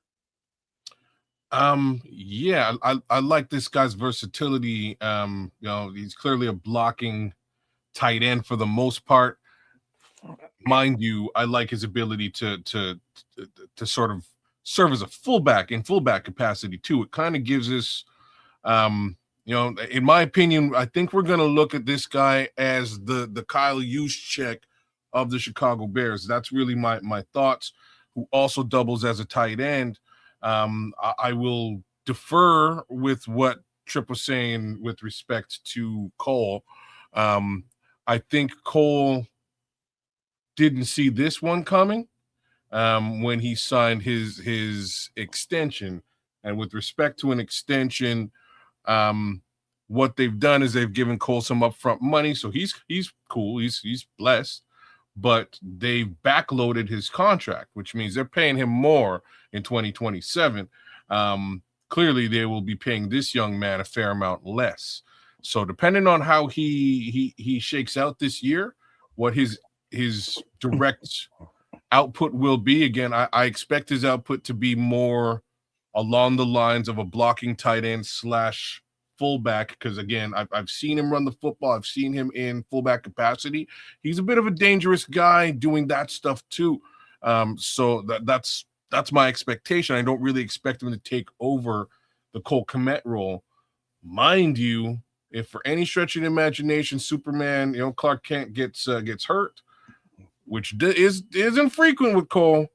Yeah, I like this guy's versatility. You know, he's clearly a blocking tight end for the most part. Mind you, I like his ability to sort of serve as a fullback in fullback capacity too. It kind of gives us, you know, in my opinion, I think we're going to look at this guy as the Kyle Juszczyk of the Chicago Bears. That's really my thoughts. Who also doubles as a tight end. I will defer with what Tripp was saying with respect to Cole. I think Cole didn't see this one coming when he signed his extension. And with respect to an extension, what they've done is they've given Cole some upfront money, so he's cool, he's blessed. But they've backloaded his contract, which means they're paying him more in 2027. Clearly, they will be paying this young man a fair amount less. So depending on how he shakes out this year, what his direct output will be, again, I expect his output to be more along the lines of a blocking tight end / fullback, because again, I've seen him run the football. I've seen him in fullback capacity. He's a bit of a dangerous guy doing that stuff too. So that's my expectation. I don't really expect him to take over the Cole Kmet role. Mind you, if for any stretch of the imagination, Superman, you know, Clark Kent gets hurt, which is infrequent with Cole,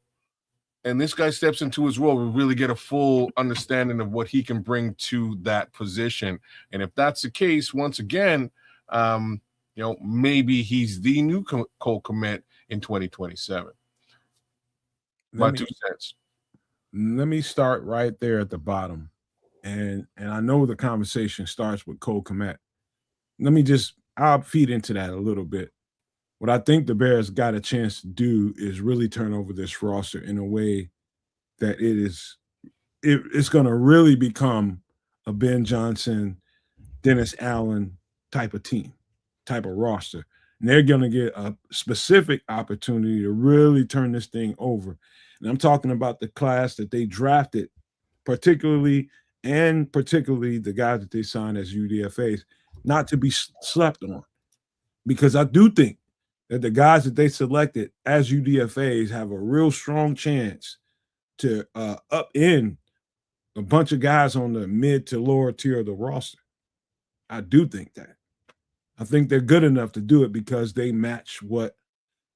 and this guy steps into his role, we really get a full understanding of what he can bring to that position. And if that's the case, once again, you know, maybe he's the new Cole Kmet in 2027. My 2 cents. Let me start right there at the bottom. And I know the conversation starts with Cole Kmet. I'll feed into that a little bit. What I think the Bears got a chance to do is really turn over this roster in a way that it's going to really become a Ben Johnson, Dennis Allen type of team, type of roster. And they're going to get a specific opportunity to really turn this thing over. And I'm talking about the class that they drafted, particularly and particularly the guys that they signed as UDFAs, not to be slept on. Because I do think that the guys that they selected as UDFAs have a real strong chance to upend a bunch of guys on the mid to lower tier of the roster. I do think that. I think they're good enough to do it because they match what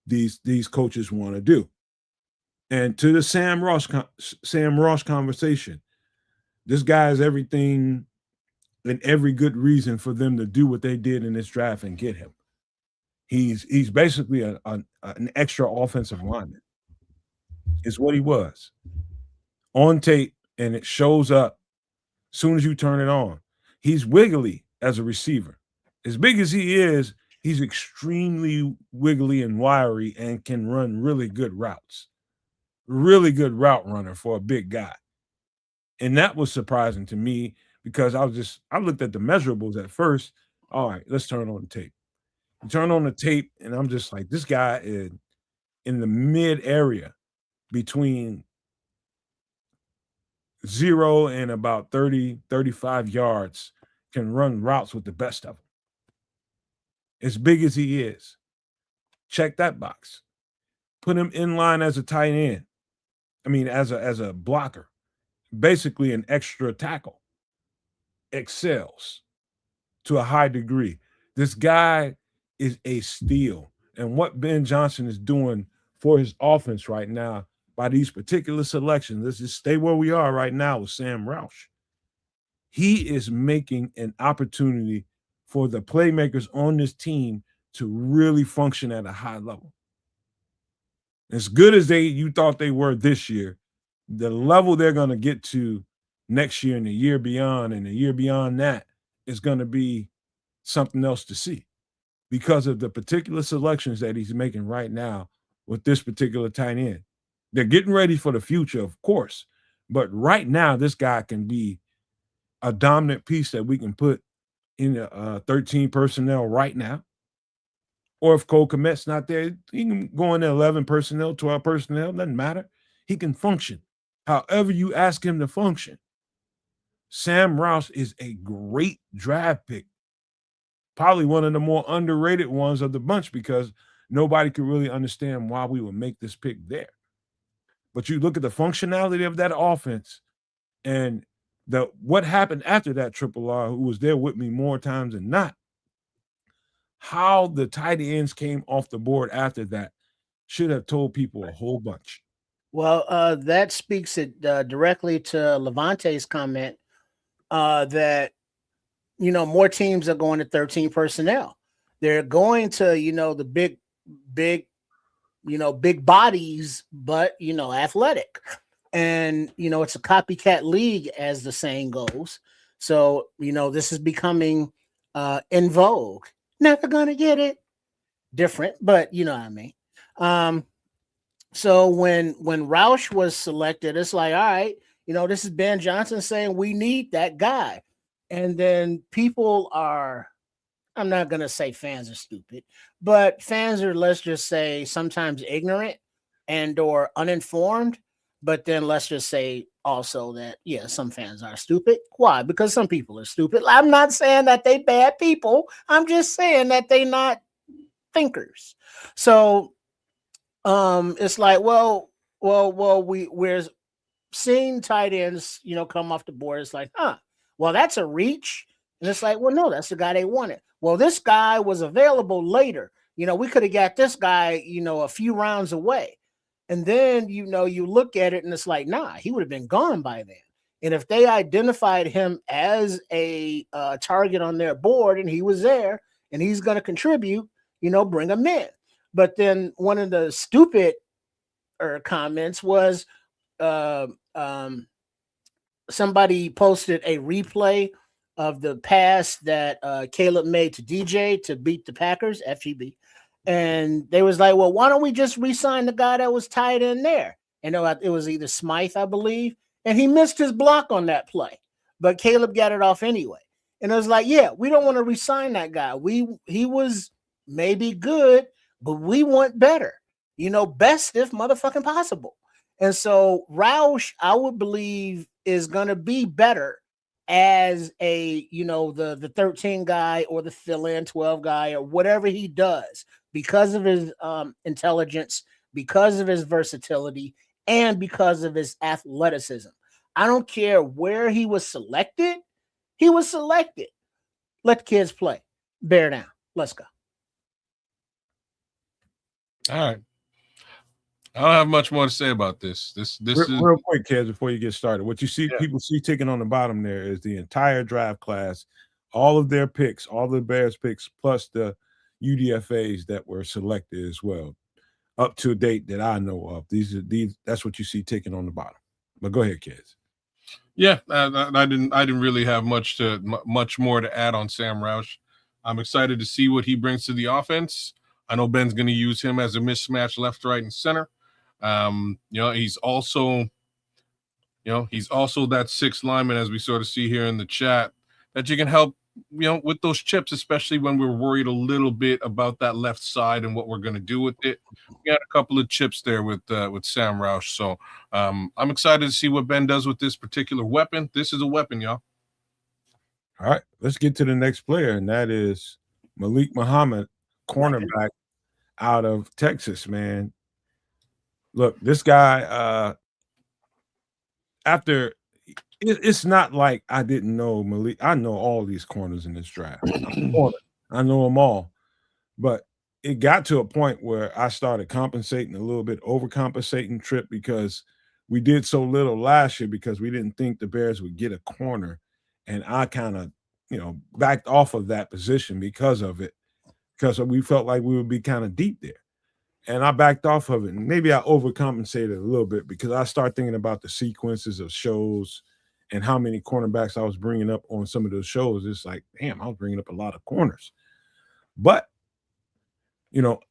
these coaches want to do. And to the Sam Roush conversation, this guy has everything and every good reason for them to do what they did in this draft and get him. He's basically an extra offensive lineman. Is what he was on tape, and it shows up as soon as you turn it on. He's wiggly as a receiver. As big as he is, he's extremely wiggly and wiry and can run really good routes. Really good route runner for a big guy. And that was surprising to me because I looked at the measurables at first. All right, let's turn on the tape. You turn on the tape, and I'm just like, this guy is in the mid area between 0 and about 30, 35 yards, can run routes with the best of them. As big as he is, check that box. Put him in line as a tight end. I mean, as a blocker, basically an extra tackle. Excels to a high degree. This guy is a steal. And what Ben Johnson is doing for his offense right now by these particular selections, let's just stay where we are right now with Sam Roush. He is making an opportunity for the playmakers on this team to really function at a high level. As good as you thought they were this year, the level they're going to get to next year and the year beyond and the year beyond that is going to be something else to see because of the particular selections that he's making right now with this particular tight end. They're getting ready for the future, of course, but right now this guy can be a dominant piece that we can put in 13 personnel right now. Or if Cole Kmet's not there, he can go in 11 personnel, 12 personnel, doesn't matter. He can function however you ask him to function. Sam Roush is a great draft pick, probably one of the more underrated ones of the bunch because nobody could really understand why we would make this pick there. But you look at the functionality of that offense and what happened after that Triple R, who was there with me more times than not, how the tight ends came off the board after that should have told people a whole bunch. Well, that speaks directly to Levante's comment that, more teams are going to 13 personnel. They're going to, the big, big bodies, but, athletic. And, it's a copycat league, as the saying goes. So, this is becoming in vogue. Never gonna get it. Different, but you know what I mean. So when Roush was selected, it's like, all right, this is Ben Johnson saying we need that guy. And then people are, I'm not gonna say fans are stupid, but fans are, let's just say, sometimes ignorant and or uninformed. But then let's just say also that, yeah, some fans are stupid. Why? Because some people are stupid. I'm not saying that they bad people. I'm just saying that they not thinkers. So it's like, we're seeing tight ends, come off the board. It's like, well, that's a reach. And it's like, well, no, that's the guy they wanted. Well, this guy was available later. We could have got this guy, a few rounds away. And then, you look at it and it's like, nah, he would have been gone by then. And if they identified him as a target on their board and he was there and he's going to contribute, bring him in. But then one of the stupid comments was somebody posted a replay of the pass that Caleb made to DJ to beat the Packers, FGB. And they was like, well, why don't we just re-sign the guy that was tied in there? And it was either Smythe, I believe. And he missed his block on that play. But Caleb got it off anyway. And it was like, yeah, we don't want to re-sign that guy. He was maybe good, but we want better. Best if motherfucking possible. And so Roush, I would believe, is going to be better as a, the 13 guy or the fill-in 12 guy or whatever he does, because of his intelligence, because of his versatility, and because of his athleticism. I don't care where he was selected. He was selected. Let the kids play. Bear down. Let's go. All right. I don't have much more to say about this. This is real quick, kids, before you get started. What you see, people see ticking on the bottom there is the entire draft class, all of their picks, all the Bears picks, plus the UDFAs that were selected as well, up to a date that I know of. These. That's what you see ticking on the bottom. But go ahead, kids. Yeah, I didn't really have much more to add on Sam Roush. I'm excited to see what he brings to the offense. I know Ben's going to use him as a mismatch left, right, and center. He's also that sixth lineman, as we sort of see here in the chat, that you can help, with those chips, especially when we're worried a little bit about that left side and what we're going to do with it. We got a couple of chips there with Sam Roush. So I'm excited to see what Ben does with this particular weapon. This is a weapon, y'all. All right, let's get to the next player, and that is Malik Muhammad, cornerback out of Texas, man. Look, this guy, it's not like I didn't know Malik. I know all these corners in this draft. I know them all. But it got to a point where I started compensating a little bit, overcompensating Trip, because we did so little last year because we didn't think the Bears would get a corner. And I kind of, backed off of that position because of it, because we felt like we would be kind of deep there. And I backed off of it. And maybe I overcompensated a little bit because I started thinking about the sequences of shows and how many cornerbacks I was bringing up on some of those shows. It's like, damn, I was bringing up a lot of corners. But,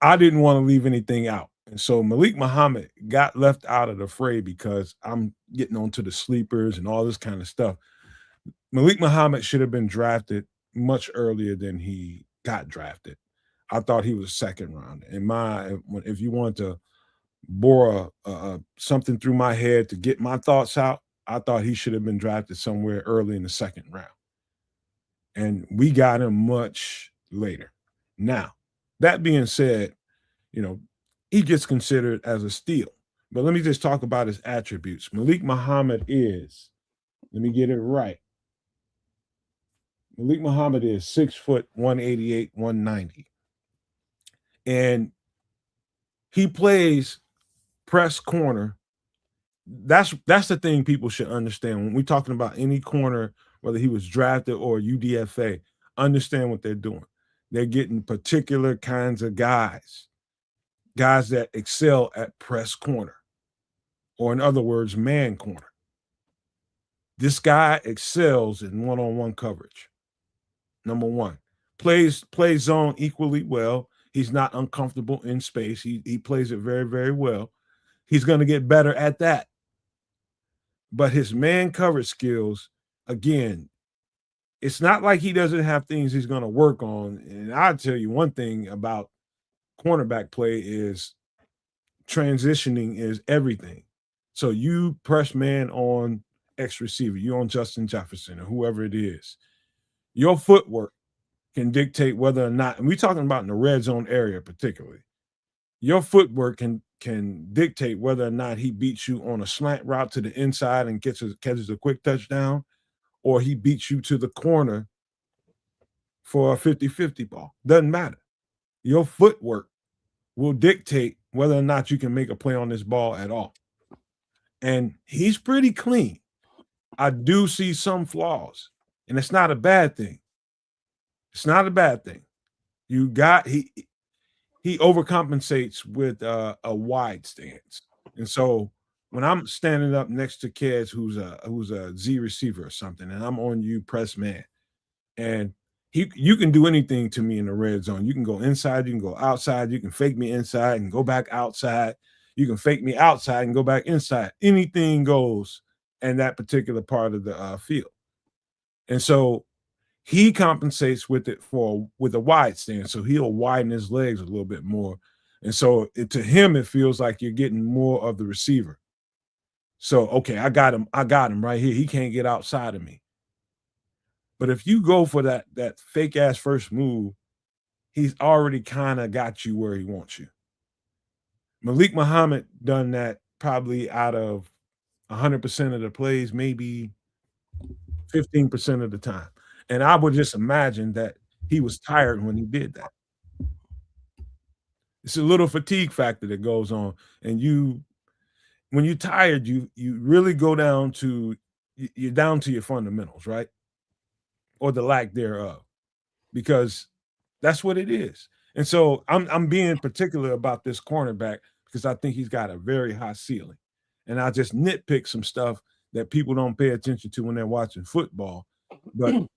I didn't want to leave anything out. And so Malik Muhammad got left out of the fray because I'm getting onto the sleepers and all this kind of stuff. Malik Muhammad should have been drafted much earlier than he got drafted. I thought he was second round. If you want to bore something through my head to get my thoughts out, I thought he should have been drafted somewhere early in the second round. And we got him much later. Now, that being said, he gets considered as a steal. But let me just talk about his attributes. Malik Muhammad is, let me get it right. Malik Muhammad is 6 foot, 188, 190. And he plays press corner. That's the thing people should understand. When we're talking about any corner, whether he was drafted or UDFA, understand what they're doing. They're getting particular kinds of guys that excel at press corner, or in other words, man corner. This guy excels in one-on-one coverage. Number one, plays zone equally well. He's not uncomfortable in space. He plays it very, very well. He's going to get better at that. But his man coverage skills, again, it's not like he doesn't have things he's going to work on. And I'll tell you one thing about cornerback play is transitioning is everything. So you press man on X receiver, you on Justin Jefferson or whoever it is. Your footwork can dictate whether or not, and we're talking about in the red zone area particularly, your footwork can dictate whether or not he beats you on a slant route to the inside and catches a quick touchdown, or he beats you to the corner for a 50-50 ball. Doesn't matter. Your footwork will dictate whether or not you can make a play on this ball at all. And he's pretty clean. I do see some flaws, and it's not a bad thing. It's not a bad thing. He overcompensates with a wide stance. And so when I'm standing up next to kids who's a Z receiver or something, and I'm on you press man, and you can do anything to me in the red zone. You can go inside, you can go outside, you can fake me inside and go back outside. You can fake me outside and go back inside. Anything goes in that particular part of the field. And so he compensates with a wide stance. So he'll widen his legs a little bit more. And so to him, it feels like you're getting more of the receiver. So, okay, I got him right here. He can't get outside of me. But if you go for that fake ass first move, he's already kind of got you where he wants you. Malik Muhammad done that probably out of 100% of the plays, maybe 15% of the time. And I would just imagine that he was tired when he did that. It's a little fatigue factor that goes on. And when you're tired, you really go down to you're down to your fundamentals, right? Or the lack thereof. Because that's what it is. And so I'm being particular about this cornerback because I think he's got a very high ceiling. And I just nitpick some stuff that people don't pay attention to when they're watching football. But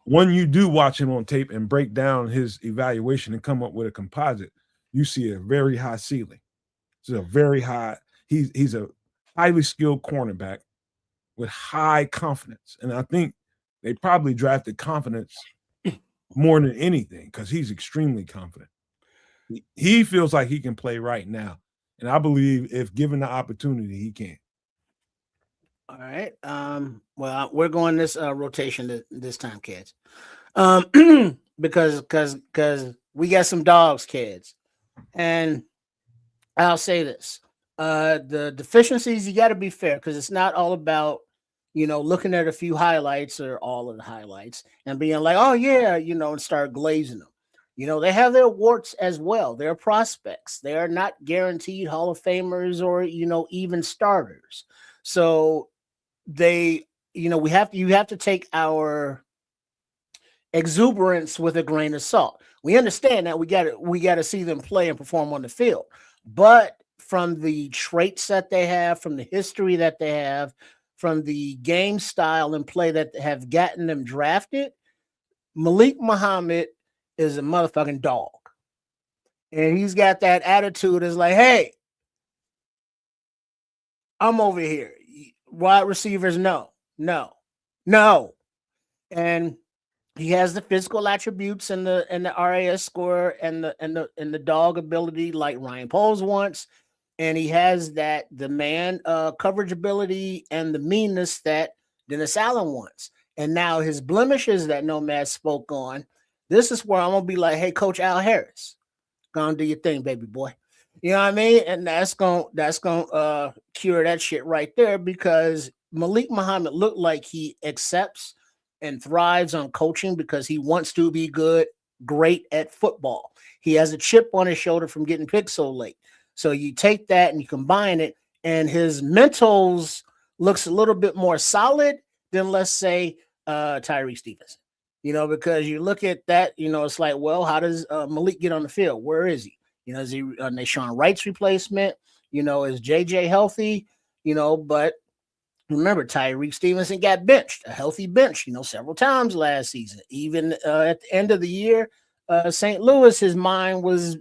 when you do watch him on tape and break down his evaluation and come up with a composite, you see a very high ceiling. It's a very high, he's a highly skilled cornerback with high confidence. And I think they probably drafted confidence more than anything because he's extremely confident. He feels like he can play right now. And I believe if given the opportunity, he can. All right. Well, we're going this rotation this time, kids. Because we got some dogs, kids. And I'll say this. The deficiencies, you got to be fair because it's not all about, looking at a few highlights or all of the highlights and being like, oh, yeah, and start glazing them. They have their warts as well. They're prospects. They are not guaranteed Hall of Famers or, even starters. So you have to take our exuberance with a grain of salt. We understand that we got to see them play and perform on the field. But from the traits that they have, from the history that they have, from the game style and play that have gotten them drafted, Malik Muhammad is a motherfucking dog. And he's got that attitude is like, hey, I'm over here. Wide receivers, no. And he has the physical attributes and the RAS score and the dog ability like Ryan Poles wants. And he has the man coverage ability and the meanness that Dennis Allen wants. And now his blemishes that Nomad spoke on, this is where I'm going to be like, hey, Coach Al Harris, go on do your thing, baby boy. You know what I mean? And that's going to cure that shit right there because Malik Muhammad looked like he accepts and thrives on coaching because he wants to be great at football. He has a chip on his shoulder from getting picked so late. So you take that and you combine it, and his mentals looks a little bit more solid than, let's say, Tyreek Stevenson. Because you look at that, it's like, well, how does Malik get on the field? Where is he? Is he Nashawn Wright's replacement? Is JJ healthy? But remember, Tyreek Stevenson got benched, a healthy bench, several times last season. Even at the end of the year, St. Louis, his mind was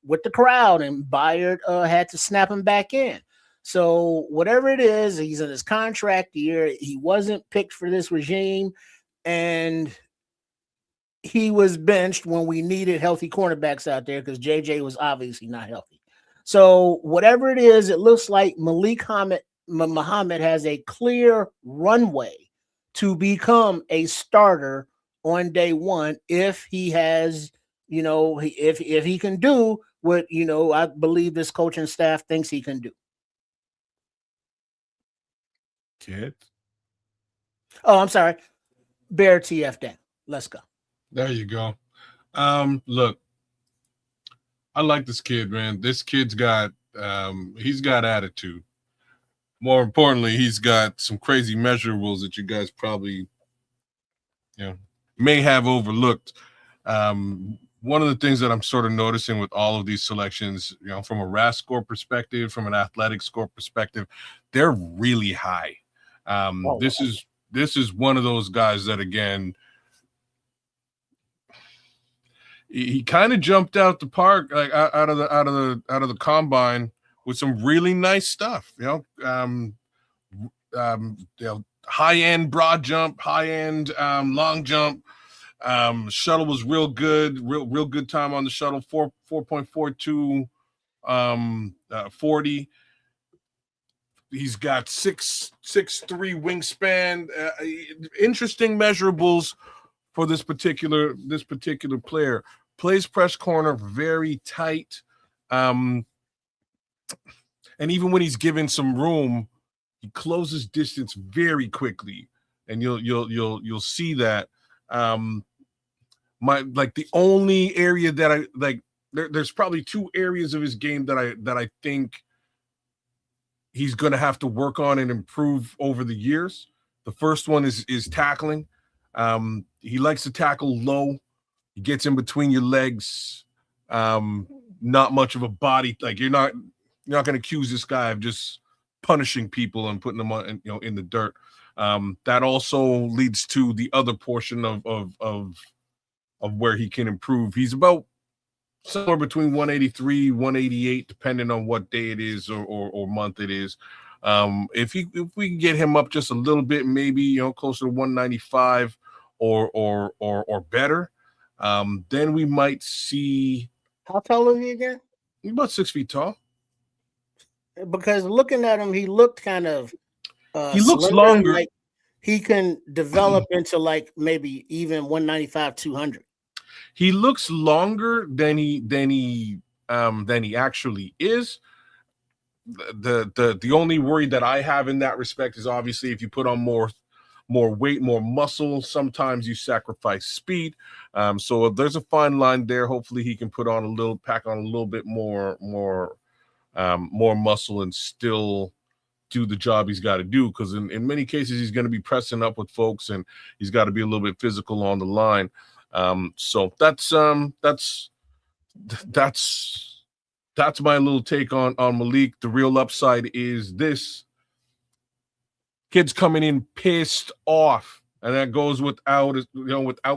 with the crowd, and Bayard had to snap him back in. So whatever it is, he's in his contract year. He wasn't picked for this regime, and he was benched when we needed healthy cornerbacks out there because JJ was obviously not healthy. So whatever it is, it looks like Malik Muhammad has a clear runway to become a starter on day one if he has, if he can do what, I believe this coaching staff thinks he can do. Kid. Oh, I'm sorry. Bear TF down. Let's go. There you go. Look, I like this kid, man. This kid's got he's got attitude. More importantly, he's got some crazy measurables that you guys probably may have overlooked. One of the things that I'm sort of noticing with all of these selections, from a RAS score perspective, from an athletic score perspective, they're really high. This is one of those guys that, again, he kind of jumped out the park, like out of the combine with some really nice stuff. High end broad jump, high end long jump. Shuttle was real good, real good time on the shuttle. 4.42 40. He's got 6'3" wingspan. Interesting measurables for this particular player. Plays press corner very tight, and even when he's given some room, he closes distance very quickly, and you'll see that. The only area that I like, there's probably two areas of his game that I think he's going to have to work on and improve over the years. The first one is tackling. He likes to tackle low. He gets in between your legs. Not much of a body. Like you're not going to accuse this guy of just punishing people and putting them on, in the dirt. That also leads to the other portion of where he can improve. He's about somewhere between 183, 188, depending on what day it is or month it is. If we can get him up just a little bit, maybe closer to 195 or better, then we might see. How tall is he again? He's about 6 feet tall. Because looking at him, he looked kind of. He looks longer. Like he can develop into like maybe even 195, 200. He looks longer than he actually is. The only worry that I have in that respect is obviously if you put on more weight, more muscle, sometimes you sacrifice speed. So there's a fine line there. Hopefully he can pack on a little bit more muscle and still do the job he's got to do, because in many cases he's going to be pressing up with folks and he's got to be a little bit physical on the line. So that's my little take on Malik. The real upside is this: kid's coming in pissed off, and that goes without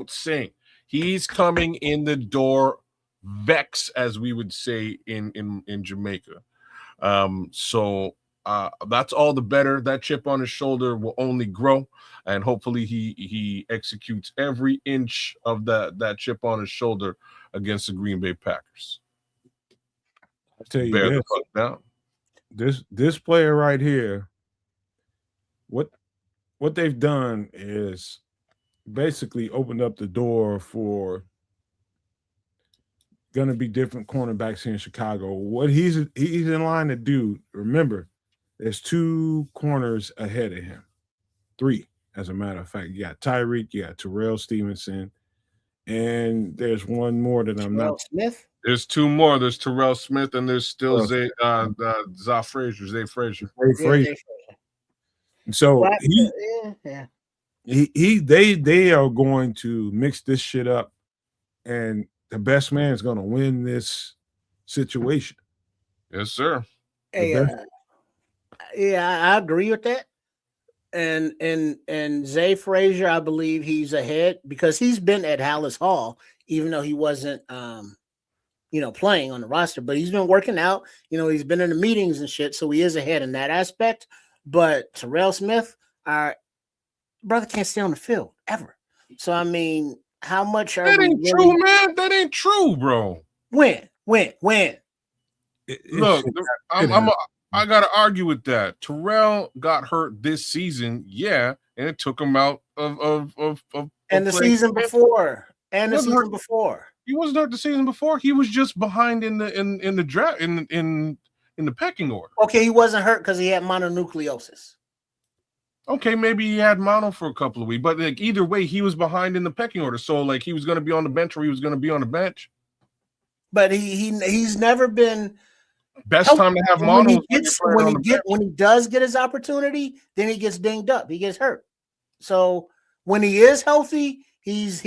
saying. He's coming in the door vex, as we would say in Jamaica. So that's all the better. That chip on his shoulder will only grow, and hopefully he executes every inch of that chip on his shoulder against the Green Bay Packers. I'll tell you this player right here, what they've done is basically opened up the door for going to be different cornerbacks here in Chicago. What he's in line to do, remember, there's 2 corners ahead of him. 3, as a matter of fact. You got Tyreek, you got Terrell Stevenson, and there's one more that I'm not. Smith? There's 2 more. There's Terrell Smith, and there's still Zay Frazier. So they are going to mix this shit up, and the best man is going to win this situation. Yes, sir. Hey, I agree with that. And Zay Frazier, I believe he's ahead because he's been at Hallis Hall, even though he wasn't playing on the roster, but he's been working out. He's been in the meetings and shit, so he is ahead in that aspect. But Terrell Smith, our brother, can't stay on the field ever. So I mean, how much are that ain't really... true, man? That ain't true, bro. When? Look, I gotta argue with that. Terrell got hurt this season, yeah, and it took him out of and the season before. And the season before. He wasn't hurt the season before. He was just behind in the draft in the pecking order. Okay, he wasn't hurt because he had mononucleosis. Okay, maybe he had mono for a couple of weeks, but like either way, he was behind in the pecking order. So like he was going to be on the bench, or he was going to be on the bench. But he's never been best healthy. Time to have mono. When he does get his opportunity, then he gets dinged up. He gets hurt. So when he is healthy, he's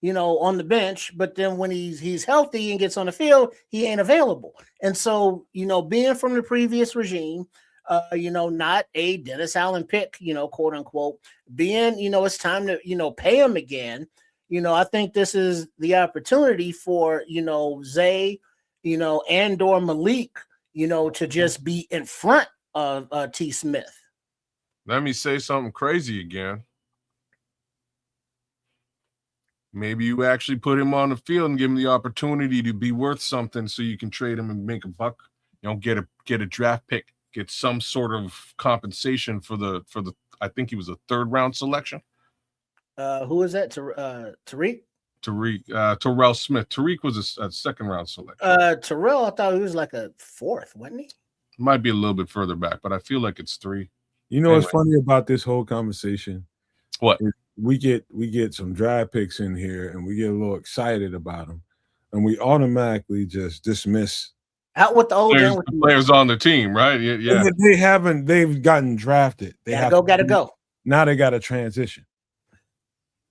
on the bench. But then when he's healthy and gets on the field, he ain't available. And so being from the previous regime. Not a Dennis Allen pick, quote unquote, being, it's time to, pay him again. I think this is the opportunity for, Zay, and or Malik, to just be in front of T. Smith. Let me say something crazy again. Maybe you actually put him on the field and give him the opportunity to be worth something so you can trade him and make a buck. Get a draft pick get some sort of compensation for the I think he was a 3rd round selection. Who is that? Tariq? Terrell Smith. Tariq was a 2nd round selection. Terrell, I thought he was like a 4th, wasn't he? Might be a little bit further back, but I feel like it's 3. You know what's funny about this whole conversation? What? We get some draft picks in here and we get a little excited about them, and we automatically just dismiss out with the old players on the team, right? Yeah. They've gotten drafted. They gotta go. Now they got to transition.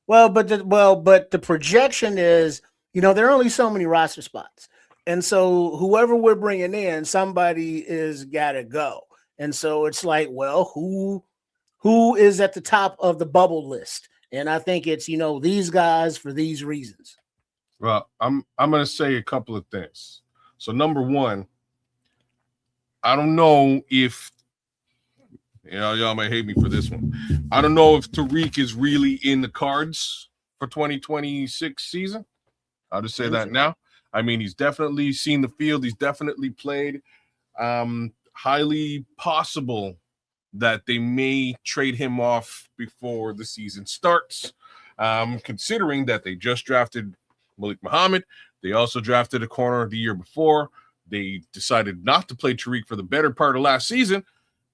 Well, but the projection is, there are only so many roster spots, and so whoever we're bringing in, somebody is got to go, and so it's like, well, who is at the top of the bubble list? And I think it's these guys for these reasons. Well, I'm going to say a couple of things. So number one, I don't know if y'all might hate me for this one. I don't know if Tariq is really in the cards for 2026 season. I'll just say that now. I mean, he's definitely seen the field. He's definitely played. Highly possible that they may trade him off before the season starts, considering that they just drafted Malik Muhammad. They also drafted a corner the year before. They decided not to play Tariq for the better part of last season.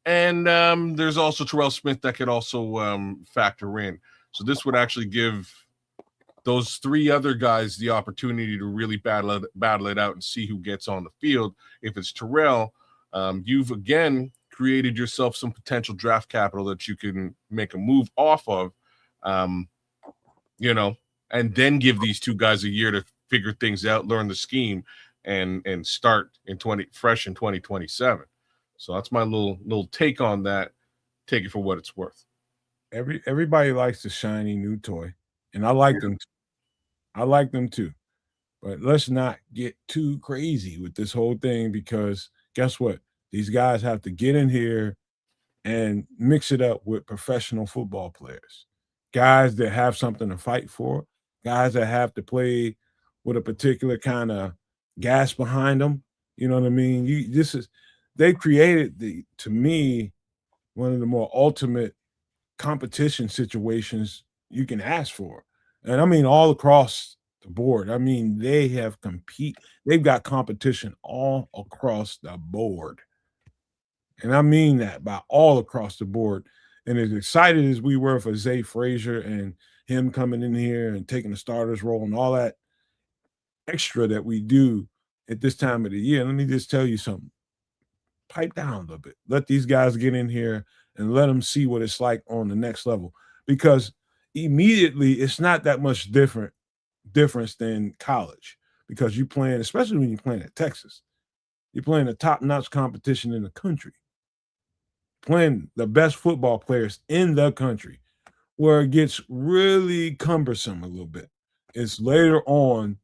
And there's also Terrell Smith that could also factor in. So this would actually give those 3 other guys the opportunity to really battle it out and see who gets on the field. If it's Terrell, you've again created yourself some potential draft capital that you can make a move off of, and then give these 2 guys a year to figure things out, learn the scheme, and start fresh in 2027. So that's my little take on that. Take it for what it's worth. Everybody likes the shiny new toy, and I like them. I like them too. But let's not get too crazy with this whole thing, because guess what? These guys have to get in here and mix it up with professional football players, guys that have something to fight for, guys that have to play with a particular kind of gas behind them. You know what I mean? They created to me, one of the more ultimate competition situations you can ask for. And I mean, all across the board. I mean, they've got competition all across the board. And I mean that by all across the board. And as excited as we were for Zay Frazier and him coming in here and taking the starter's role and all that extra that we do at this time of the year, let me just tell you something. Pipe down a little bit. Let these guys get in here and let them see what it's like on the next level. Because immediately it's not that much difference than college. Because you're playing, especially when you're playing at Texas, you're playing a top-notch competition in the country. Playing the best football players in the country. Where it gets really cumbersome a little bit is later on,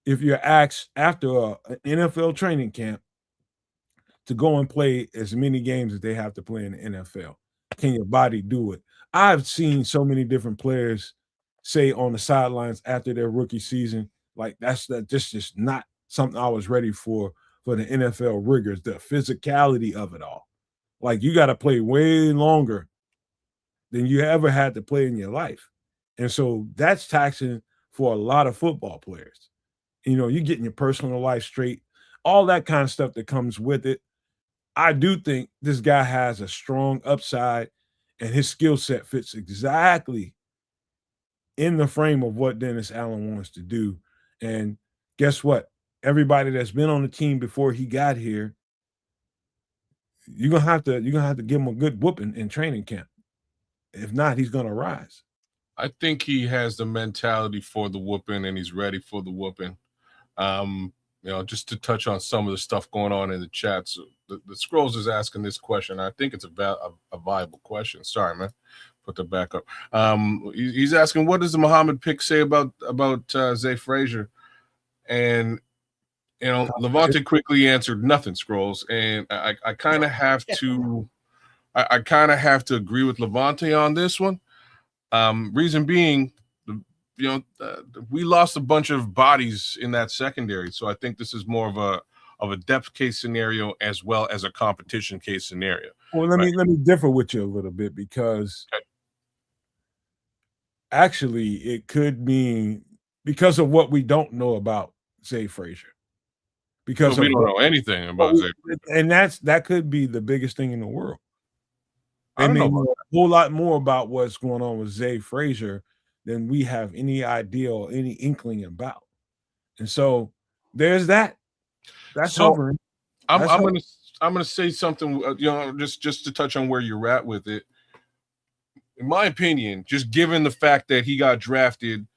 if you're asked after an NFL training camp to go and play as many games as they have to play in the NFL. Can your body do it? I've seen so many different players say on the sidelines after their rookie season, like that's just not something I was ready for the NFL rigors, the physicality of it all. Like you got to play way longer than you ever had to play in your life. And so that's taxing for a lot of football players. You're getting your personal life straight, all that kind of stuff that comes with it. I do think this guy has a strong upside, and his skill set fits exactly in the frame of what Dennis Allen wants to do. And guess what? Everybody that's been on the team before he got here, you're gonna have to give him a good whooping in training camp. If not, he's gonna rise. I think he has the mentality for the whooping, and he's ready for the whooping. Just to touch on some of the stuff going on in the chat. So the Scrolls is asking this question. I think it's a viable question. Sorry, man. Put that back up. He's asking, what does the Muhammad pick say about Zay Frazier? And Levante quickly answered nothing, Scrolls. And I kind of have to agree with Levante on this one. Reason being, we lost a bunch of bodies in that secondary, so I think this is more of of a depth case scenario as well as a competition case scenario. Well, let me differ with you a little bit, because actually it could mean, because of what we don't know about Zay Frazier. Because we don't know anything about Xavier. And that could be the biggest thing in the world. They may know a whole lot more about what's going on with Zay Frazier than we have any idea or any inkling about. And so there's that. That's hovering. I'm gonna say something, just to touch on where you're at with it. In my opinion, just given the fact that he got drafted,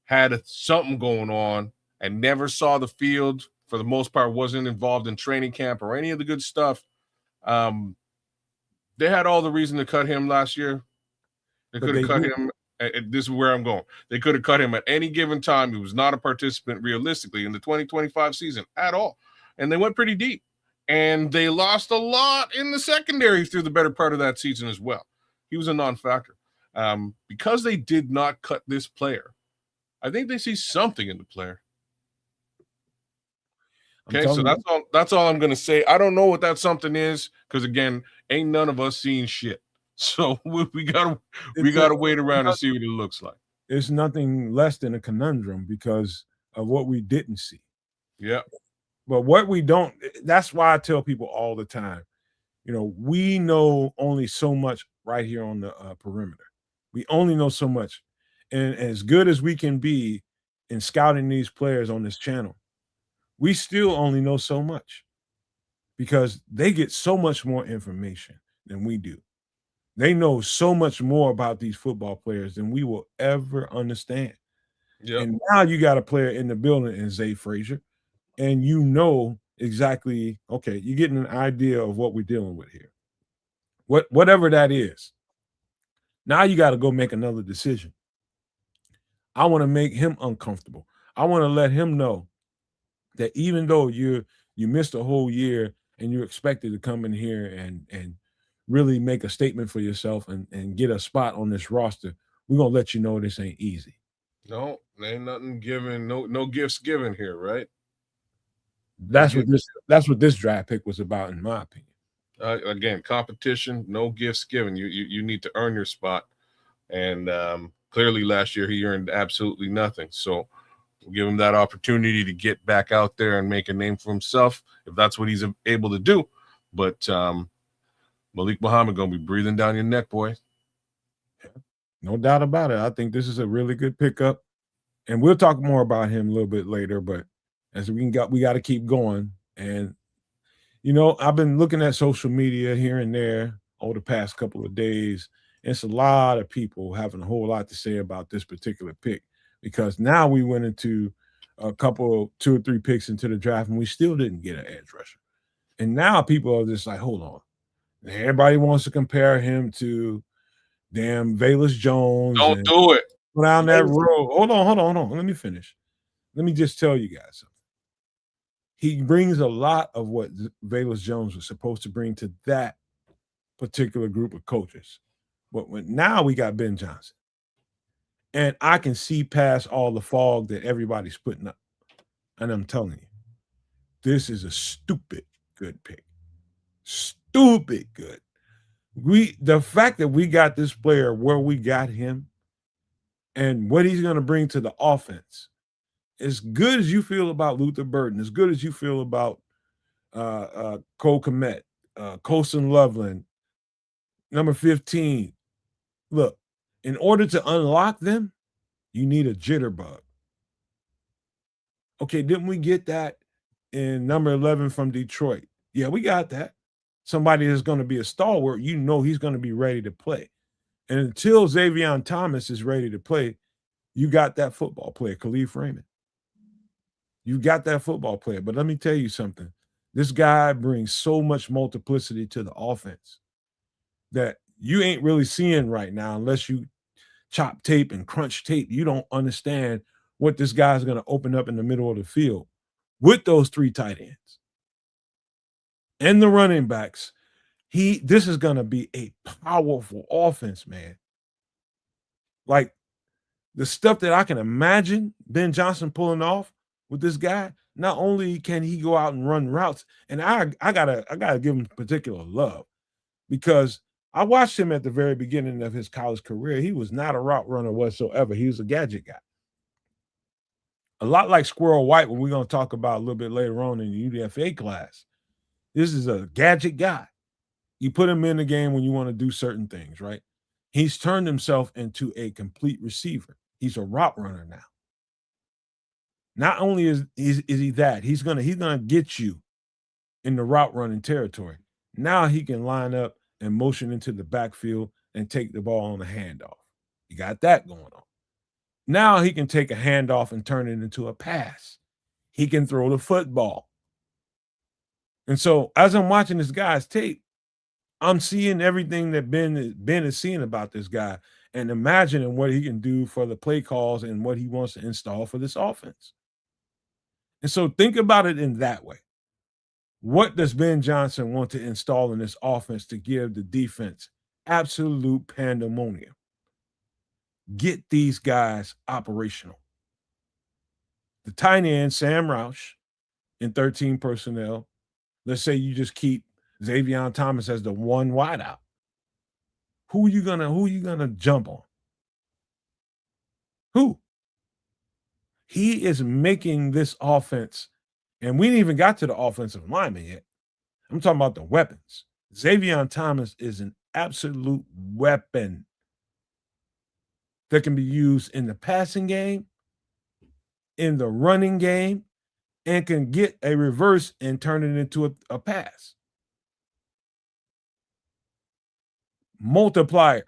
had something going on, and never saw the field for the most part, wasn't involved in training camp or any of the good stuff. They had all the reason to cut him last year. They could have cut him. This is where I'm going. They could have cut him at any given time. He was not a participant realistically in the 2025 season at all. And they went pretty deep. And they lost a lot in the secondary through the better part of that season as well. He was a non-factor. Because they did not cut this player, I think they see something in the player. Okay, so that's all I'm gonna say. I don't know what that something is, because again, ain't none of us seeing shit. So we gotta wait around and see what it looks like. It's nothing less than a conundrum because of what we didn't see. Yeah. But what we don't, that's why I tell people all the time, we know only so much right here on the perimeter. We only know so much. And as good as we can be in scouting these players on this channel, we still only know so much because they get so much more information than we do. They know so much more about these football players than we will ever understand. Yep. And now you got a player in the building in Zay Frazier, and exactly, okay, you're getting an idea of what we're dealing with here. Whatever that is. Now you got to go make another decision. I want to make him uncomfortable. I want to let him know that even though you missed a whole year and you're expected to come in here and really make a statement for yourself and get a spot on this roster, we're going to let you know this ain't easy. No, ain't nothing given, no gifts given here, right? That's what this draft pick was about, in my opinion. Again, competition, no gifts given. You need to earn your spot. And clearly last year he earned absolutely nothing. So we'll give him that opportunity to get back out there and make a name for himself if that's what he's able to do. But Malik Muhammad going to be breathing down your neck, boy. No doubt about it. I think this is a really good pickup. And we'll talk more about him a little bit later, but as we got to keep going. And, I've been looking at social media here and there over the past couple of days. It's a lot of people having a whole lot to say about this particular pick, because now we went into two or three picks into the draft and we still didn't get an edge rusher. And now people are just like, hold on. Everybody wants to compare him to damn Velus Jones. Don't do it. Down that road. Hold on. Let me finish. Let me just tell you guys something. He brings a lot of what Velus Jones was supposed to bring to that particular group of coaches. But now we got Ben Johnson. And I can see past all the fog that everybody's putting up. And I'm telling you, this is a stupid good pick. Stupid good. The fact that we got this player where we got him and what he's going to bring to the offense, as good as you feel about Luther Burden, as good as you feel about Cole Kmet, Colson Loveland, number 15, look, in order to unlock them, you need a jitterbug. Okay, didn't we get that in number 11 from Detroit? Yeah, we got that. Somebody that's going to be a stalwart, he's going to be ready to play. And until Zavion Thomas is ready to play, you got that football player, Khalif Raymond. You got that football player. But let me tell you something. This guy brings so much multiplicity to the offense that you ain't really seeing right now unless you chop tape and crunch tape. You don't understand what this guy's going to open up in the middle of the field with those three tight ends and the running backs. This is going to be a powerful offense, man. Like the stuff that I can imagine Ben Johnson pulling off with this guy, not only can he go out and run routes, and I gotta give him particular love because I watched him at the very beginning of his college career. He was not a route runner whatsoever. He was a gadget guy. A lot like Squirrel White, when we're going to talk about a little bit later on in the UDFA class. This is a gadget guy. You put him in the game when you want to do certain things, right? He's turned himself into a complete receiver. He's a route runner now. Not only is he that, he's gonna get you in the route running territory. Now he can line up and motion into the backfield and take the ball on a handoff. You got that going on. Now he can take a handoff and turn it into a pass. He can throw the football. And so as I'm watching this guy's tape, I'm seeing everything that Ben is seeing about this guy and imagining what he can do for the play calls and what he wants to install for this offense. And so think about it in that way. What does Ben Johnson want to install in this offense to give the defense absolute pandemonium? Get these guys operational. The tight end, Sam Roush, in 13 personnel. Let's say you just keep Zavion Thomas as the one wideout. Who you gonna jump on? Who? He is making this offense, and we didn't even got to the offensive lineman yet. I'm talking about the weapons. Zavion Thomas is an absolute weapon that can be used in the passing game, in the running game, and can get a reverse and turn it into a pass. Multiplier.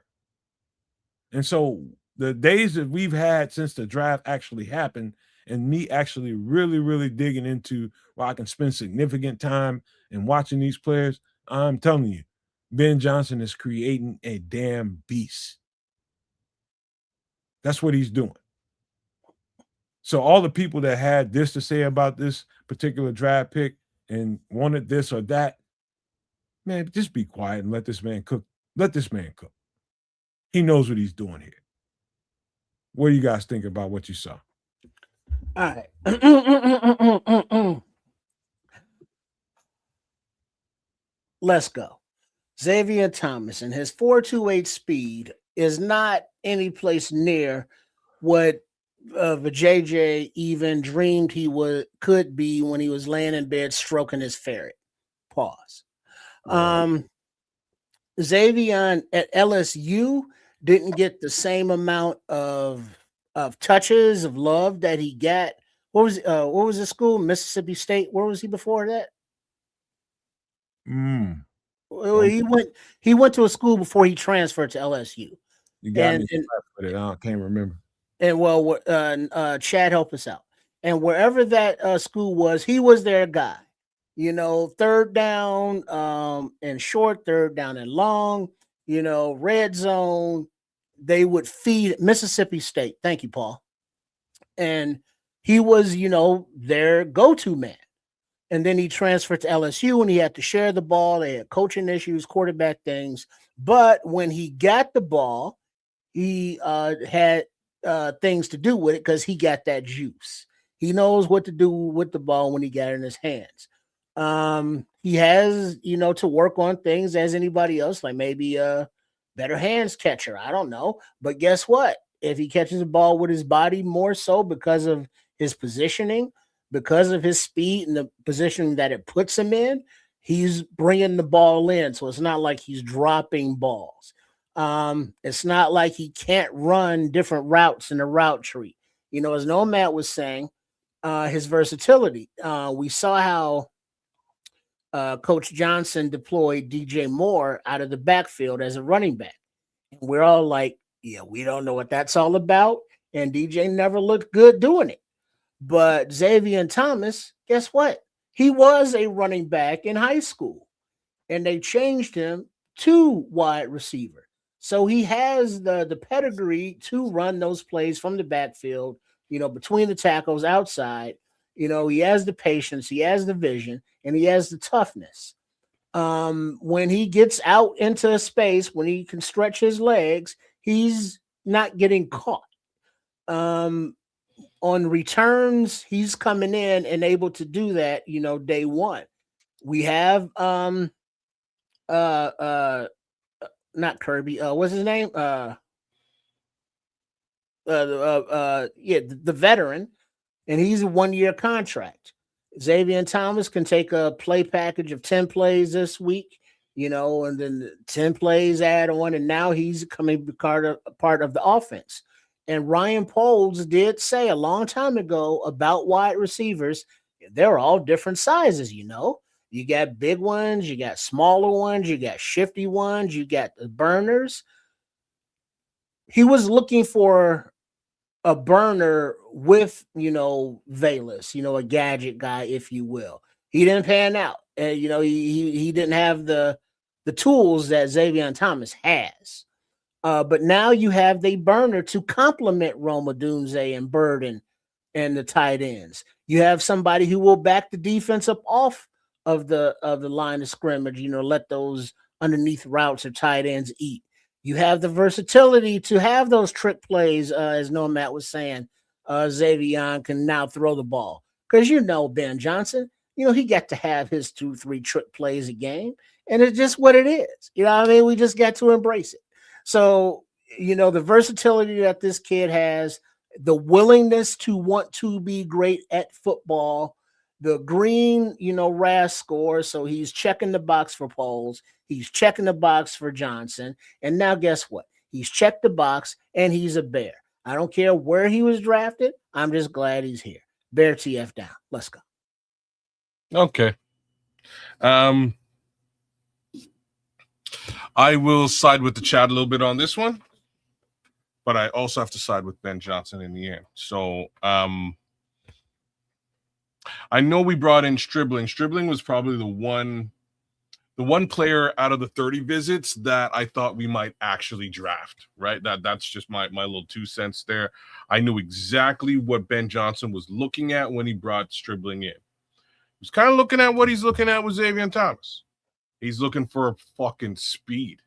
And so the days that we've had since the draft actually happened and me actually really, really digging into where I can spend significant time and watching these players, I'm telling you, Ben Johnson is creating a damn beast. That's what he's doing. So all the people that had this to say about this particular draft pick and wanted this or that, man, just be quiet and let this man cook. Let this man cook. He knows what he's doing here. What do you guys think about what you saw? All right. Let's go. Xavier Thomas and his 4.28 speed is not any place near what JJ even dreamed he could be when he was laying in bed stroking his ferret. Pause. Xavier at LSU didn't get the same amount of touches of love that he got. What was his school? Mississippi State. Where was he before that? Well, he went to a school before he transferred to LSU. You got me with it. I can't remember. And well, Chad, help us out. And wherever that school was, he was their guy. You know, third down and short, third down and long, you know, red zone. They would feed Mississippi State. Thank you, Paul. And he was, you know, their go-to man. And then he transferred to LSU and he had to share the ball. They had coaching issues, quarterback things. But when he got the ball, he had things to do with it because he got that juice. He knows what to do with the ball when he got it in his hands. He has, you know, to work on things as anybody else, like maybe a better hands catcher. I don't know. But guess what? If he catches the ball with his body more so because of his positioning, because of his speed and the position that it puts him in, he's bringing the ball in. So it's not like he's dropping balls. It's not like he can't run different routes in the route tree. You know, as Nomad was saying, his versatility. We saw how Coach Johnson deployed DJ Moore out of the backfield as a running back. And we're all like, yeah, we don't know what that's all about. And DJ never looked good doing it. But Xavier Thomas, guess what? He was a running back in high school. And they changed him to wide receiver. So he has the pedigree to run those plays from the backfield, you know, between the tackles outside. You know, he has the patience, he has the vision, and he has the toughness. When he gets out into space, when he can stretch his legs, he's not getting caught. on returns, he's coming in and able to do that, day one. We have not Kirby, what's his name? The veteran, and he's a 1-year contract. Xavier Thomas can take a play package of 10 plays this week, and then 10 plays add on, and now he's coming part of the offense. And Ryan Poles did say a long time ago about wide receivers, they're all different sizes, You got big ones, you got smaller ones, you got shifty ones, you got the burners. He was looking for a burner with, Velas, a gadget guy, if you will. He didn't pan out. He didn't have the tools that Zavion Thomas has. But now you have the burner to complement Roma Dunze and Burden and the tight ends. You have somebody who will back the defense up off of the line of scrimmage, let those underneath routes or tight ends eat. You have the versatility to have those trick plays, as Nomad was saying. Zavion can now throw the ball because Ben Johnson, he got to have his 2-3 trick plays a game, and it's just what it is. You know what I mean? We just got to embrace it. So, the versatility that this kid has, the willingness to want to be great at football, the green, Roush score. So he's checking the box for Poles. He's checking the box for Johnson. And now guess what? He's checked the box and he's a Bear. I don't care where he was drafted. I'm just glad he's here. Bear TF down. Let's go. Okay. I will side with the chat a little bit on this one, but I also have to side with Ben Johnson in the end. So I know we brought in Stribling. Stribling was probably the one player out of the 30 visits that I thought we might actually draft, right? That's just my little 2 cents there. I knew exactly what Ben Johnson was looking at when he brought Stribling in. He was kind of looking at what he's looking at with Xavier Thomas. He's looking for fucking speed.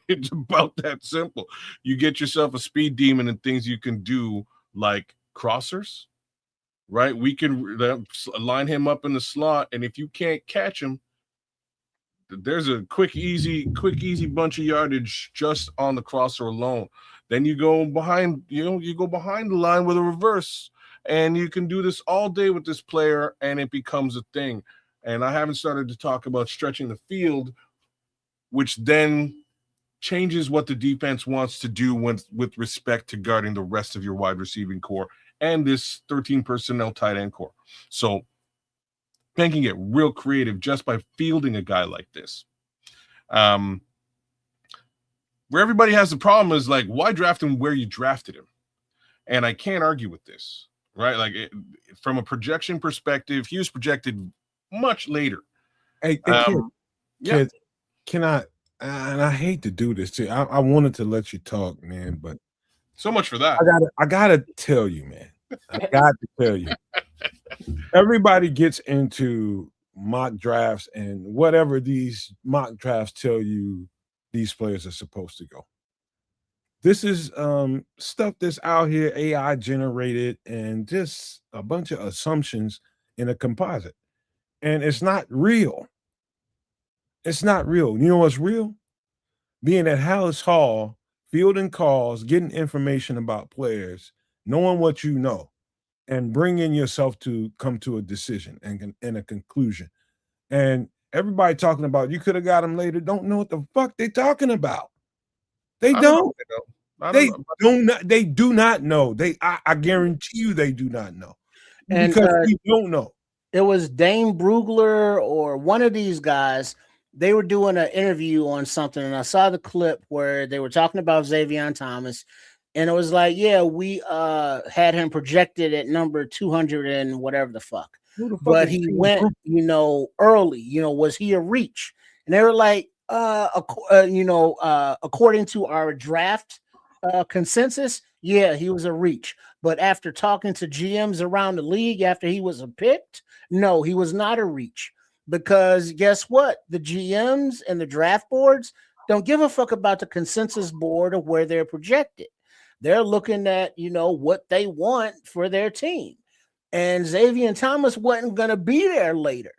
It's about that simple. You get yourself a speed demon and things you can do like crossers, right? We can line him up in the slot, and if you can't catch him, there's a quick, easy bunch of yardage just on the crosser alone. Then you go behind, you go behind the line with a reverse, and you can do this all day with this player, and it becomes a thing. And I haven't started to talk about stretching the field, which then changes what the defense wants to do with respect to guarding the rest of your wide receiving core and this 13 personnel tight end core. So they can get real creative just by fielding a guy like this. Where everybody has the problem is like, why draft him where you drafted him? And I can't argue with this, right? Like from a projection perspective, he was projected much later. Hey, kid, can I? And I hate to do this too. I wanted to let you talk, man, but so much for that. I gotta tell you, man. I got to tell you. Everybody gets into mock drafts and whatever these mock drafts tell you these players are supposed to go. This is stuff that's out here, AI generated, and just a bunch of assumptions in a composite. And it's not real. It's not real. You know what's real? Being at Hallis Hall, fielding calls, getting information about players, knowing what you know, and bringing yourself to come to a decision and a conclusion. And everybody talking about you could have got them later don't know what the fuck they're talking about. They don't. They do not know. I guarantee you they do not know. And because we don't know. It was Dane Brugler or one of these guys. They were doing an interview on something, and I saw the clip where they were talking about Xavier Thomas, and it was like, yeah, we had him projected at number 200 and whatever the fuck. But he went, early. Was he a reach? And they were like, according to our draft consensus, yeah, he was a reach. But after talking to GMs around the league after he was picked, no, he was not a reach. Because guess what? The GMs and the draft boards don't give a fuck about the consensus board of where they're projected. They're looking at, what they want for their team. And Xavier Thomas wasn't going to be there later.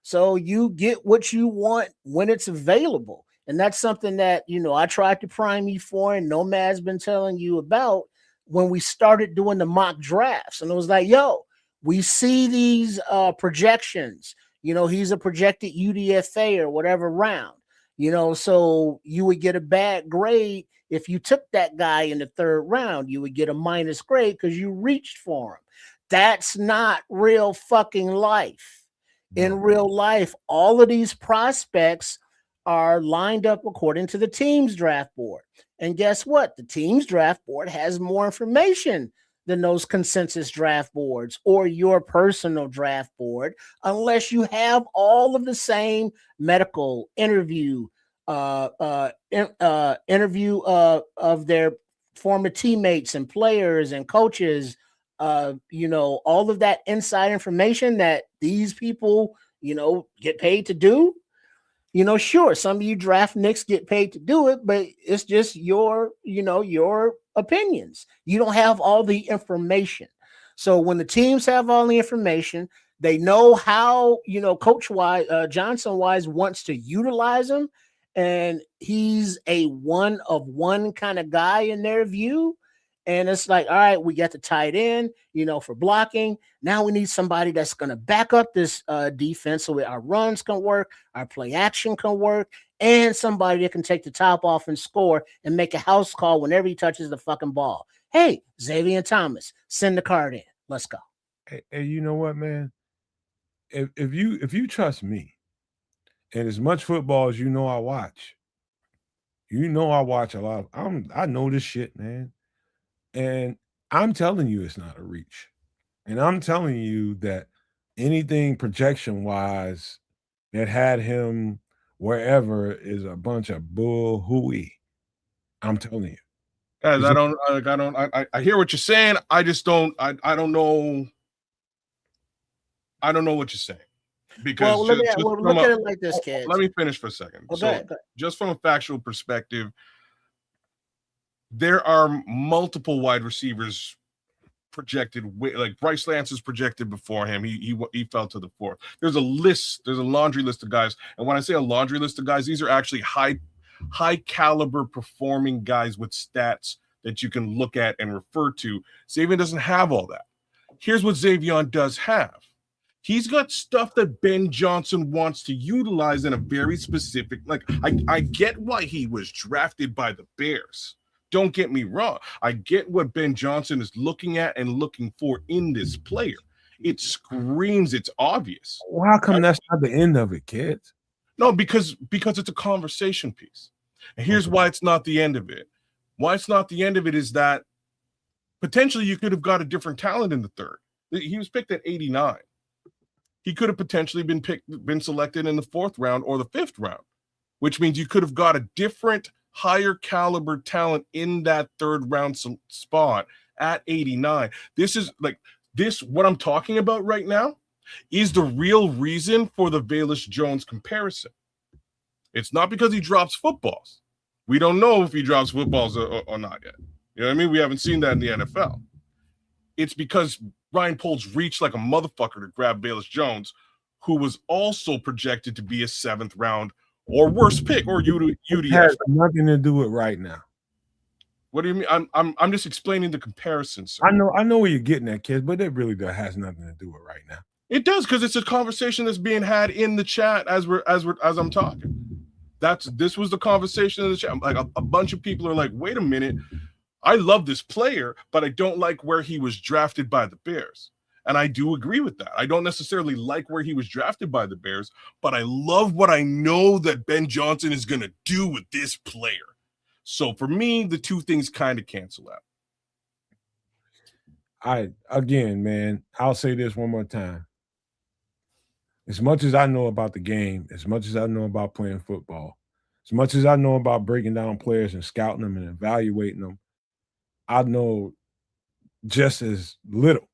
So you get what you want when it's available. And that's something that, I tried to prime you for, and Nomad's been telling you about when we started doing the mock drafts. And it was like, yo, we see these projections. He's a projected UDFA or whatever round. So you would get a bad grade if you took that guy in the third round. You would get a minus grade because you reached for him. That's not real fucking life. In real life, all of these prospects are lined up according to the team's draft board. And guess what? The team's draft board has more information than those consensus draft boards or your personal draft board, unless you have all of the same medical interview, interview of their former teammates and players and coaches, all of that inside information that these people, get paid to do. Sure, some of you draft nicks get paid to do it, but it's just your opinions. You don't have all the information. So when the teams have all the information, they know how, Coach Johnson Wise wants to utilize them, and he's a one of one kind of guy in their view. And it's like, all right, we got the tight end, for blocking. Now we need somebody that's going to back up this defense so our runs can work, our play action can work, and somebody that can take the top off and score and make a house call whenever he touches the fucking ball. Hey, Xavier Thomas, send the card in. Let's go. Hey, you know what, man? If you trust me, and as much football as I watch, I watch a lot. I know this shit, man. And I'm telling you it's not a reach. And I'm telling you that anything projection-wise that had him wherever is a bunch of bull hooey. I'm telling you. Guys, I hear what you're saying. I just don't know. I don't know what you're saying. Because look at it like this, kids. Let me finish for a second. Okay. Just from a factual perspective, there are multiple wide receivers projected, like Bryce Lance is projected before him. He fell to the fourth. There's a laundry list of guys. And when I say a laundry list of guys, these are actually high caliber performing guys with stats that you can look at and refer to. Xavier doesn't have all that. Here's what Zavion does have. He's got stuff that Ben Johnson wants to utilize in a very specific, like, I get why he was drafted by the Bears. Don't get me wrong. I get what Ben Johnson is looking at and looking for in this player. It screams, it's obvious. Well, how come that's not the end of it, kids? No, because it's a conversation piece. And here's why it's not the end of it. Why it's not the end of it is that potentially you could have got a different talent in the third. He was picked at 89. He could have potentially been selected in the fourth round or the fifth round, which means you could have got a different, higher caliber talent in that third round spot at 89. What I'm talking about right now is the real reason for the Velus Jones comparison. It's not because he drops footballs. We don't know if he drops footballs or not yet. You know what I mean? We haven't seen that in the NFL. It's because Ryan Poles reached like a motherfucker to grab Velus Jones, who was also projected to be a seventh round or worse pick or UDF. It has nothing to do with right now. What do you mean? I'm just explaining the comparison, sir. I know where you're getting at, kids, but it really has nothing to do with right now. It does, because it's a conversation that's being had in the chat as I'm talking. This was the conversation in the chat. Like a bunch of people are like, wait a minute, I love this player, but I don't like where he was drafted by the Bears. And I do agree with that. I don't necessarily like where he was drafted by the Bears, but I love what I know that Ben Johnson is going to do with this player. So for me, the two things kind of cancel out. Again, man, I'll say this one more time. As much as I know about the game, as much as I know about playing football, as much as I know about breaking down players and scouting them and evaluating them, I know just as little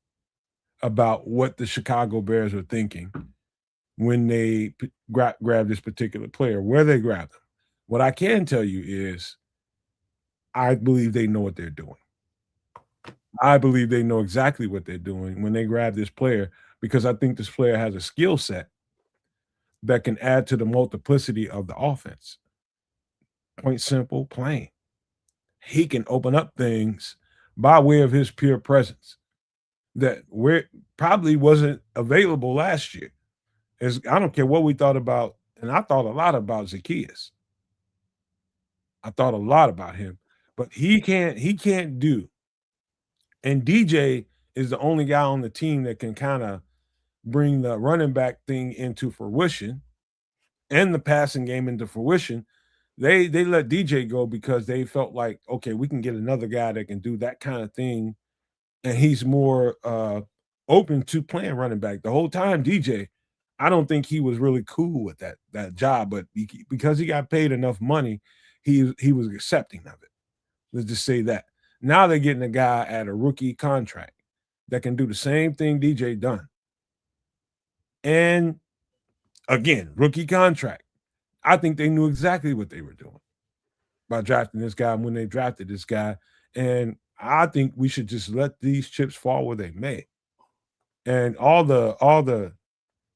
about what the Chicago Bears are thinking when they grab this particular player, where they grab them. What I can tell you is I believe they know what they're doing. I believe they know exactly what they're doing when they grab this player, because I think this player has a skill set that can add to the multiplicity of the offense. Point simple, plain. He can open up things by way of his pure presence that where probably wasn't available last year. I don't care what we thought about, and I thought a lot about Zacchaeus. I thought a lot about him, but he can't do. And DJ is the only guy on the team that can kind of bring the running back thing into fruition and the passing game into fruition. They let DJ go because they felt like, okay, we can get another guy that can do that kind of thing, and he's more open to playing running back. The whole time, DJ, I don't think he was really cool with that job, but because he got paid enough money, he was accepting of it. Let's just say that. Now they're getting a guy at a rookie contract that can do the same thing DJ done. And again, rookie contract. I think they knew exactly what they were doing by drafting this guy when they drafted this guy. And I think we should just let these chips fall where they may. And all the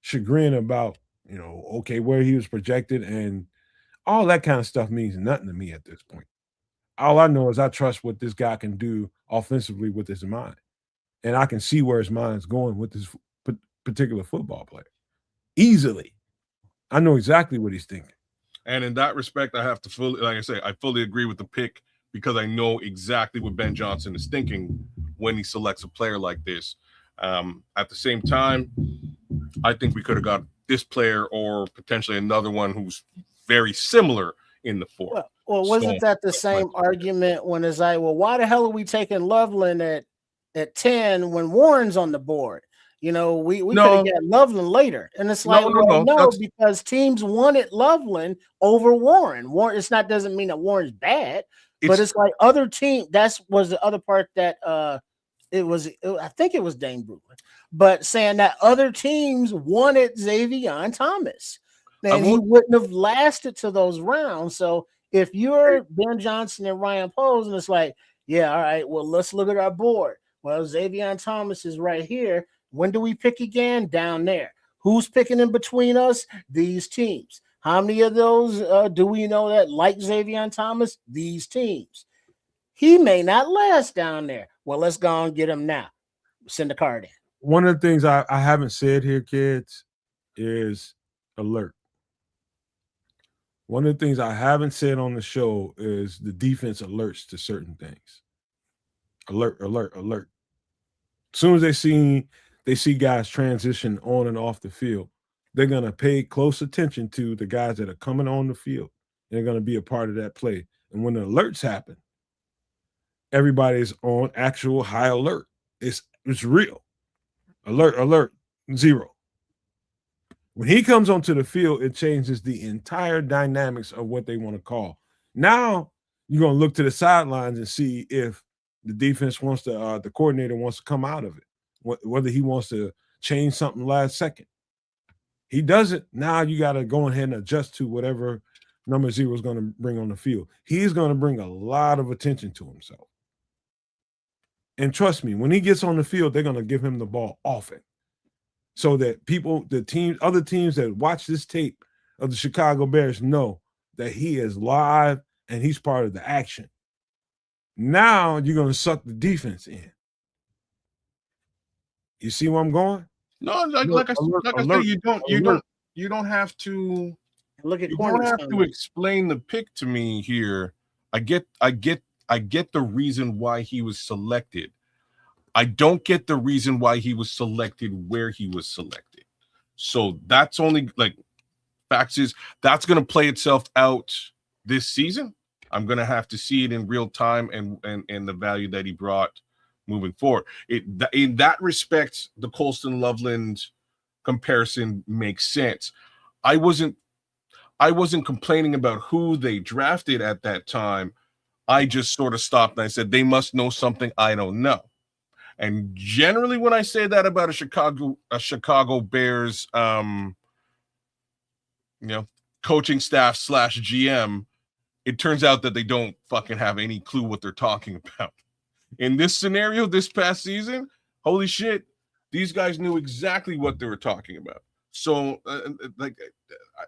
chagrin about, okay, where he was projected and all that kind of stuff means nothing to me at this point. All I know is I trust what this guy can do offensively with his mind. And I can see where his mind's going with this particular football player. Easily. I know exactly what he's thinking. And in that respect, I have to I fully agree with the pick because I know exactly what Ben Johnson is thinking when he selects a player like this. At the same time, I think we could have got this player or potentially another one who's very similar in the fourth. Well, wasn't that the same argument when it's like, well, why the hell are we taking Loveland at 10 when Warren's on the board? We could have got Loveland later. And it's like, because teams wanted Loveland over Warren. Warren, doesn't mean that Warren's bad, but it's like other team. That was the other part that I think it was Dane Brugler, but saying that other teams wanted Zavion Thomas. And he wouldn't have lasted to those rounds. So if you're Ben Johnson and Ryan Poles, and it's like, yeah, all right, well, let's look at our board. Well, Zavion Thomas is right here. When do we pick again? Down there. Who's picking in between us? These teams. How many of those do we know that like Zavion Thomas? These teams. He may not last down there. Well, let's go and get him now. Send the card in. One of the things I haven't said here, kids, is alert. One of the things I haven't said on the show is the defense alerts to certain things. Alert, alert, alert. As soon as they see guys transition on and off the field, they're going to pay close attention to the guys that are coming on the field. They're going to be a part of that play. And when the alerts happen, everybody's on actual high alert. It's real. Alert, alert, 0. When he comes onto the field, it changes the entire dynamics of what they want to call. Now you're going to look to the sidelines and see if the defense wants to, the coordinator wants to come out of it, whether he wants to change something last second. He doesn't. Now you got to go ahead and adjust to whatever number 0 is going to bring on the field. He's going to bring a lot of attention to himself. And trust me, when he gets on the field, they're going to give him the ball often. So that other teams that watch this tape of the Chicago Bears know that he is live and he's part of the action. Now you're going to suck the defense in. You see where I'm going? No, like I said, you don't have to look at. You don't have to explain the pick to me here. I get the reason why he was selected. I don't get the reason why he was selected where he was selected. So that's only facts is that's going to play itself out this season. I'm going to have to see it in real time and the value that he brought moving forward. In that respect, the Colston Loveland comparison makes sense. I wasn't complaining about who they drafted at that time. I just sort of stopped and I said, they must know something I don't know. And generally, when I say that about a Chicago Bears, coaching staff / GM, it turns out that they don't fucking have any clue what they're talking about. in this scenario this past season, holy shit, these guys knew exactly what they were talking about. So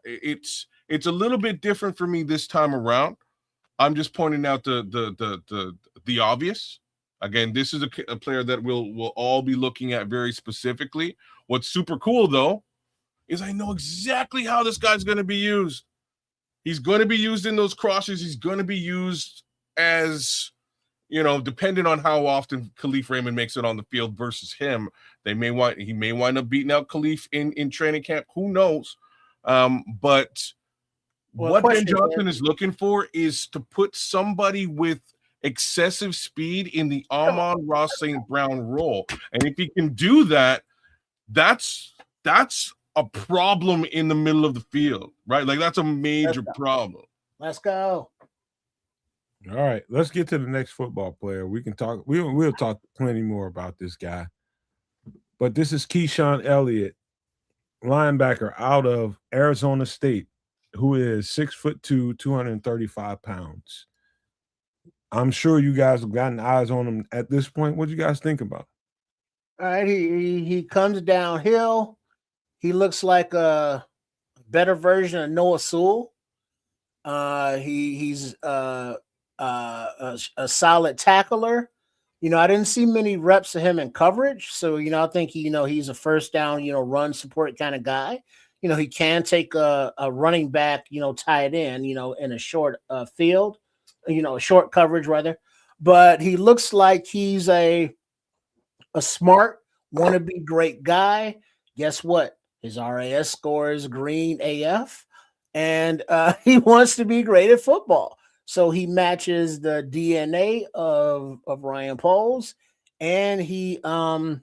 it's a little bit different for me this time around. I'm just pointing out the obvious. Again, this is a player that we'll all be looking at very specifically. What's super cool though is I know exactly how this guy's going to be used. He's going to be used in those crosses. He's going to be used as, depending on how often Khalif Raymond makes it on the field versus him. He may wind up beating out Khalif in training camp. Who knows? But what Ben Johnson is looking for is to put somebody with excessive speed in the Amon-Ra St. Brown role. And if he can do that, that's a problem in the middle of the field, right? Like that's a major problem. Let's go. All right, let's get to the next football player. We can talk. We'll talk plenty more about this guy. But this is Keyshaun Elliott, linebacker out of Arizona State, who is 6'2", 235 pounds. I'm sure you guys have gotten eyes on him at this point. What do you guys think about? All right, he comes downhill. He looks like a better version of Noah Sewell. He's a solid tackler. I didn't see many reps of him in coverage, so I think he's a first down run support kind of guy. He can take a running back tight end in a short field, short coverage rather. But he looks like he's a smart, wannabe great guy. Guess what? His RAS score is green AF, and he wants to be great at football. So he matches the DNA of Ryan Poles, and he has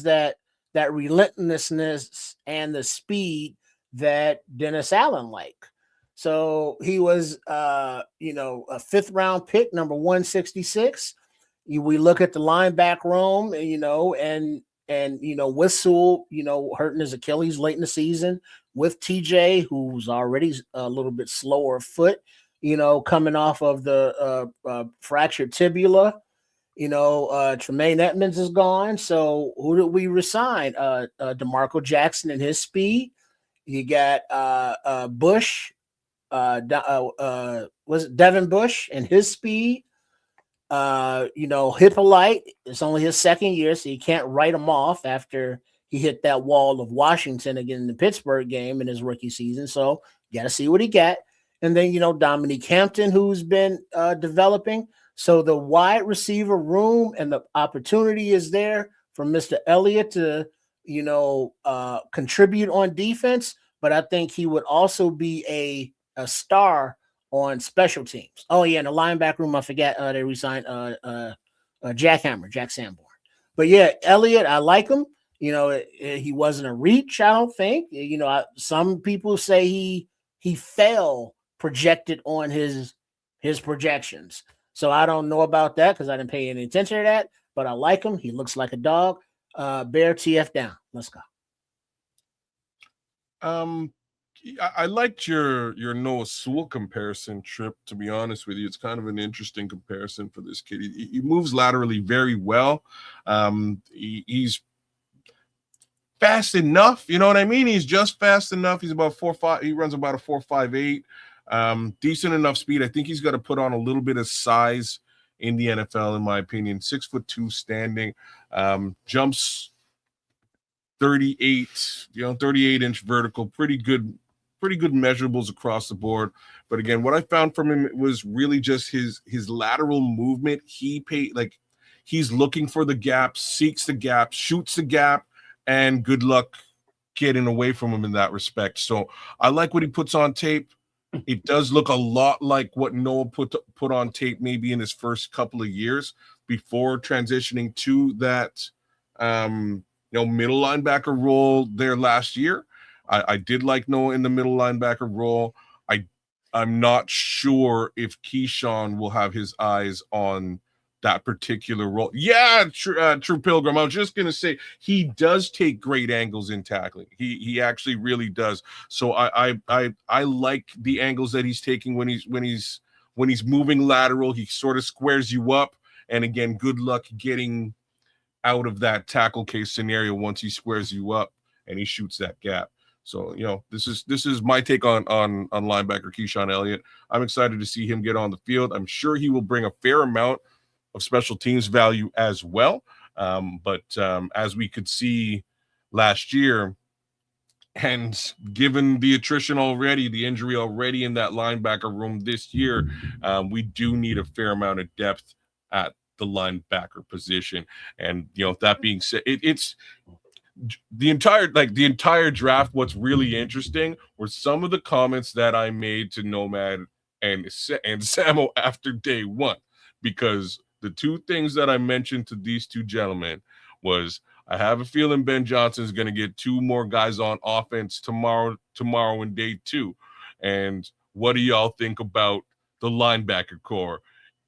that relentlessness and the speed that Dennis Allen like. So he was a 5th round pick, number 166. We look at the linebacker room, and with Sewell, hurting his Achilles late in the season, with TJ, who's already a little bit slower foot, coming off of the fractured tibula, Tremaine Edmonds is gone. So who did we resign? DeMarco Jackson and his speed. You got Bush, was it Devin Bush and his speed? Hippolyte, it's only his second year, so you can't write him off after he hit that wall of Washington again in the Pittsburgh game in his rookie season. So you got to see what he got. And then, Dominique Hampton, who's been developing. So the wide receiver room and the opportunity is there for Mr. Elliott to, contribute on defense. But I think he would also be a star on special teams. Oh, yeah, in the linebacker room, I forget they re-signed Jack Sanborn. But, yeah, Elliott, I like him. He wasn't a reach, I don't think. Some people say he fell projected on his projections. So I don't know about that because I didn't pay any attention to that. But I like him. He looks like a dog. Bear TF down. Let's go. I liked your Noah Sewell comparison, Trip, to be honest with you. It's kind of an interesting comparison for this kid. He moves laterally very well. He's fast enough, you know what I mean? He's just fast enough. He's about 4.5. He runs about a 4.58. Decent enough speed. I think he's got to put on a little bit of size in the NFL, in my opinion. 6'2" standing, jumps 38, 38-inch vertical. Pretty good measurables across the board. But again, what I found from him was really just his lateral movement. He's looking for the gap, seeks the gap, shoots the gap, and good luck getting away from him in that respect. So I like what he puts on tape. It does look a lot like what Noah put on tape maybe in his first couple of years before transitioning to that middle linebacker role there last year. I did like Noah in the middle linebacker role. I'm not sure if Keyshaun will have his eyes on that particular role. Yeah, True Pilgrim. I was just gonna say he does take great angles in tackling. He actually really does. So I like the angles that he's taking when he's moving lateral. He sort of squares you up, And again, good luck getting out of that tackle case scenario once he squares you up and he shoots that gap. So, this is my take on linebacker Keyshaun Elliott. I'm excited to see him get on the field. I'm sure he will bring a fair amount of special teams value as well. But as we could see last year, and given the attrition already, the injury already in that linebacker room this year, we do need a fair amount of depth at the linebacker position. And that being said, it's the entire draft. What's really interesting were some of the comments that I made to Nomad and Samo after day one, because the two things that I mentioned to these two gentlemen was, I have a feeling Ben Johnson is going to get two more guys on offense tomorrow in day two. And what do y'all think about the linebacker core?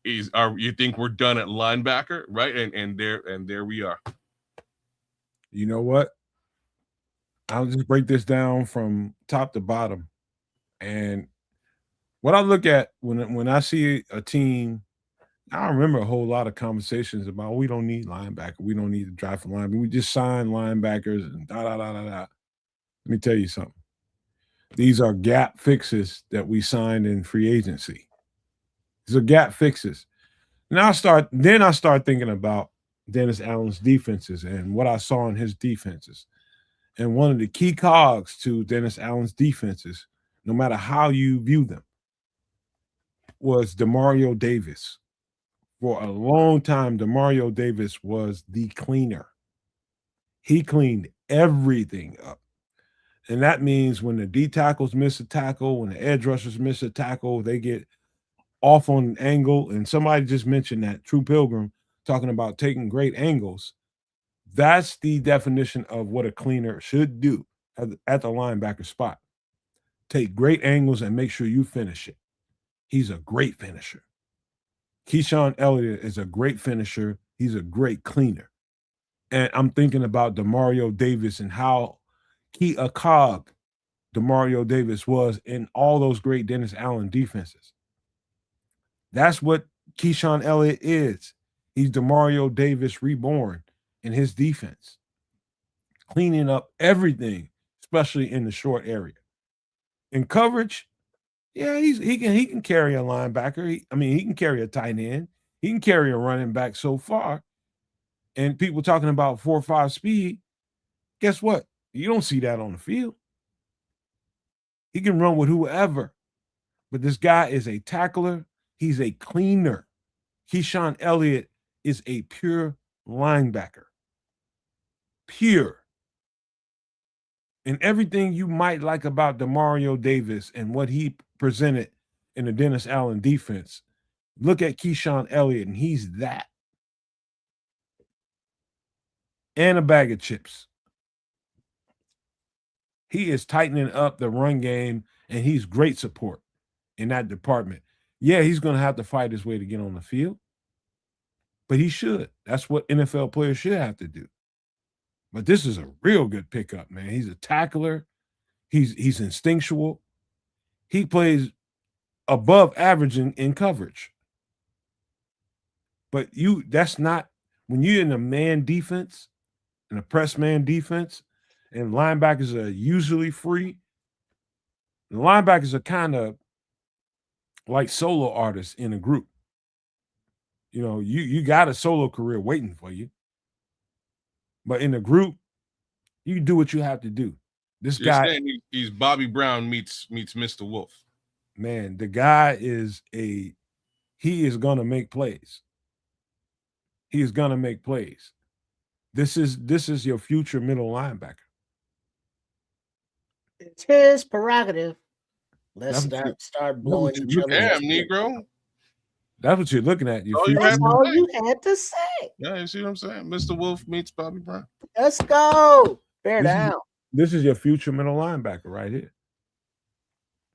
You think we're done at linebacker, right? And there we are. You know what? I'll just break this down from top to bottom. And what I look at when I see a team, I remember a whole lot of conversations about, we don't need linebacker. We don't need to draft a linebacker. We just sign linebackers and da da da da da. Let me tell you something. These are gap fixes that we signed in free agency. These are gap fixes. And I start thinking about Dennis Allen's defenses and what I saw in his defenses. And one of the key cogs to Dennis Allen's defenses, no matter how you view them, was Demario Davis. For a long time, Demario Davis was the cleaner. He cleaned everything up. And that means when the D tackles miss a tackle, when the edge rushers miss a tackle, they get off on an angle. And somebody just mentioned that, True Pilgrim, talking about taking great angles. That's the definition of what a cleaner should do at the linebacker spot. Take great angles and make sure you finish it. He's a great finisher. Keyshaun Elliott is a great finisher. He's a great cleaner. And I'm thinking about Demario Davis and how key a cog Demario Davis was in all those great Dennis Allen defenses. That's what Keyshaun Elliott is. He's Demario Davis reborn in his defense, cleaning up everything, especially in the short area. In coverage, yeah, he can carry a linebacker. He can carry a tight end. He can carry a running back so far. And people talking about 4.5 speed, guess what? You don't see that on the field. He can run with whoever. But this guy is a tackler. He's a cleaner. Keyshaun Elliott is a pure linebacker. Pure. And everything you might like about Demario Davis and what he presented in the Dennis Allen defense, look at Keyshaun Elliott, and he's that. And a bag of chips. He is tightening up the run game, and he's great support in that department. Yeah, he's going to have to fight his way to get on the field, but he should. That's what NFL players should have to do. But this is a real good pickup, man. He's a tackler. He's instinctual. He plays above average in coverage. But that's not, when you're in a man defense, in a press man defense, and linebackers are usually free, the linebackers are kind of like solo artists in a group. You got a solo career waiting for you. But in a group, you do what you have to do. This You're guy, saying he's Bobby Brown meets Mr. Wolf. man, the guy he is gonna make plays. He is gonna make plays. This is your future middle linebacker. It's his prerogative. Let's start blowing each other. Damn, Negro. That's what you're looking at. That's all you had to say. Yeah, you see what I'm saying? Mr. Wolf meets Bobby Brown. Let's go. Bear down. This is your future middle linebacker right here.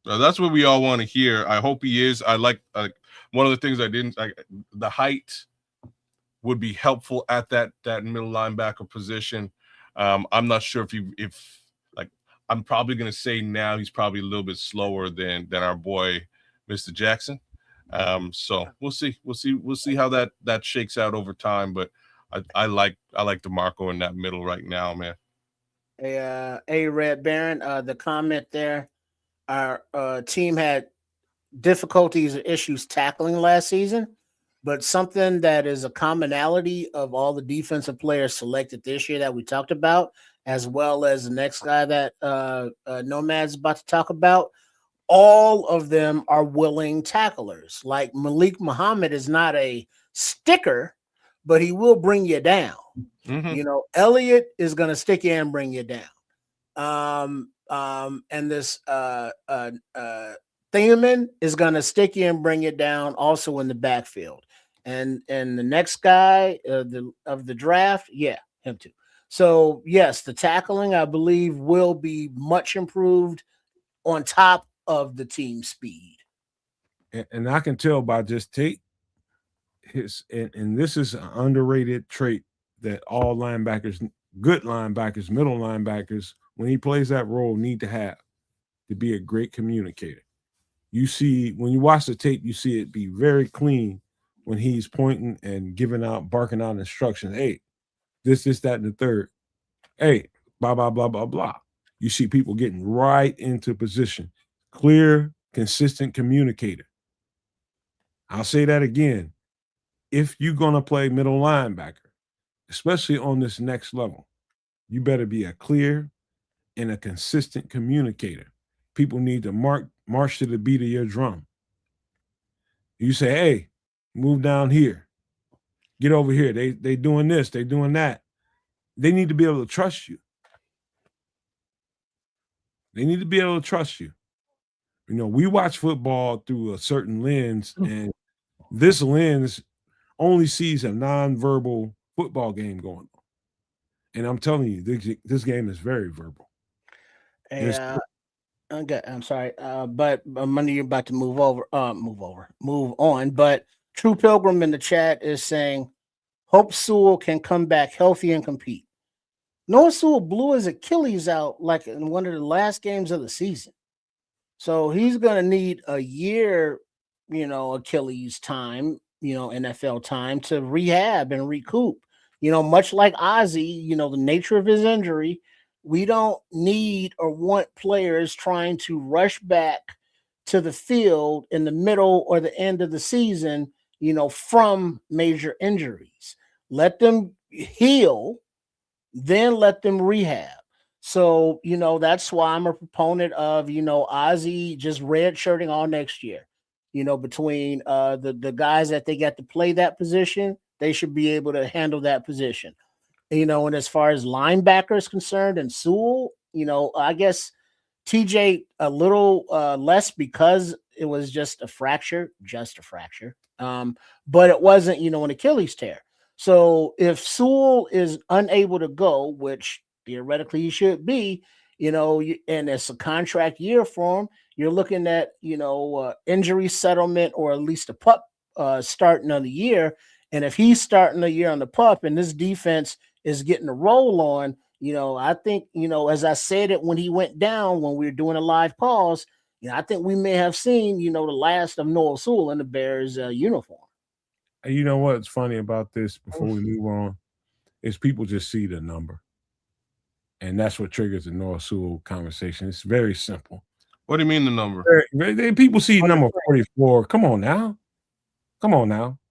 That's what we all want to hear. I hope he is. I like one of the things I didn't like. The height would be helpful at that middle linebacker position. I'm not sure if I'm probably going to say now he's probably a little bit slower than our boy Mr. Jackson. So we'll see how that shakes out over time. But I like DeMarco in that middle right now, man. A Red Baron, the comment there, our team had difficulties or issues tackling last season, but something that is a commonality of all the defensive players selected this year that we talked about, as well as the next guy that Nomad's about to talk about, all of them are willing tacklers. Like Malik Muhammad is not a sticker, but he will bring you down. Mm-hmm. Elliott is going to stick you and bring you down. And this thieneman is going to stick you and bring you down also in the backfield. And the next guy of the draft, yeah, him too. So yes, the tackling I believe will be much improved on top of the team speed. And I can tell by just tape and this is an underrated trait that all linebackers, good linebackers, middle linebackers, when he plays that role, need to have to be a great communicator. You see, when you watch the tape, you see it be very clean when he's pointing and barking out instructions. Hey, this, that, and the third. Hey, blah, blah, blah, blah, blah. You see people getting right into position. Clear, consistent communicator. I'll say that again. If you're going to play middle linebacker, especially on this next level, you better be a clear and a consistent communicator. People need to march to the beat of your drum. You say, hey, move down here. Get over here. They doing this. They doing that. They need to be able to trust you. They need to be able to trust you. We watch football through a certain lens, and this lens only sees a nonverbal football game going on. And I'm telling you, this game is very verbal. I'm sorry, but Money, you're about to move on. But True Pilgrim in the chat is saying, hope Sewell can come back healthy and compete. Noah Sewell blew his Achilles out like in one of the last games of the season. So he's going to need a year, Achilles time, NFL time to rehab and recoup. Much like Ozzy, the nature of his injury, we don't need or want players trying to rush back to the field in the middle or the end of the season, from major injuries. Let them heal, then let them rehab. So, that's why I'm a proponent of, Ozzy just redshirting all next year. Between the guys that they got to play that position, they should be able to handle that position. And as far as linebacker is concerned and Sewell, I guess TJ a little less because it was just a fracture. But it wasn't, an Achilles tear. So if Sewell is unable to go, which theoretically he should be, and it's a contract year for him, you're looking at, injury settlement or at least a pup starting of the year. And if he's starting the year on the pup and this defense is getting a roll on, I think, as I said it when he went down, when we were doing a live pause, I think we may have seen, the last of Noah Sewell in the Bears uniform. And you know what's funny about this before we move on is people just see the number. And that's what triggers the Noah Sewell conversation. It's very simple. What do you mean the number? People see number 44. Come on now.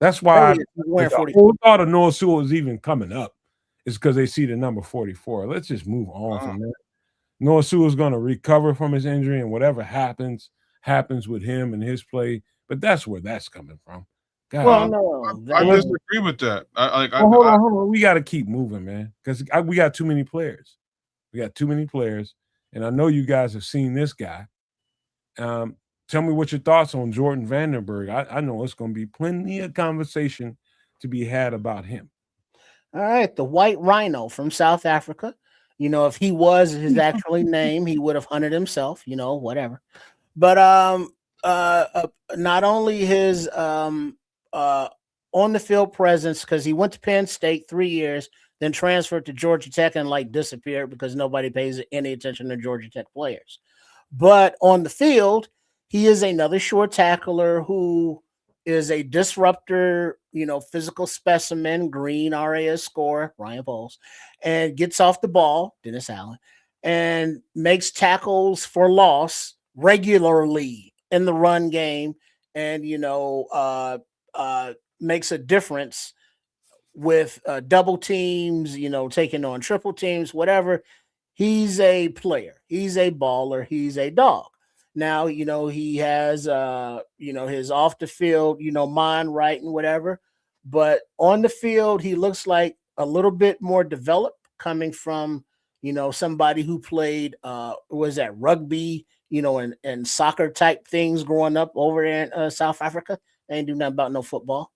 That's why the whole thought of Noah Sewell is even coming up. Is because they see the number 44. Let's just move on from that. Noah Sewell is going to recover from his injury, and whatever happens with him and his play. But that's where that's coming from. God, well, no, I disagree with that. Hold on. We got to keep moving, man, because we got too many players. And I know you guys have seen this guy. Tell me what your thoughts on Jordan Vandenberg. I know it's going to be plenty of conversation to be had about him. All right, the white rhino from South Africa. If he was his actual name, he would have hunted himself. Whatever. But not only his on the field presence, because he went to Penn State 3 years, then transferred to Georgia Tech and disappeared because nobody pays any attention to Georgia Tech players. But on the field, he is another short tackler who is a disruptor, physical specimen, green RAS score, Ryan Poles, and gets off the ball, Dennis Allen, and makes tackles for loss regularly in the run game, and makes a difference with double teams, taking on triple teams, whatever. He's a player. He's a baller. He's a dog. Now, he has, his off the field, mind right and whatever. But on the field, he looks like a little bit more developed coming from, somebody who played, was that rugby, and soccer type things growing up over in South Africa. They ain't do nothing about no football.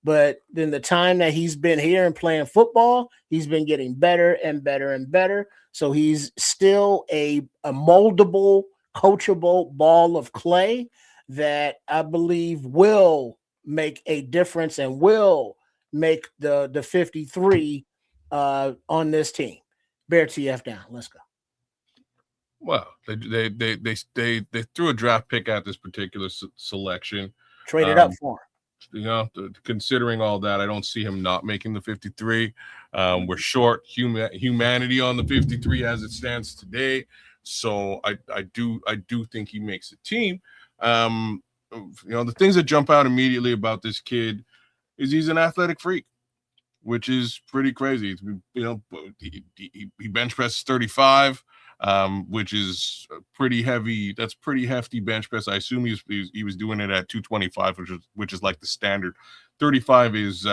But in the time that he's been here and playing football, he's been getting better and better and better. So he's still a moldable, coachable ball of clay that I believe will make a difference and will make the 53 on this team. Bear TF down. Let's go. Well, they threw a draft pick at this particular selection. Traded up for him. Considering all that, I don't see him not making the 53. We're short humanity on the 53 as it stands today, so I do think he makes the team. The things that jump out immediately about this kid is he's an athletic freak, which is pretty crazy. He bench presses 35. Which is pretty heavy. That's pretty hefty bench press. I assume he was doing it at 225, which is like the standard. 35 is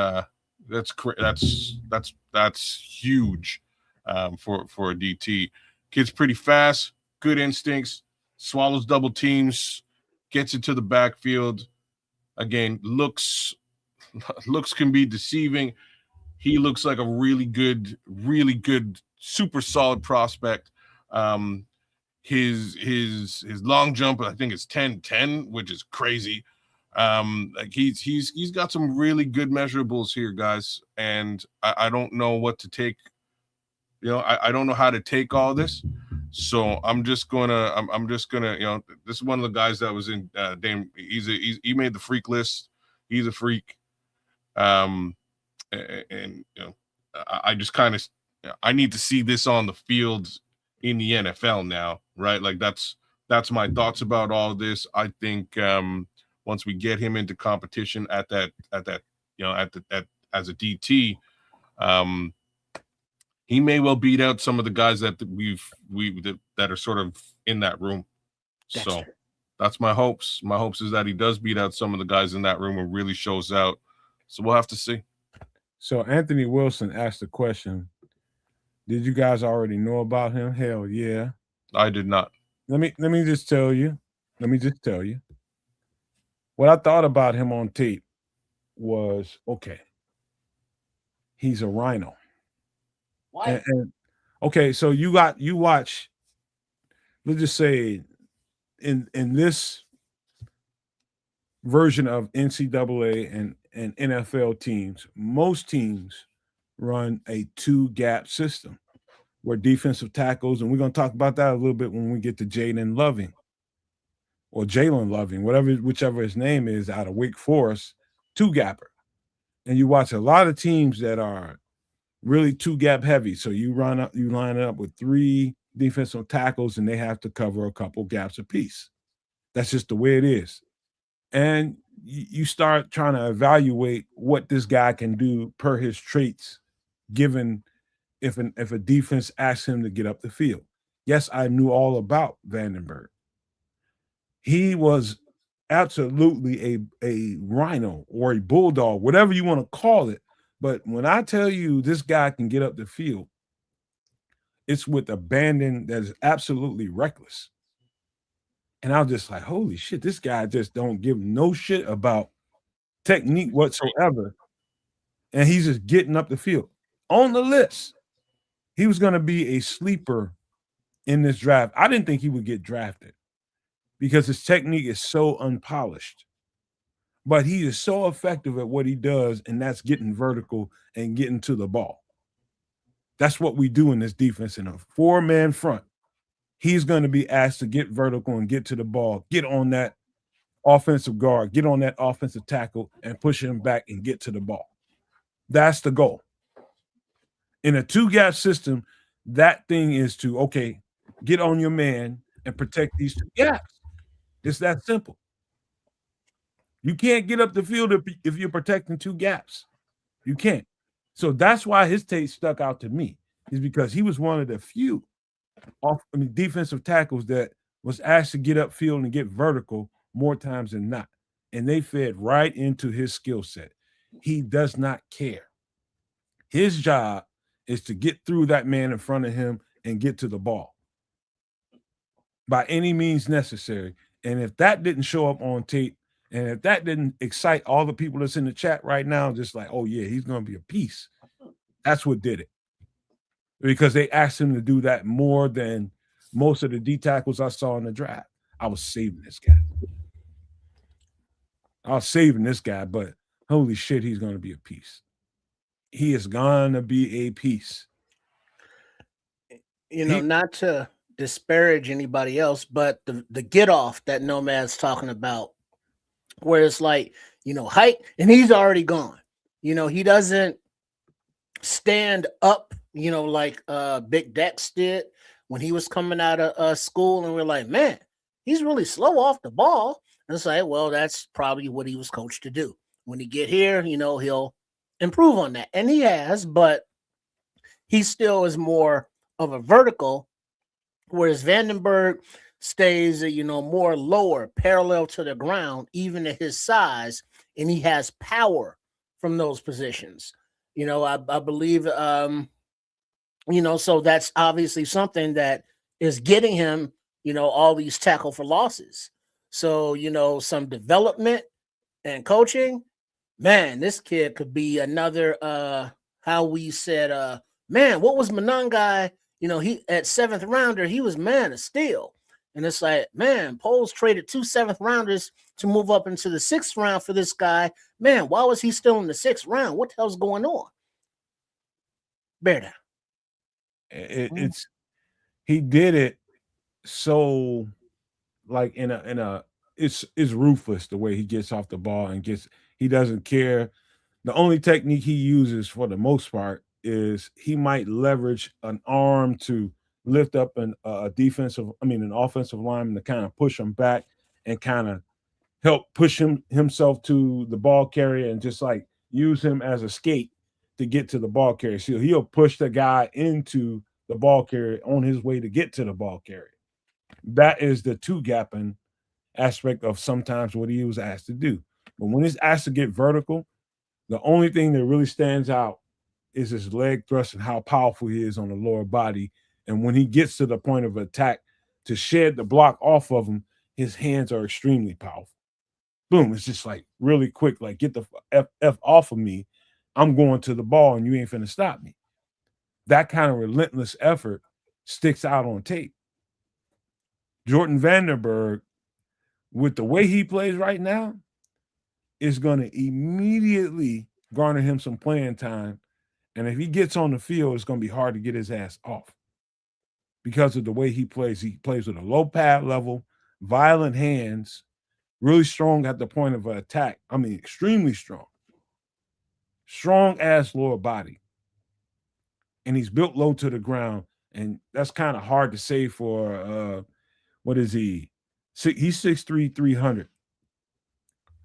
that's huge for a DT. Kid's pretty fast, good instincts, swallows double teams, gets into the backfield. Again, looks can be deceiving. He looks like a really good, super solid prospect. His long jump, I think it's 10-10, which is crazy. Like he's got some really good measurables here, guys, and I don't know what to take. I don't know how to take all this, so I'm just gonna this is one of the guys that was in he made the freak list. He's a freak. I just kind of I need to see this on the field in the NFL now, right? Like that's my thoughts about all this. I think once we get him into competition at that as a DT, he may well beat out some of the guys that that are sort of in that room. So that's my hopes. My hopes is that he does beat out some of the guys in that room and really shows out. So we'll have to see. So Anthony Wilson asked the question, did you guys already know about him? Hell yeah. I did not. Let me just tell you. What I thought about him on tape was, okay, he's a rhino. Why? And okay, so you watch, let's just say in this version of NCAA and NFL teams, most teams run a 2-gap system where defensive tackles, and we're going to talk about that a little bit when we get to Jalen Loving, whichever his name is, out of Wake Forest, 2-gapper. And you watch a lot of teams that are really 2-gap heavy. So you line it up with 3 defensive tackles, and they have to cover a couple gaps apiece. That's just the way it is. And you start trying to evaluate what this guy can do per his traits, given if a defense asks him to get up the field. Yes, I knew all about Vandenberg. He was absolutely a rhino or a bulldog, whatever you want to call it. But when I tell you this guy can get up the field, it's with abandon that is absolutely reckless. And I was just like, holy shit, this guy just don't give no shit about technique whatsoever. And he's just getting up the field. On the list, he was going to be a sleeper in this draft. I didn't think he would get drafted because his technique is so unpolished. But he is so effective at what he does, and that's getting vertical and getting to the ball. That's what we do in this defense in a 4-man front. He's going to be asked to get vertical and get to the ball, get on that offensive guard, get on that offensive tackle and push him back and get to the ball. That's the goal. In a two-gap system, that thing is to, okay, get on your man and protect these two gaps. It's that simple. You can't get up the field if you're protecting two gaps. You can't. So that's why his tape stuck out to me, is because he was one of the few defensive tackles that was asked to get upfield and get vertical more times than not. And they fed right into his skill set. He does not care. His job is to get through that man in front of him and get to the ball by any means necessary. And if that didn't show up on tape, and if that didn't excite all the people that's in the chat right now, just like, oh yeah, he's going to be a piece. That's what did it. Because they asked him to do that more than most of the D tackles I saw in the draft. I was saving this guy. But holy shit, he's going to be a piece. He is going to be a piece. Not to disparage anybody else, but the get off that Nomad's talking about, where it's like, height, and he's already gone. He doesn't stand up, like Big Dex did when he was coming out of school, and we're like, man, he's really slow off the ball. And it's like, well, that's probably what he was coached to do. When he get here, he'll improve on that. And he has, but he still is more of a vertical, whereas Vandenberg stays, more lower, parallel to the ground, even at his size, and he has power from those positions. I believe, so that's obviously something that is getting him, all these tackle for losses. So, some development and coaching, man, this kid could be another, how we said, man, what was Monangai? He at 7th rounder, he was man of steel. And it's like, man, Poles traded 2 7th rounders to move up into the 6th round for this guy. Man, why was he still in the 6th round? What the hell's going on? Bear down. He did it so like it's ruthless the way he gets off the ball and he doesn't care. The only technique he uses for the most part is he might leverage an arm to lift up an offensive lineman to kind of push him back and kind of help push himself to the ball carrier and just like use him as a skate to get to the ball carrier. So he'll push the guy into the ball carrier on his way to get to the ball carrier. That is the two-gapping aspect of sometimes what he was asked to do. But when he's asked to get vertical, the only thing that really stands out is his leg thrust and how powerful he is on the lower body. And when he gets to the point of attack to shed the block off of him, his hands are extremely powerful. Boom, it's just like really quick, like get the F off of me. I'm going to the ball and you ain't finna stop me. That kind of relentless effort sticks out on tape. Jordan Vandenberg, with the way he plays right now, is going to immediately garner him some playing time. And if he gets on the field, it's going to be hard to get his ass off because of the way he plays. He plays with a low pad level, violent hands, really strong at the point of attack. I mean, extremely strong. Strong-ass lower body. And he's built low to the ground. And that's kind of hard to say for, what is he? He's 6'3", 300.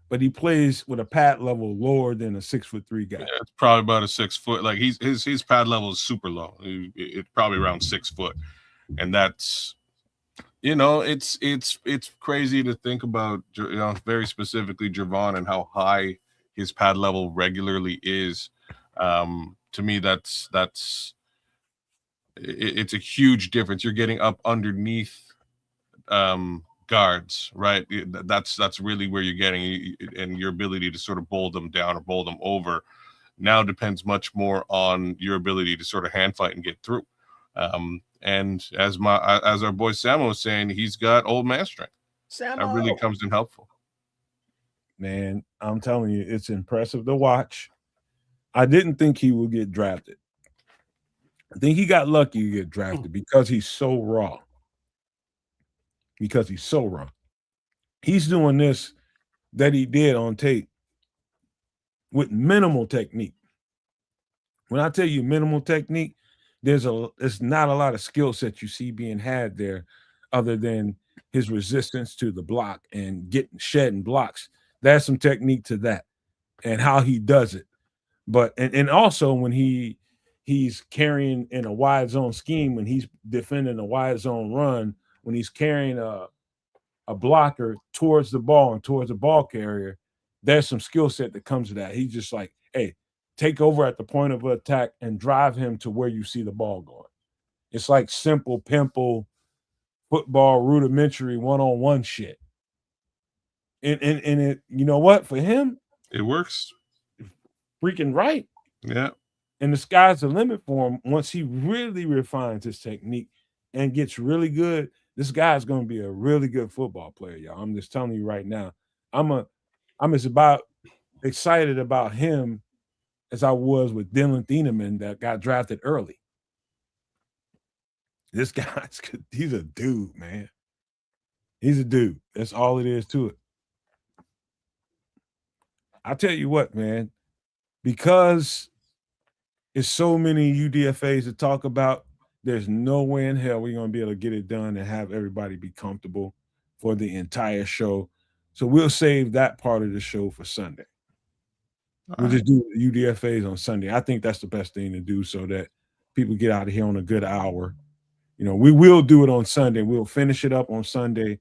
But he plays with a pad level lower than a 6'3" guy. Yeah, it's probably about a 6 foot. Like his pad level is super low. It's probably around 6 foot, and that's it's crazy to think about. Very specifically Javon and how high his pad level regularly is. To me, it's a huge difference. You're getting up underneath guards, right? That's really where you're getting, and your ability to sort of bowl them down or bowl them over now depends much more on your ability to sort of hand fight and get through. And as our boy Samo was saying, he's got old man strength. That really comes in helpful. Man, I'm telling you, it's impressive to watch. I didn't think he would get drafted. I think he got lucky to get drafted because he's so raw. He's doing this that he did on tape with minimal technique. When I tell you minimal technique, there's not a lot of skill set you see being had there other than his resistance to the block and shedding blocks. There's some technique to that and how he does it. But and also when he's carrying in a wide zone scheme, when he's defending a wide zone run, when he's carrying a blocker towards the ball and towards the ball carrier, there's some skill set that comes to that. He's just like, hey, take over at the point of attack and drive him to where you see the ball going. It's like simple pimple football rudimentary one-on-one shit. And it, you know what? For him, it works. Freaking right. Yeah. And the sky's the limit for him once he really refines his technique and gets really good. This guy's going to be a really good football player, y'all. I'm just telling you right now. I'm as about excited about him as I was with Dillon Thieneman that got drafted early. This guy's he's a dude, man. He's a dude. That's all it is to it. I tell you what, man, because it's so many UDFAs to talk about, there's no way in hell we're going to be able to get it done and have everybody be comfortable for the entire show. So we'll save that part of the show for Sunday. We'll just do UDFAs on Sunday. I think that's the best thing to do so that people get out of here on a good hour. You know, we will do it on Sunday. We'll finish it up on Sunday.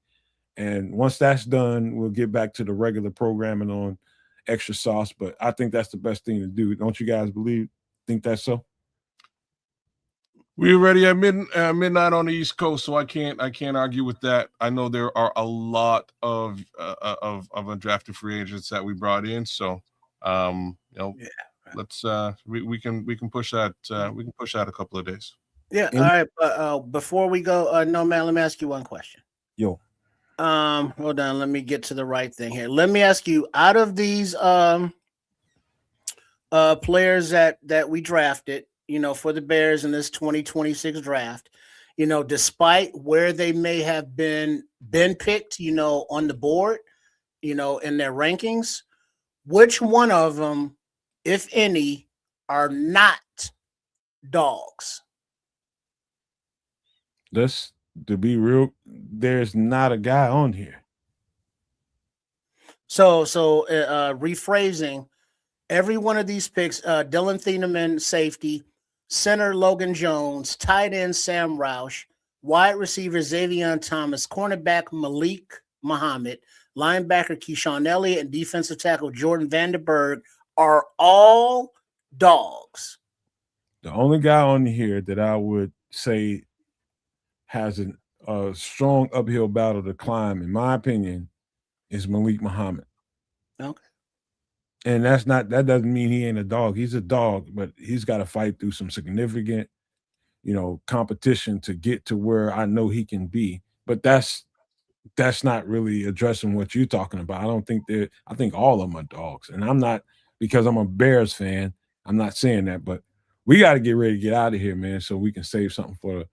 And once that's done, we'll get back to the regular programming on Extra Sauce. But I think that's the best thing to do. Don't you guys think that's so? We're ready at midnight on the East Coast, so I can't argue with that. I know there are a lot of undrafted free agents that we brought in, so let's we can push that a couple of days. Yeah. All right. But before we go, Nomad, let me ask you one question. Yo. Hold on. Let me get to the right thing here. Let me ask you, out of these players that we drafted, you know, for the Bears in this 2026 draft, you know, despite where they may have been picked, you know, on the board, you know, in their rankings, which one of them, if any, are not dogs? Let's, to be real, there's not a guy on here. So rephrasing, every one of these picks, Dillon Thieneman, safety, center Logan Jones, tight end Sam Roush, wide receiver Zavion Thomas, cornerback Malik Muhammad, linebacker Keyshaun Elliott, and defensive tackle Jordan Vandenberg are all dogs. The only guy on here that I would say has a strong uphill battle to climb, in my opinion, is Malik Muhammad. Okay. And that doesn't mean he ain't a dog. He's a dog, but he's got to fight through some significant, you know, competition to get to where I know he can be. But that's not really addressing what you're talking about. I think all of them are dogs. And I'm not, because I'm a Bears fan, I'm not saying that, but we got to get ready to get out of here, man, so we can save something for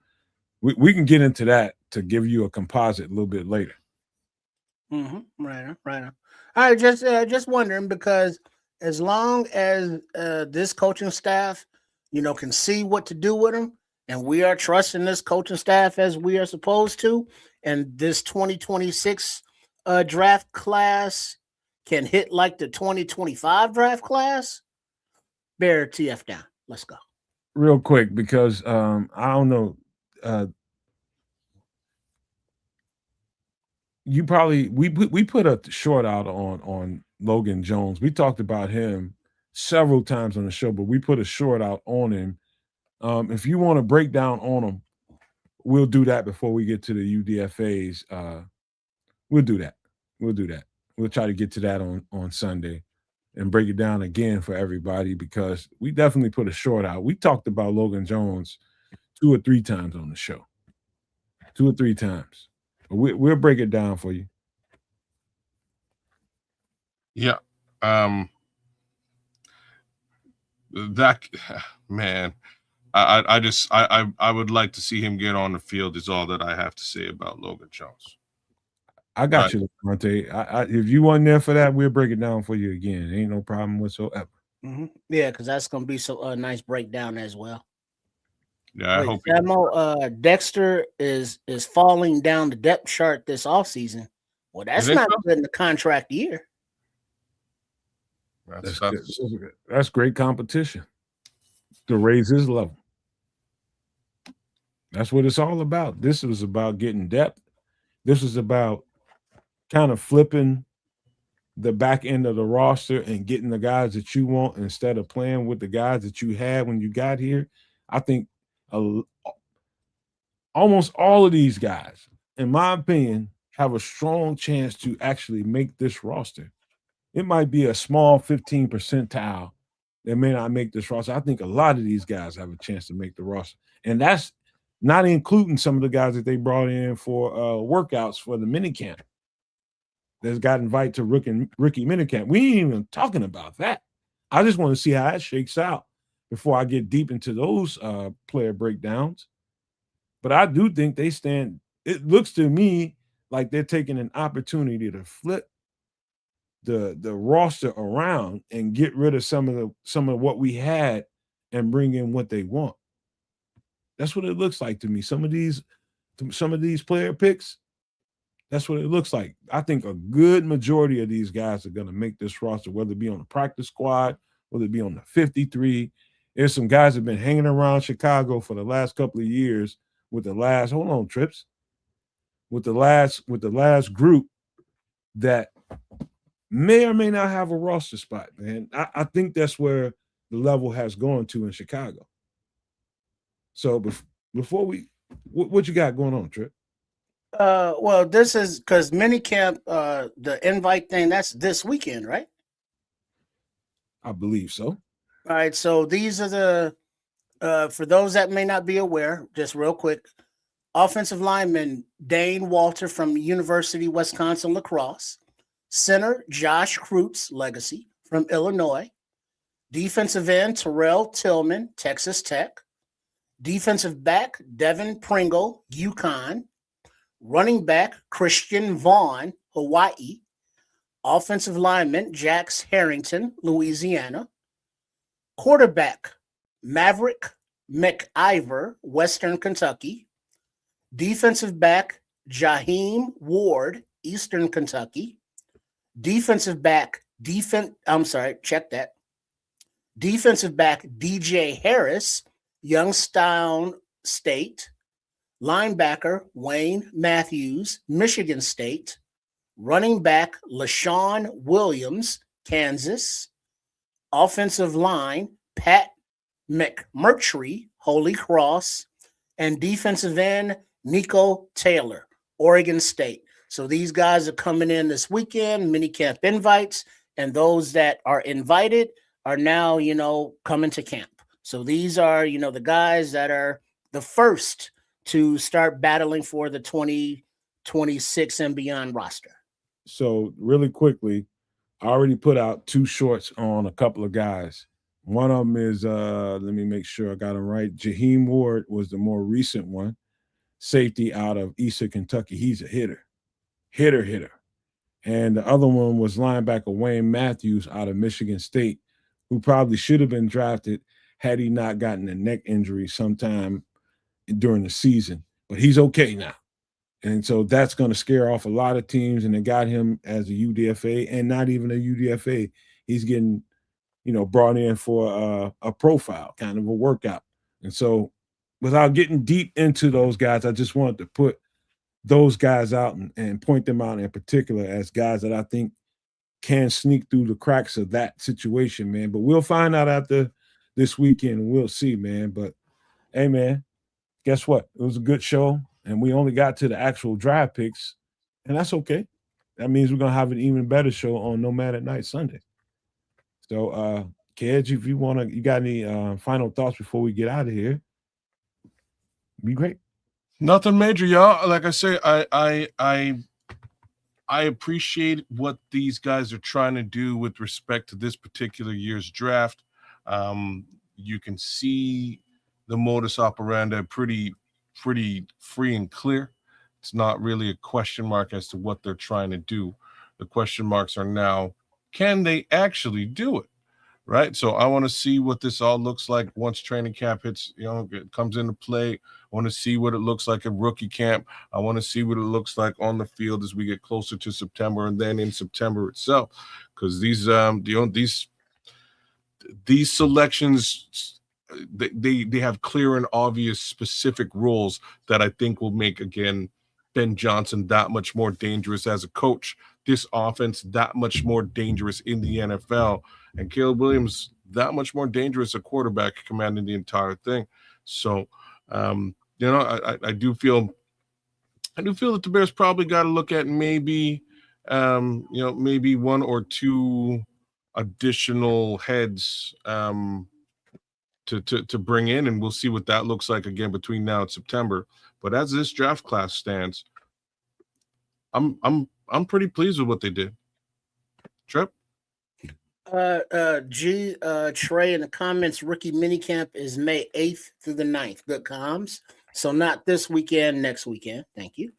we can get into that to give you a composite a little bit later. Mm-hmm. Right on. All right, just wondering, because as long as this coaching staff, you know, can see what to do with them, and we are trusting this coaching staff as we are supposed to, and this 2026 draft class can hit like the 2025 draft class, bear TF down. Let's go. Real quick, because I don't know. You probably we put a short out on Logan Jones. We talked about him several times on the show, but we put a short out on him. If you want to break down on him, we'll do that before we get to the UDFAs. We'll do that. We'll try to get to that on Sunday and break it down again for everybody, because we definitely put a short out. We talked about Logan Jones 2 or 3 times on the show. 2 or 3 times. We'll break it down for you. Yeah. That man, I would like to see him get on the field is all that I have to say about Logan Jones. I got you, Monte. If you weren't there for that, we'll break it down for you again. Ain't no problem whatsoever. Yeah, because that's gonna be a nice breakdown as well. Yeah, I hope Dexter is falling down the depth chart this offseason. Well, that's not good in the contract year. That's great competition to raise his level. That's what it's all about. This was about getting depth. This was about kind of flipping the back end of the roster and getting the guys that you want instead of playing with the guys that you had when you got here. I think almost all of these guys, in my opinion, have a strong chance to actually make this roster. It might be a small 15 percentile that may not make this roster. I think a lot of these guys have a chance to make the roster. And that's not including some of the guys that they brought in for workouts for the minicamp. That's got invited to rookie minicamp. We ain't even talking about that. I just want to see how that shakes out before I get deep into those player breakdowns. But I do think they stand. It looks to me like they're taking an opportunity to flip the roster around and get rid of some of what we had and bring in what they want. That's what it looks like to me. Some of these player picks, that's what it looks like. I think a good majority of these guys are going to make this roster, whether it be on the practice squad, whether it be on the 53. There's some guys that have been hanging around Chicago for the last couple of years with the last group that may or may not have a roster spot, man. I think that's where the level has gone to in Chicago. So before what you got going on, Trip? Well, this is because minicamp, the invite thing, that's this weekend, right? I believe so. All right, so these are the for those that may not be aware, just real quick, offensive lineman Dane Walter from University Wisconsin Lacrosse, center Josh Kreutz, Legacy from Illinois, defensive end Terrell Tillman, Texas Tech, defensive back Devin Pringle, UConn, running back Christian Vaughn, Hawaii, offensive lineman Jax Harrington, Louisiana, quarterback Maverick McIver, Western Kentucky, defensive back Jaheim Ward, Eastern Kentucky, defensive back DJ Harris, Youngstown State, linebacker Wayne Matthews, Michigan State, running back LaShawn Williams, Kansas, offensive line Pat McMurtry, Holy Cross, and defensive end Nico Taylor, Oregon State. So these guys are coming in this weekend, minicamp invites, and those that are invited are now, coming to camp. So these are, the guys that are the first to start battling for the 2026 and beyond roster. So really quickly, I already put out 2 shorts on a couple of guys. One of them is, let me make sure I got him right. Jaheim Ward was the more recent one, safety out of Eastern Kentucky. He's a hitter. And the other one was linebacker Wayne Matthews out of Michigan State, who probably should have been drafted had he not gotten a neck injury sometime during the season. But he's okay now. And so that's going to scare off a lot of teams, and they got him as a UDFA, and not even a UDFA. He's getting, brought in for a profile, kind of a workout. And so without getting deep into those guys, I just wanted to put those guys out and point them out in particular as guys that I think can sneak through the cracks of that situation, man. But we'll find out after this weekend, and we'll see, man. But, hey, man, guess what? It was a good show, and we only got to the actual draft picks, and that's okay. That means we're going to have an even better show on Nomad at Night Sunday. So, Kedge, if you got any final thoughts before we get out of here, be great. Nothing major, y'all. Like I say, I appreciate what these guys are trying to do with respect to this particular year's draft. You can see the modus operandi pretty free and clear. it's not really a question mark as to what they're trying to do. The question marks are now, can they actually do it? Right. So I want to see what this all looks like once training camp hits, it comes into play. I want to see what it looks like at rookie camp. I want to see what it looks like on the field as we get closer to September and then in September itself. Because these selections, they have clear and obvious specific roles that I think will make, again, Ben Johnson that much more dangerous as a coach, this offense that much more dangerous in the NFL, and Caleb Williams that much more dangerous a quarterback commanding the entire thing. So, I do feel that the Bears probably got to look at maybe one or two additional heads to bring in, and we'll see what that looks like again between now and September. But as this draft class stands, I'm pretty pleased with what they did. Trip? Trey in the comments, rookie minicamp is May 8th through the 9th. Good comms. So not this weekend, next weekend. Thank you.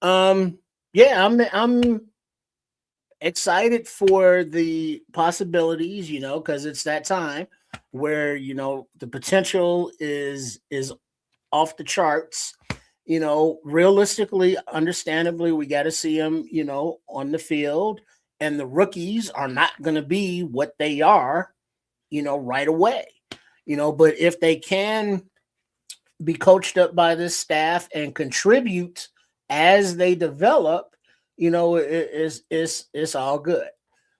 Yeah, I'm excited for the possibilities, because it's that time where, the potential is off the charts. Realistically, understandably, we got to see them, on the field, and the rookies are not going to be what they are, right away, but if they can be coached up by this staff and contribute as they develop, it's all good.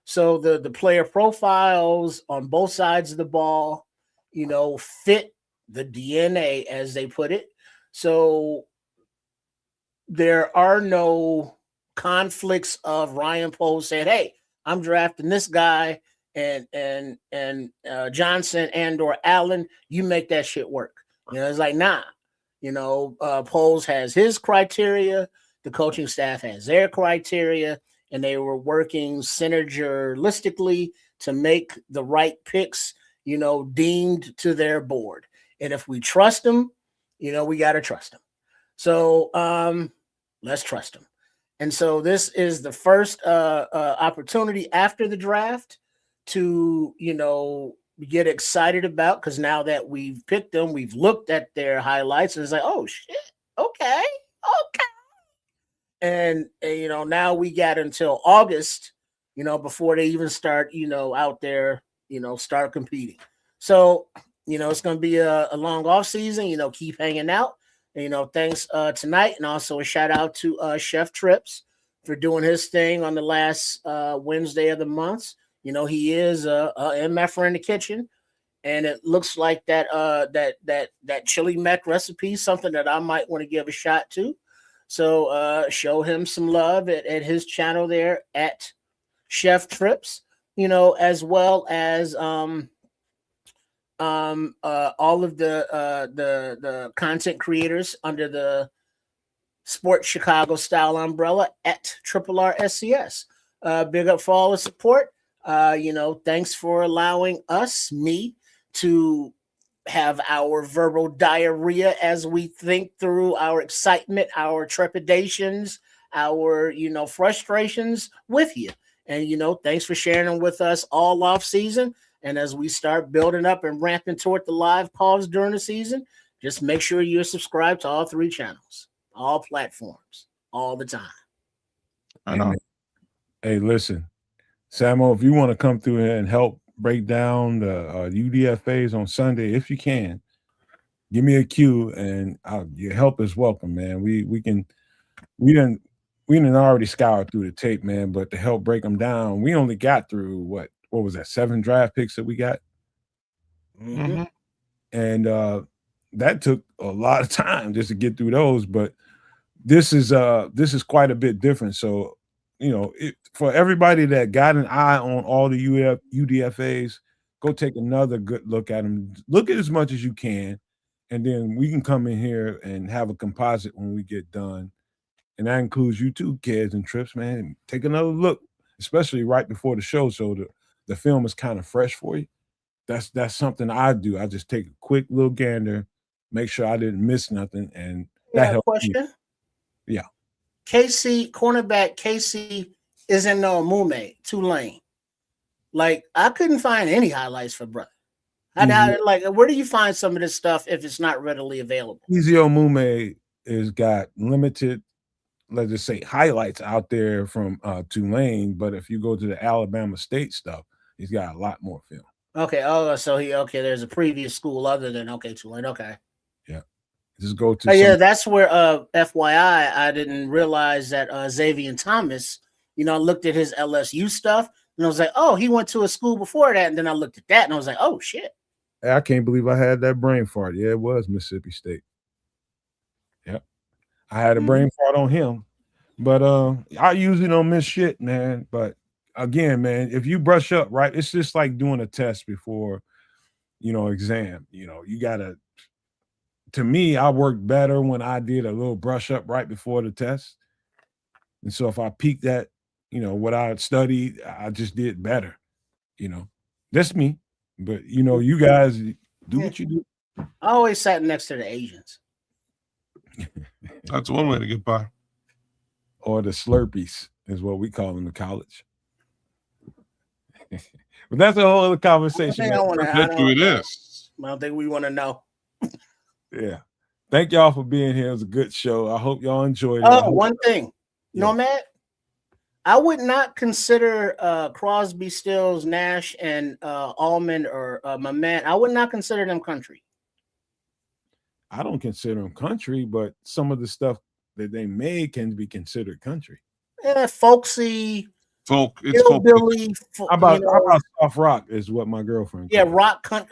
So the player profiles on both sides of the ball, fit the DNA, as they put it. So there are no conflicts of Ryan Poles saying, "Hey, I'm drafting this guy," and Johnson and or Allen, you make that shit work. It's like, nah. Poles has his criteria, the coaching staff has their criteria, and they were working synergistically to make the right picks, deemed to their board. And if we trust them, we got to trust them. So let's trust them. And so this is the first opportunity after the draft to, get excited about, because now that we've picked them, we've looked at their highlights, and it's like, oh, shit, okay. And now we got until August, before they even start, out there, start competing. So, it's going to be a long off season, keep hanging out. Thanks tonight. And also a shout out to Chef Trips for doing his thing on the last Wednesday of the month. He is a MFer in the kitchen, and it looks like that chili mac recipe is something that I might want to give a shot to. So show him some love at his channel there at Chef Trips, as well as all of the content creators under the Sports Chicago style umbrella at RRSCS. Big up for all the support. Thanks for allowing me to have our verbal diarrhea as we think through our excitement, our trepidations, our, frustrations with you. And, thanks for sharing them with us all off season. And as we start building up and ramping toward the live calls during the season, just make sure you're subscribed to all 3 channels, all platforms, all the time. I know. Hey, listen, Samo, if you want to come through here and help break down the UDFAs on Sunday, if you can, give me a cue, and your help is welcome, man. We didn't already scour through the tape, man, but to help break them down, we only got through what was that, 7 draft picks that we got? Mm-hmm. And that took a lot of time just to get through those, but this is quite a bit different. So, for everybody that got an eye on all the UDFAs, go take another good look at them. Look at as much as you can, and then we can come in here and have a composite when we get done. And that includes you too, kids and Trips, man. Take another look, especially right before the show, so the film is kind of fresh for you. That's something I do. I just take a quick little gander, make sure I didn't miss nothing, and that helps. Question? Me. Yeah. KC cornerback Casey is in no Mume, Tulane. Like, I couldn't find any highlights for brother. Like, where do you find some of this stuff if it's not readily available? Ezio Mume has got limited, let's just say, highlights out there from Tulane, but if you go to the Alabama State stuff, he's got a lot more film. Okay. Oh, so there's a previous school other than Tulane. Okay. Yeah. Just go to yeah, that's where FYI, I didn't realize that Xavier Thomas, I looked at his LSU stuff and I was like, oh, he went to a school before that. And then I looked at that and I was like, oh shit. I can't believe I had that brain fart. Yeah, it was Mississippi State. Yep. I had a brain fart on him. But I usually don't miss shit, man. But again, man, if you brush up, right, it's just like doing a test before, exam. You gotta, to me, I worked better when I did a little brush up right before the test. And so if I peaked at, what I had studied, I just did better. That's me. But you guys do what you do. I always sat next to the Asians. That's one way to get by. Or the Slurpees is what we call them in college. But that's a whole other conversation. I don't think we want to know. Yeah. Thank y'all for being here. It was a good show. I hope y'all enjoyed it. Oh, one thing. Nomad, I would not consider Crosby, Stills, Nash, and Allman or my man. I would not consider them country. I don't consider them country, but some of the stuff that they made can be considered country. Yeah, folksy. Folk. It's hillbilly. How about soft rock is what my girlfriend. Yeah, rock. Not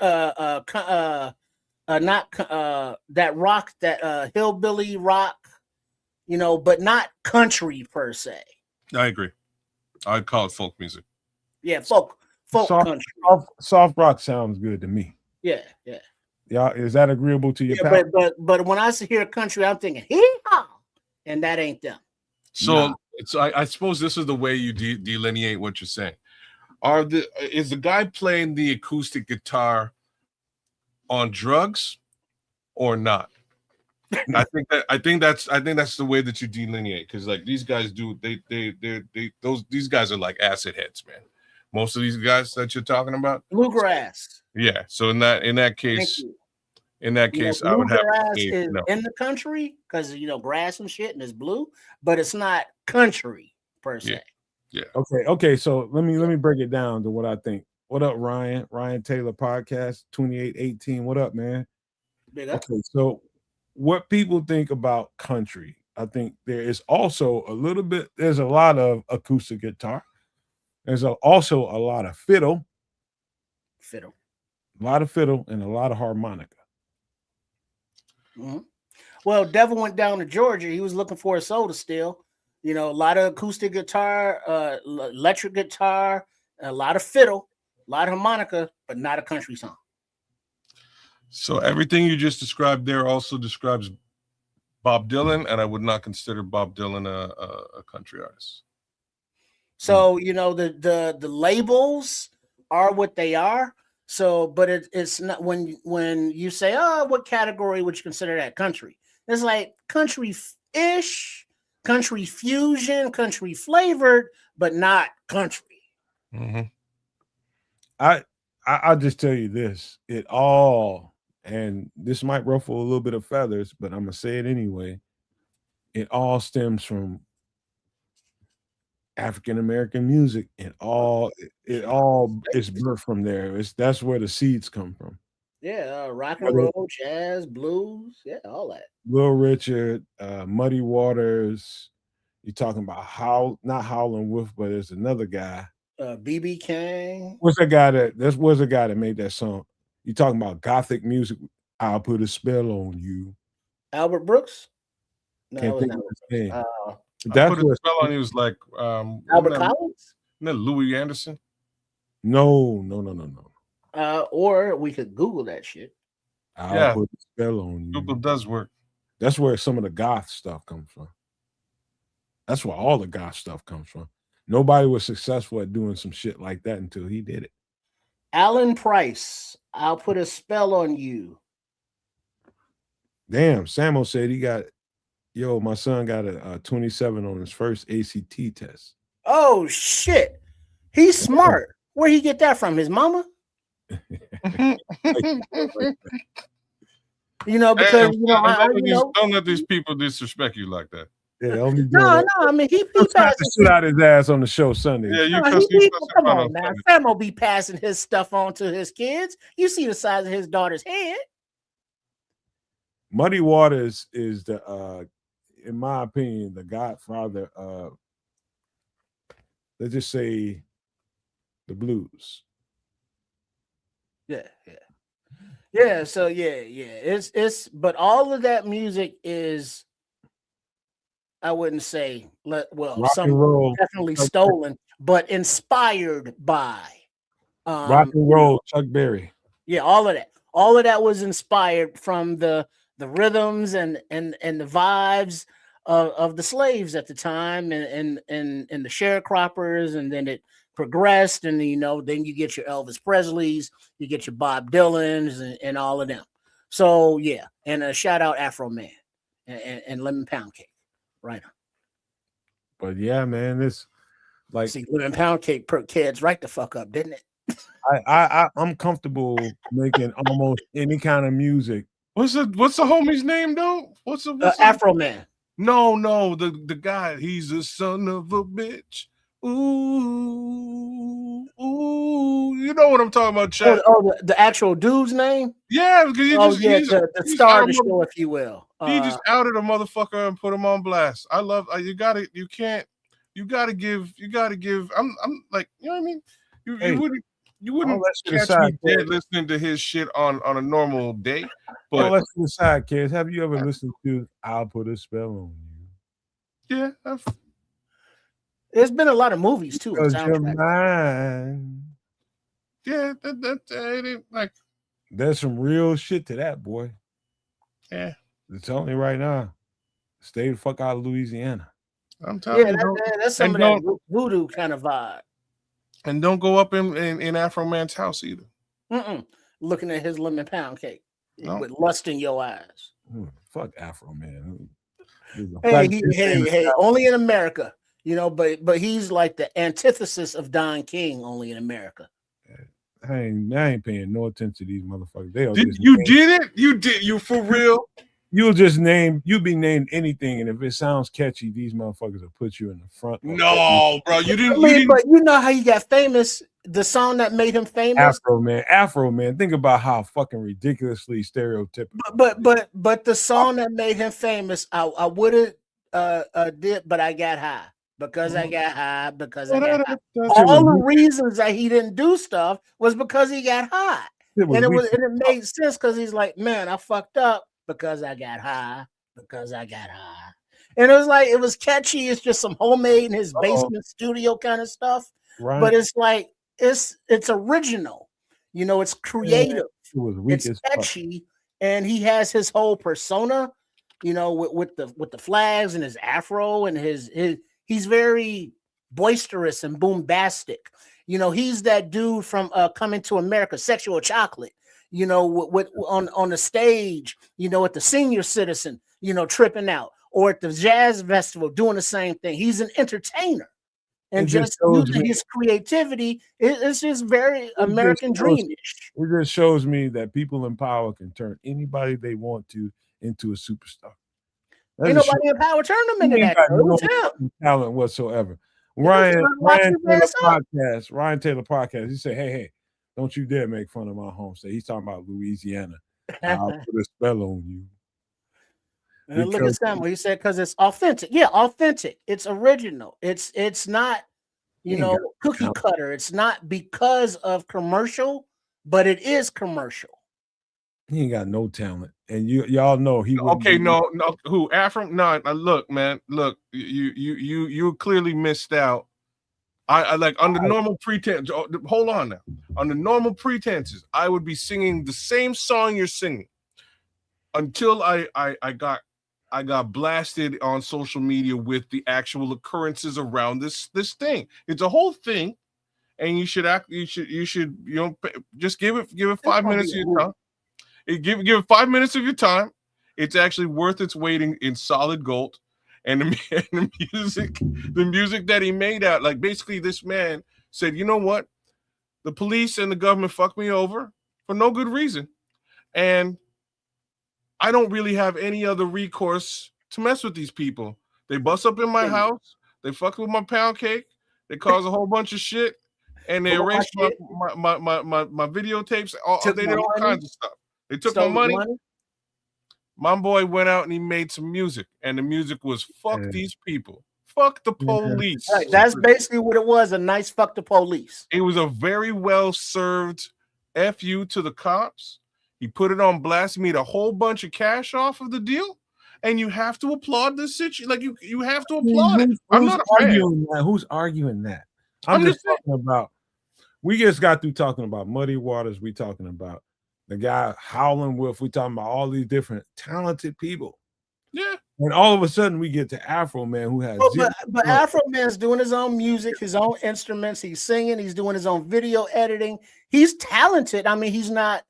that rock, that hillbilly rock. But not country per se. I agree. I'd call it folk music. Yeah, folk country. Soft rock sounds good to me. Yeah. Yeah, is that agreeable to your palate? But when I hear country, I'm thinking hee-haw, and that ain't them. So I suppose this is the way you delineate what you're saying. Is the guy playing the acoustic guitar on drugs or not? I think that's the way that you delineate, because like these guys do these guys are like acid heads, man. Most of these guys that you're talking about, bluegrass. Yeah. So in that case, I would have to say no. In the country, because grass and shit and it's blue, but it's not country per se. Yeah. Okay. So let me break it down to what I think. What up, Ryan? Ryan Taylor podcast 2818. What up, man? Big up. Okay, so what people think about country, I think there is also there's a lot of acoustic guitar. There's also a lot of fiddle. A lot of fiddle and a lot of harmonica. Mm-hmm. Well, Devil went down to Georgia. He was looking for a soda still. A lot of acoustic guitar, electric guitar, a lot of fiddle, a lot of harmonica, but not a country song. So everything you just described there also describes Bob Dylan, and I would not consider Bob Dylan a country artist. So the labels are what they are. So, but it's not when you say, oh, what category would you consider that country? It's like country-ish, country fusion, country flavored, but not country. Mm-hmm. I'll just tell you this: it all, and this might ruffle a little bit of feathers, but I'm gonna say it anyway. It all stems from African American music, and it all is birthed from there. That's where the seeds come from. Yeah, rock and roll, jazz, blues, yeah, all that. Little Richard, Muddy Waters. You're talking about not Howlin' Wolf, but there's another guy. BB King. What's the guy that made that song? You talking about gothic music? I'll put a spell on you. Albert Brooks. No, can't think of his name. That's what spell on you was like. Albert Collins. Isn't that Louis Anderson? No. Or we could Google that shit. I'll put a spell on you. Google does work. That's where some of the goth stuff comes from. That's where all the goth stuff comes from. Nobody was successful at doing some shit like that until he did it. Alan Price, I'll put a spell on you. Damn, Samo said he got Yo, my son got a 27 on his first ACT test. Oh shit, he's smart. Where he get that from? His mama? You know, because don't let these people disrespect you like that. Yeah, only no. I mean, he passed the shit out his ass on the show Sunday. Yeah, come on now. Sam will be passing his stuff on to his kids. You see the size of his daughter's head. Muddy Waters is the, in my opinion, the godfather of, let's just say, the blues. Yeah. So it's but all of that music is, I wouldn't say, some definitely stolen, but inspired by rock and roll, Chuck Berry. Yeah, all of that was inspired from the rhythms and the vibes of the slaves at the time and the sharecroppers, and then it progressed, and then you get your Elvis Presleys, you get your Bob Dylans and all of them. So yeah, and a shout out Afro Man and Lemon Pound Cake. Right on. But yeah, man, this like Lemon Pound Cake perked kids right the fuck up, didn't it? I'm comfortable making almost any kind of music. What's the homie's name though? What's Afro Man? No, the guy. He's a son of a bitch. Ooh, you know what I'm talking about, Chad. The actual dude's name? Yeah, because the star of the show, if you will. He just outed a motherfucker and put him on blast. I love you gotta give. I'm like, you know what I mean? You wouldn't catch me dead listening to his shit on a normal day. But let's decide, kids. Have you ever listened to "I'll Put a Spell on You"? Yeah, there's been a lot of movies too. Yeah, like there's some real shit to that, boy. Yeah, it's only right now. Stay the fuck out of Louisiana. I'm telling you, that's some of that voodoo kind of vibe. And don't go up in Afro Man's house either. Looking at his lemon pound cake with lust in your eyes. Fuck Afro Man. Hey, only in America, but he's like the antithesis of Don King, only in America. I ain't paying no attention to these motherfuckers. You for real? You be named anything, and if it sounds catchy, these motherfuckers will put you in the front. No, bro, you didn't. But you know how he got famous? The song that made him famous, Afro Man. Think about how fucking ridiculously stereotypical. But the song that made him famous, I would have did, but I got high. Because I got high, all the reasons that he didn't do stuff was because he got high. And it made sense because he's like, man, I fucked up because I got high. And it was catchy. It's just some homemade in his basement studio kind of stuff. Right. But it's like it's original. It's creative. It's catchy, and he has his whole persona, with the flags and his afro and his he's very boisterous and boombastic. He's that dude from Coming to America, Sexual Chocolate, with on the stage, at the senior citizen, tripping out, or at the jazz festival doing the same thing. He's an entertainer. And just using his creativity, it's just very American dreamish. It just shows me that people in power can turn anybody they want to into a superstar. Ain't nobody in power turn them into that. No talent whatsoever. Ryan Taylor podcast. He said, "Hey, don't you dare make fun of my home state." He's talking about Louisiana. I'll put a spell on you. And look at Samuel. He said, "Because it's authentic." Yeah, authentic. It's original. It's not, cookie cutter. It's not because of commercial, but it is commercial. He ain't got no talent, and y'all know he. Okay, no, who Afro? No, look, man, look, you clearly missed out. I like under normal pretense. Hold on now. Under normal pretenses, I would be singing the same song you're singing until I got blasted on social media with the actual occurrences around this thing. It's a whole thing, and you should just give it 5 minutes of your time. Give it 5 minutes of your time, It's actually worth its weight in solid gold. And the music that he made out, like basically this man said, you know what? The police and the government fucked me over for no good reason. And I don't really have any other recourse to mess with these people. They bust up in my house. They fuck with my pound cake. They cause a whole bunch of shit. And they erased my videotapes. They did all kinds of stuff. They took my money. My boy went out and he made some music. And the music was fuck these people. Fuck the police. Right, that's basically what it was, a nice fuck the police. It was a very well-served FU to the cops. He put it on blast, made a whole bunch of cash off of the deal, and you have to applaud this situation. Like you have to applaud it. I'm not arguing that. Who's arguing that? I'm just talking about. We just got through talking about Muddy Waters. We talking about the guy Howlin' Wolf. We talking about all these different talented people. Yeah. And all of a sudden we get to Afro Man, who has but Afro Man's doing his own music, his own instruments. He's singing. He's doing his own video editing. He's talented. I mean, he's not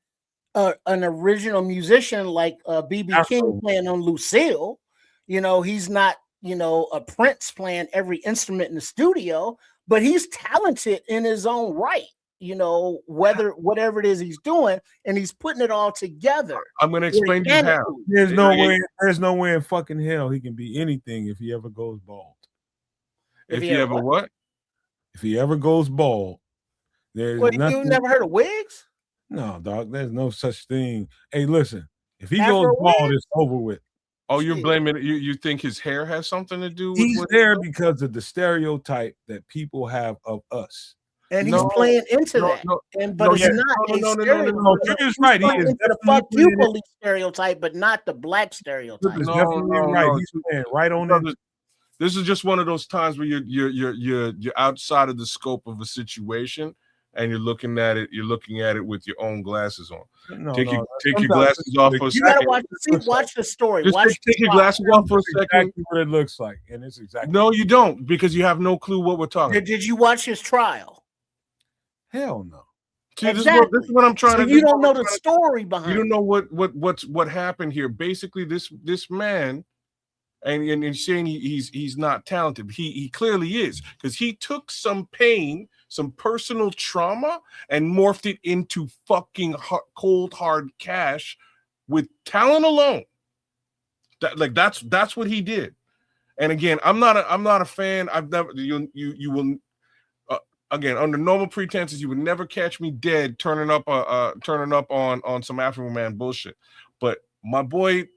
an original musician like BB King playing on Lucille. You know, he's not, you know, a Prince playing every instrument in the studio, but he's talented in his own right. You know, whatever it is he's doing, and he's putting it all together. I'm going to explain to you how. There's no way in fucking hell he can be anything if he ever goes bald. If he ever what? If he ever goes bald, there's nothing. You never heard of wigs? No, dog. There's no such thing. Hey, listen. If he goes bald, it's over with. Oh, you're blaming it. You think his hair has something to do with he's there because of the stereotype that people have of us. And he's playing into that. But it's not a stereotype. No, you're just right. He is into the fuck you police stereotype, but not the black stereotype. Right. He's playing right on it. This is just one of those times where you're outside of the scope of a situation, and you're looking at it with your own glasses on. Take your glasses off for a second. You gotta watch the story. Take your glasses off for a second. Exactly what it looks like, and it's exactly. No, you don't, because you have no clue what we're talking about. Did you watch his trial? Hell no. See, exactly. this is what I'm trying to do. You don't know the story behind it. You don't know what happened here. Basically, this man, and saying he's not talented. He clearly is, because he took some pain, some personal trauma, and morphed it into fucking cold hard cash with talent alone. That's what he did. And again, I'm not a fan. I've never you will. Again, under normal pretenses, you would never catch me dead turning up on some Afro Man bullshit. But my boy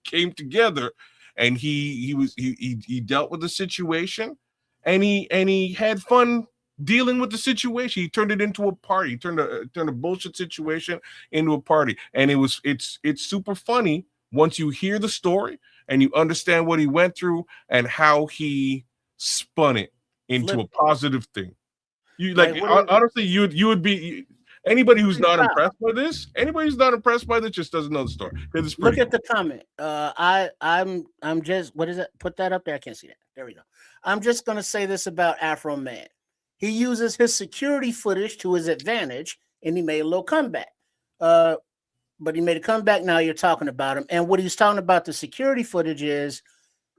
came together, and he dealt with the situation, and he had fun dealing with the situation. He turned it into a party. He turned a bullshit situation into a party, and it's super funny once you hear the story and you understand what he went through and how he spun it into a positive thing. You honestly, you would be anybody who's not impressed by this. Anybody who's not impressed by this just doesn't know the story. Look at the comment. I'm just, what is it? Put that up there. I can't see that. There we go. I'm just gonna say this about Afro Man. He uses his security footage to his advantage, and he made a little comeback. But he made a comeback. Now you're talking about him, and what he's talking about the security footage is.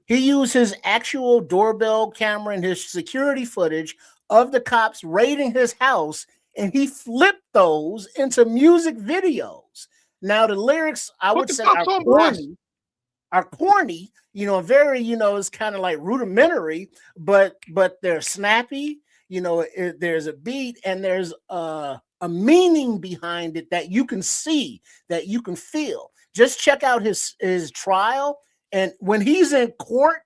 He used his actual doorbell camera and his security footage of the cops raiding his house, and he flipped those into music videos. Now, the lyrics, I would say, are corny, you know, very, you know, it's kind of like rudimentary, but they're snappy. You know, there's a beat and there's a meaning behind it that you can see, that you can feel. Just check out his trial. And when he's in court,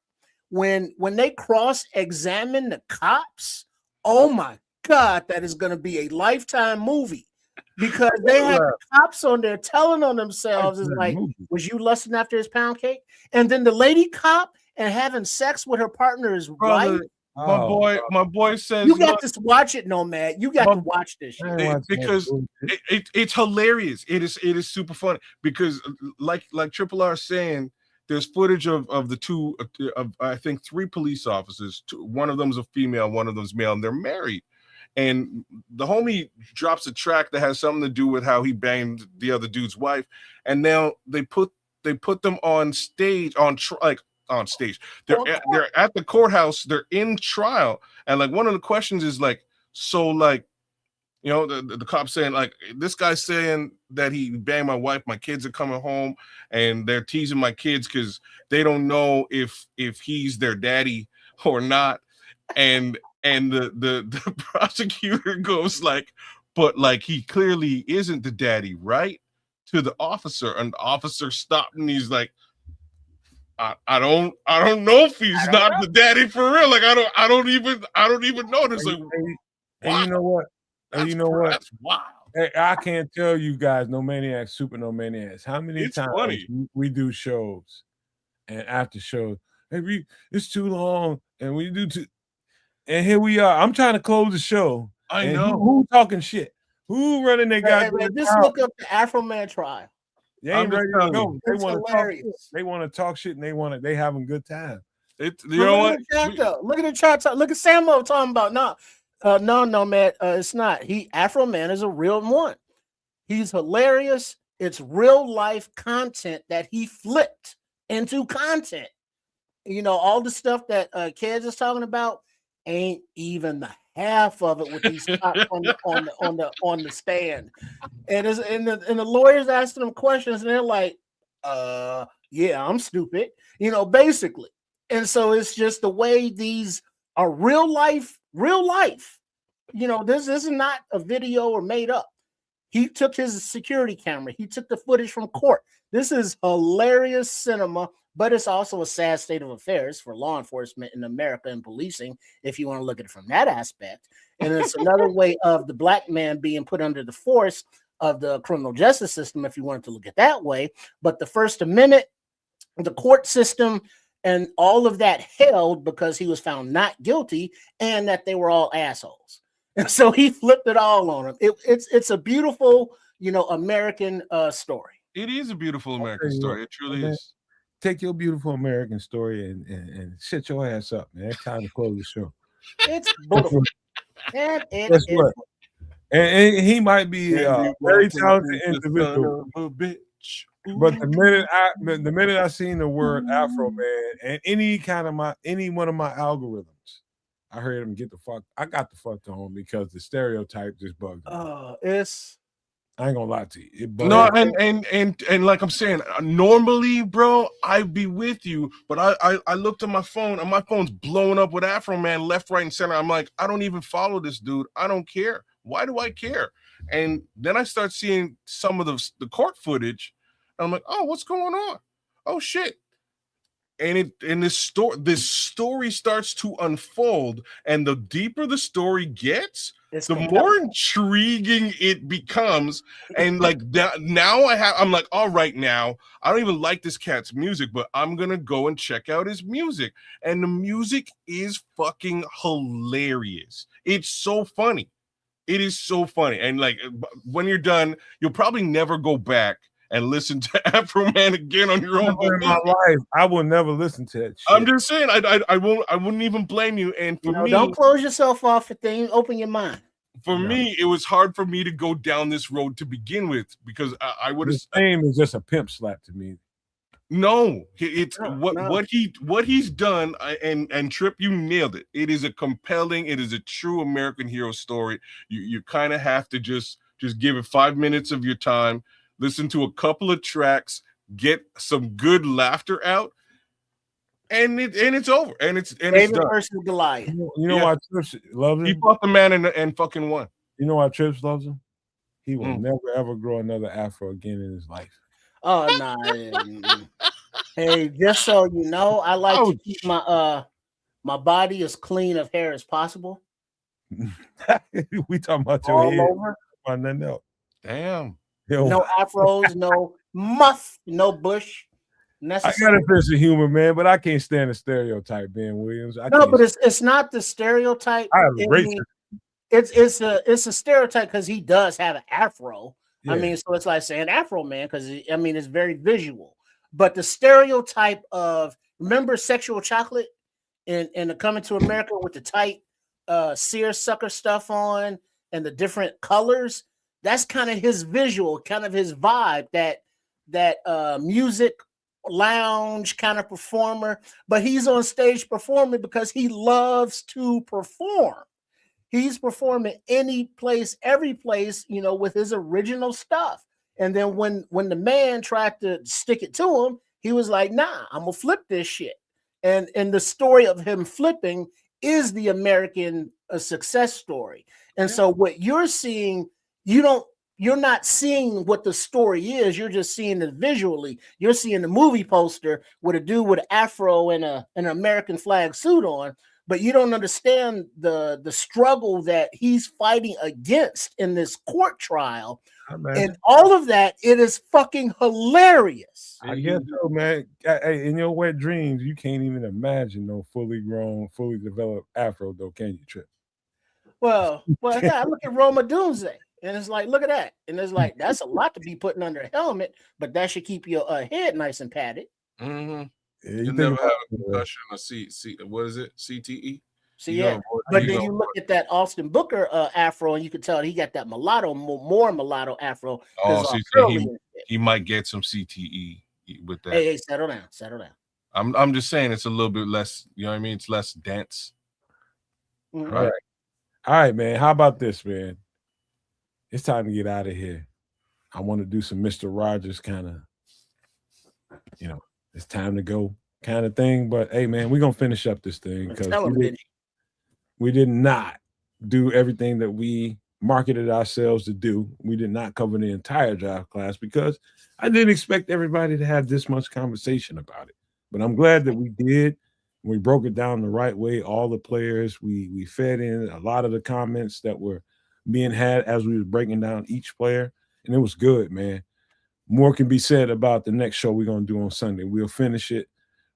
when they cross-examine the cops, oh my God, that is going to be a Lifetime movie, because they have the cops on there telling on themselves, is like, was you lusting after his pound cake? And then the lady cop and having sex with her partner's wife. My boy says you got to watch it, Nomad. You got to watch this shit. Because it's hilarious. It is super funny, because like Triple R saying. There's footage of the two, I think 3 police officers. One of them's a female, one of them's male, and they're married. and the homie drops a track that has something to do with how he banged the other dude's wife, and now they put them on stage on stage. They're at the courthouse. They're in trial, and like one of the questions is like, so like, you know, the cop saying like, this guy's saying that he banged my wife. My kids are coming home, and they're teasing my kids because they don't know if he's their daddy or not. And the prosecutor goes like, but like he clearly isn't the daddy, right? To the officer, and the officer stopped, and he's like, I don't know if he's not the daddy for real. Like I don't even know. There's like, and you know what? And you know what? That's wild. Hey, I can't tell you guys, No Maniacs, Super No Maniacs, how many times we do shows and after shows, hey, it's too long, and we do too. And here we are. I'm trying to close the show. I know. Who talking shit? Who running their guys? Just look up the Afro Man trial. They ain't ready to go. They want to talk shit, and they having good time. You know what? Look at the chat. Look at Samo talking about no, man. It's not. Afro Man is a real one. He's hilarious. It's real life content that he flipped into content. You know, all the stuff that Kids is talking about ain't even the half of it with these cops on the stand. And the lawyers asking them questions, and they're like, yeah, I'm stupid, you know, basically. And so it's just the way these are real life. You know, this is not a video or made up. He took his security camera. He took the footage from court. This is hilarious cinema, but it's also a sad state of affairs for law enforcement in America and policing, if you want to look at it from that aspect. And it's another way of the black man being put under the force of the criminal justice system, if you wanted to look at that way. But the First Amendment, the court system, and all of that held because he was found not guilty and that they were all assholes. And so he flipped it all on him. It's a beautiful, you know, American story. It is a beautiful American story. It truly is. Take your beautiful American story and shut your ass up, man. It's time to close the show. It's beautiful. And and he might be a very talented individual. But the minute I seen the word Afro Man and any one of my algorithms, I heard him I got the fuck to home because the stereotype just bugged me. I ain't gonna lie to you. It bugged me. And like I'm saying, normally, bro, I'd be with you, but I looked at my phone and my phone's blowing up with Afro Man left, right, and center. I'm like, I don't even follow this dude. I don't care. Why do I care? And then I start seeing some of the court footage. I'm like, oh, what's going on? Oh shit. And this story starts to unfold, and the deeper the story gets, the more intriguing it becomes. And like now I'm like, all right, now I don't even like this cat's music, but I'm gonna go and check out his music. And the music is fucking hilarious. It's so funny. It is so funny. And like when you're done, you'll probably never go back and listen to Afro Man again on your own. In my life, I will never listen to that shit. I'm just saying, I wouldn't even blame you. And for me, don't close yourself off for things. Open your mind. For me, it was hard for me to go down this road to begin with because I would have. His name is just a pimp slap to me. No, it's what he's done, and Trip, you nailed it. It is a compelling, it is a true American hero story. You kind of have to just give it 5 minutes of your time. Listen to a couple of tracks, get some good laughter out, and it's over. And it's done. Person Goliath. You know why Trips loves him? He fought the man and fucking won. You know why Trips loves him? He will never ever grow another afro again in his life. Oh no! Hey, just so you know, I like to keep my body as clean of hair as possible. We talking about your all head. over. Nothing else. Damn. No afros, no muff, no bush. I Necessary. got a sense of humor, man, but I can't stand the stereotype, Ben Williams. But it's not the stereotype. It's a stereotype because he does have an afro. Yeah. I mean, so it's like saying Afro Man because it's very visual. But the stereotype of remember Sexual Chocolate and the Coming to America with the tight seersucker stuff on and the different colors, that's kind of his visual, kind of his vibe, that music lounge kind of performer. But he's on stage performing because he loves to perform. He's performing any place, every place, you know, with his original stuff. And then when the man tried to stick it to him, he was like, nah, I'm gonna flip this shit. And the story of him flipping is the American success story. And so what you're seeing, you're not seeing what the story is. You're just seeing it visually. You're seeing the movie poster with a dude with an afro and an American flag suit on, but you don't understand the struggle that he's fighting against in this court trial. And all of that, it is fucking hilarious. I guess so, man. Hey, in your wet dreams, you can't even imagine no fully grown, fully developed afro, though, can you, Trip? Well, yeah, I look at Roma Doomsday, and it's like, look at that. And it's like, that's a lot to be putting under a helmet, but that should keep your head nice and padded. Mm-hmm. Yeah, you never have a concussion or what is it? CTE? So yeah, but then you look at that Austin Booker afro, and you can tell he got that mulatto, more mulatto afro. Oh, so he might get some CTE with that. Hey, settle down. I'm just saying it's a little bit less. You know what I mean? It's less dense. Mm-hmm. Right. All right, man. How about this, man? It's time to get out of here. I want to do some Mr. Rogers kind of, you know, it's time to go kind of thing. But hey, man, we're gonna finish up this thing because we did not do everything that we marketed ourselves to do. We did not cover the entire draft class because I didn't expect everybody to have this much conversation about it. But I'm glad that we did. We broke it down the right way. All the players, we fed in a lot of the comments that were being had as we were breaking down each player, and it was good, man. More can be said about the next show we're going to do on Sunday. We'll finish it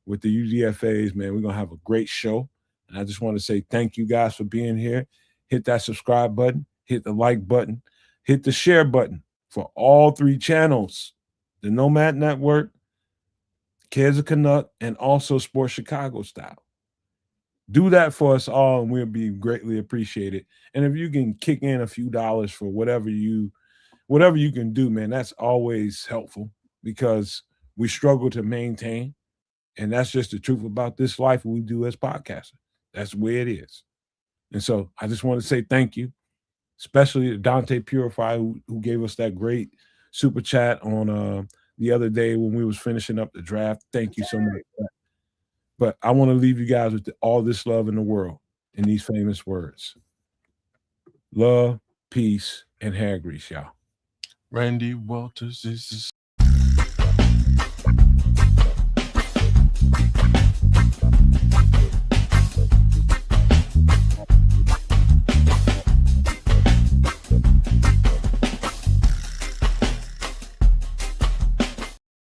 with the UDFAs, man. We're going to have a great show. And I just want to say thank you guys for being here. Hit that subscribe button, hit the like button, hit the share button for all 3 channels, the Nomad Network, Kids of Canuck, and also Sports Chicago Style. Do that for us all, and we'll be greatly appreciated. And if you can kick in a few dollars for whatever you can do, man, that's always helpful because we struggle to maintain. And that's just the truth about this life we do as podcasters. That's the way it is. And so I just want to say thank you, especially to Dante Purify, who gave us that great super chat on the other day when we was finishing up the draft. Thank you so much. But I want to leave you guys with all this love in the world in these famous words. Love, peace, and hair grease, y'all. Randy Walters is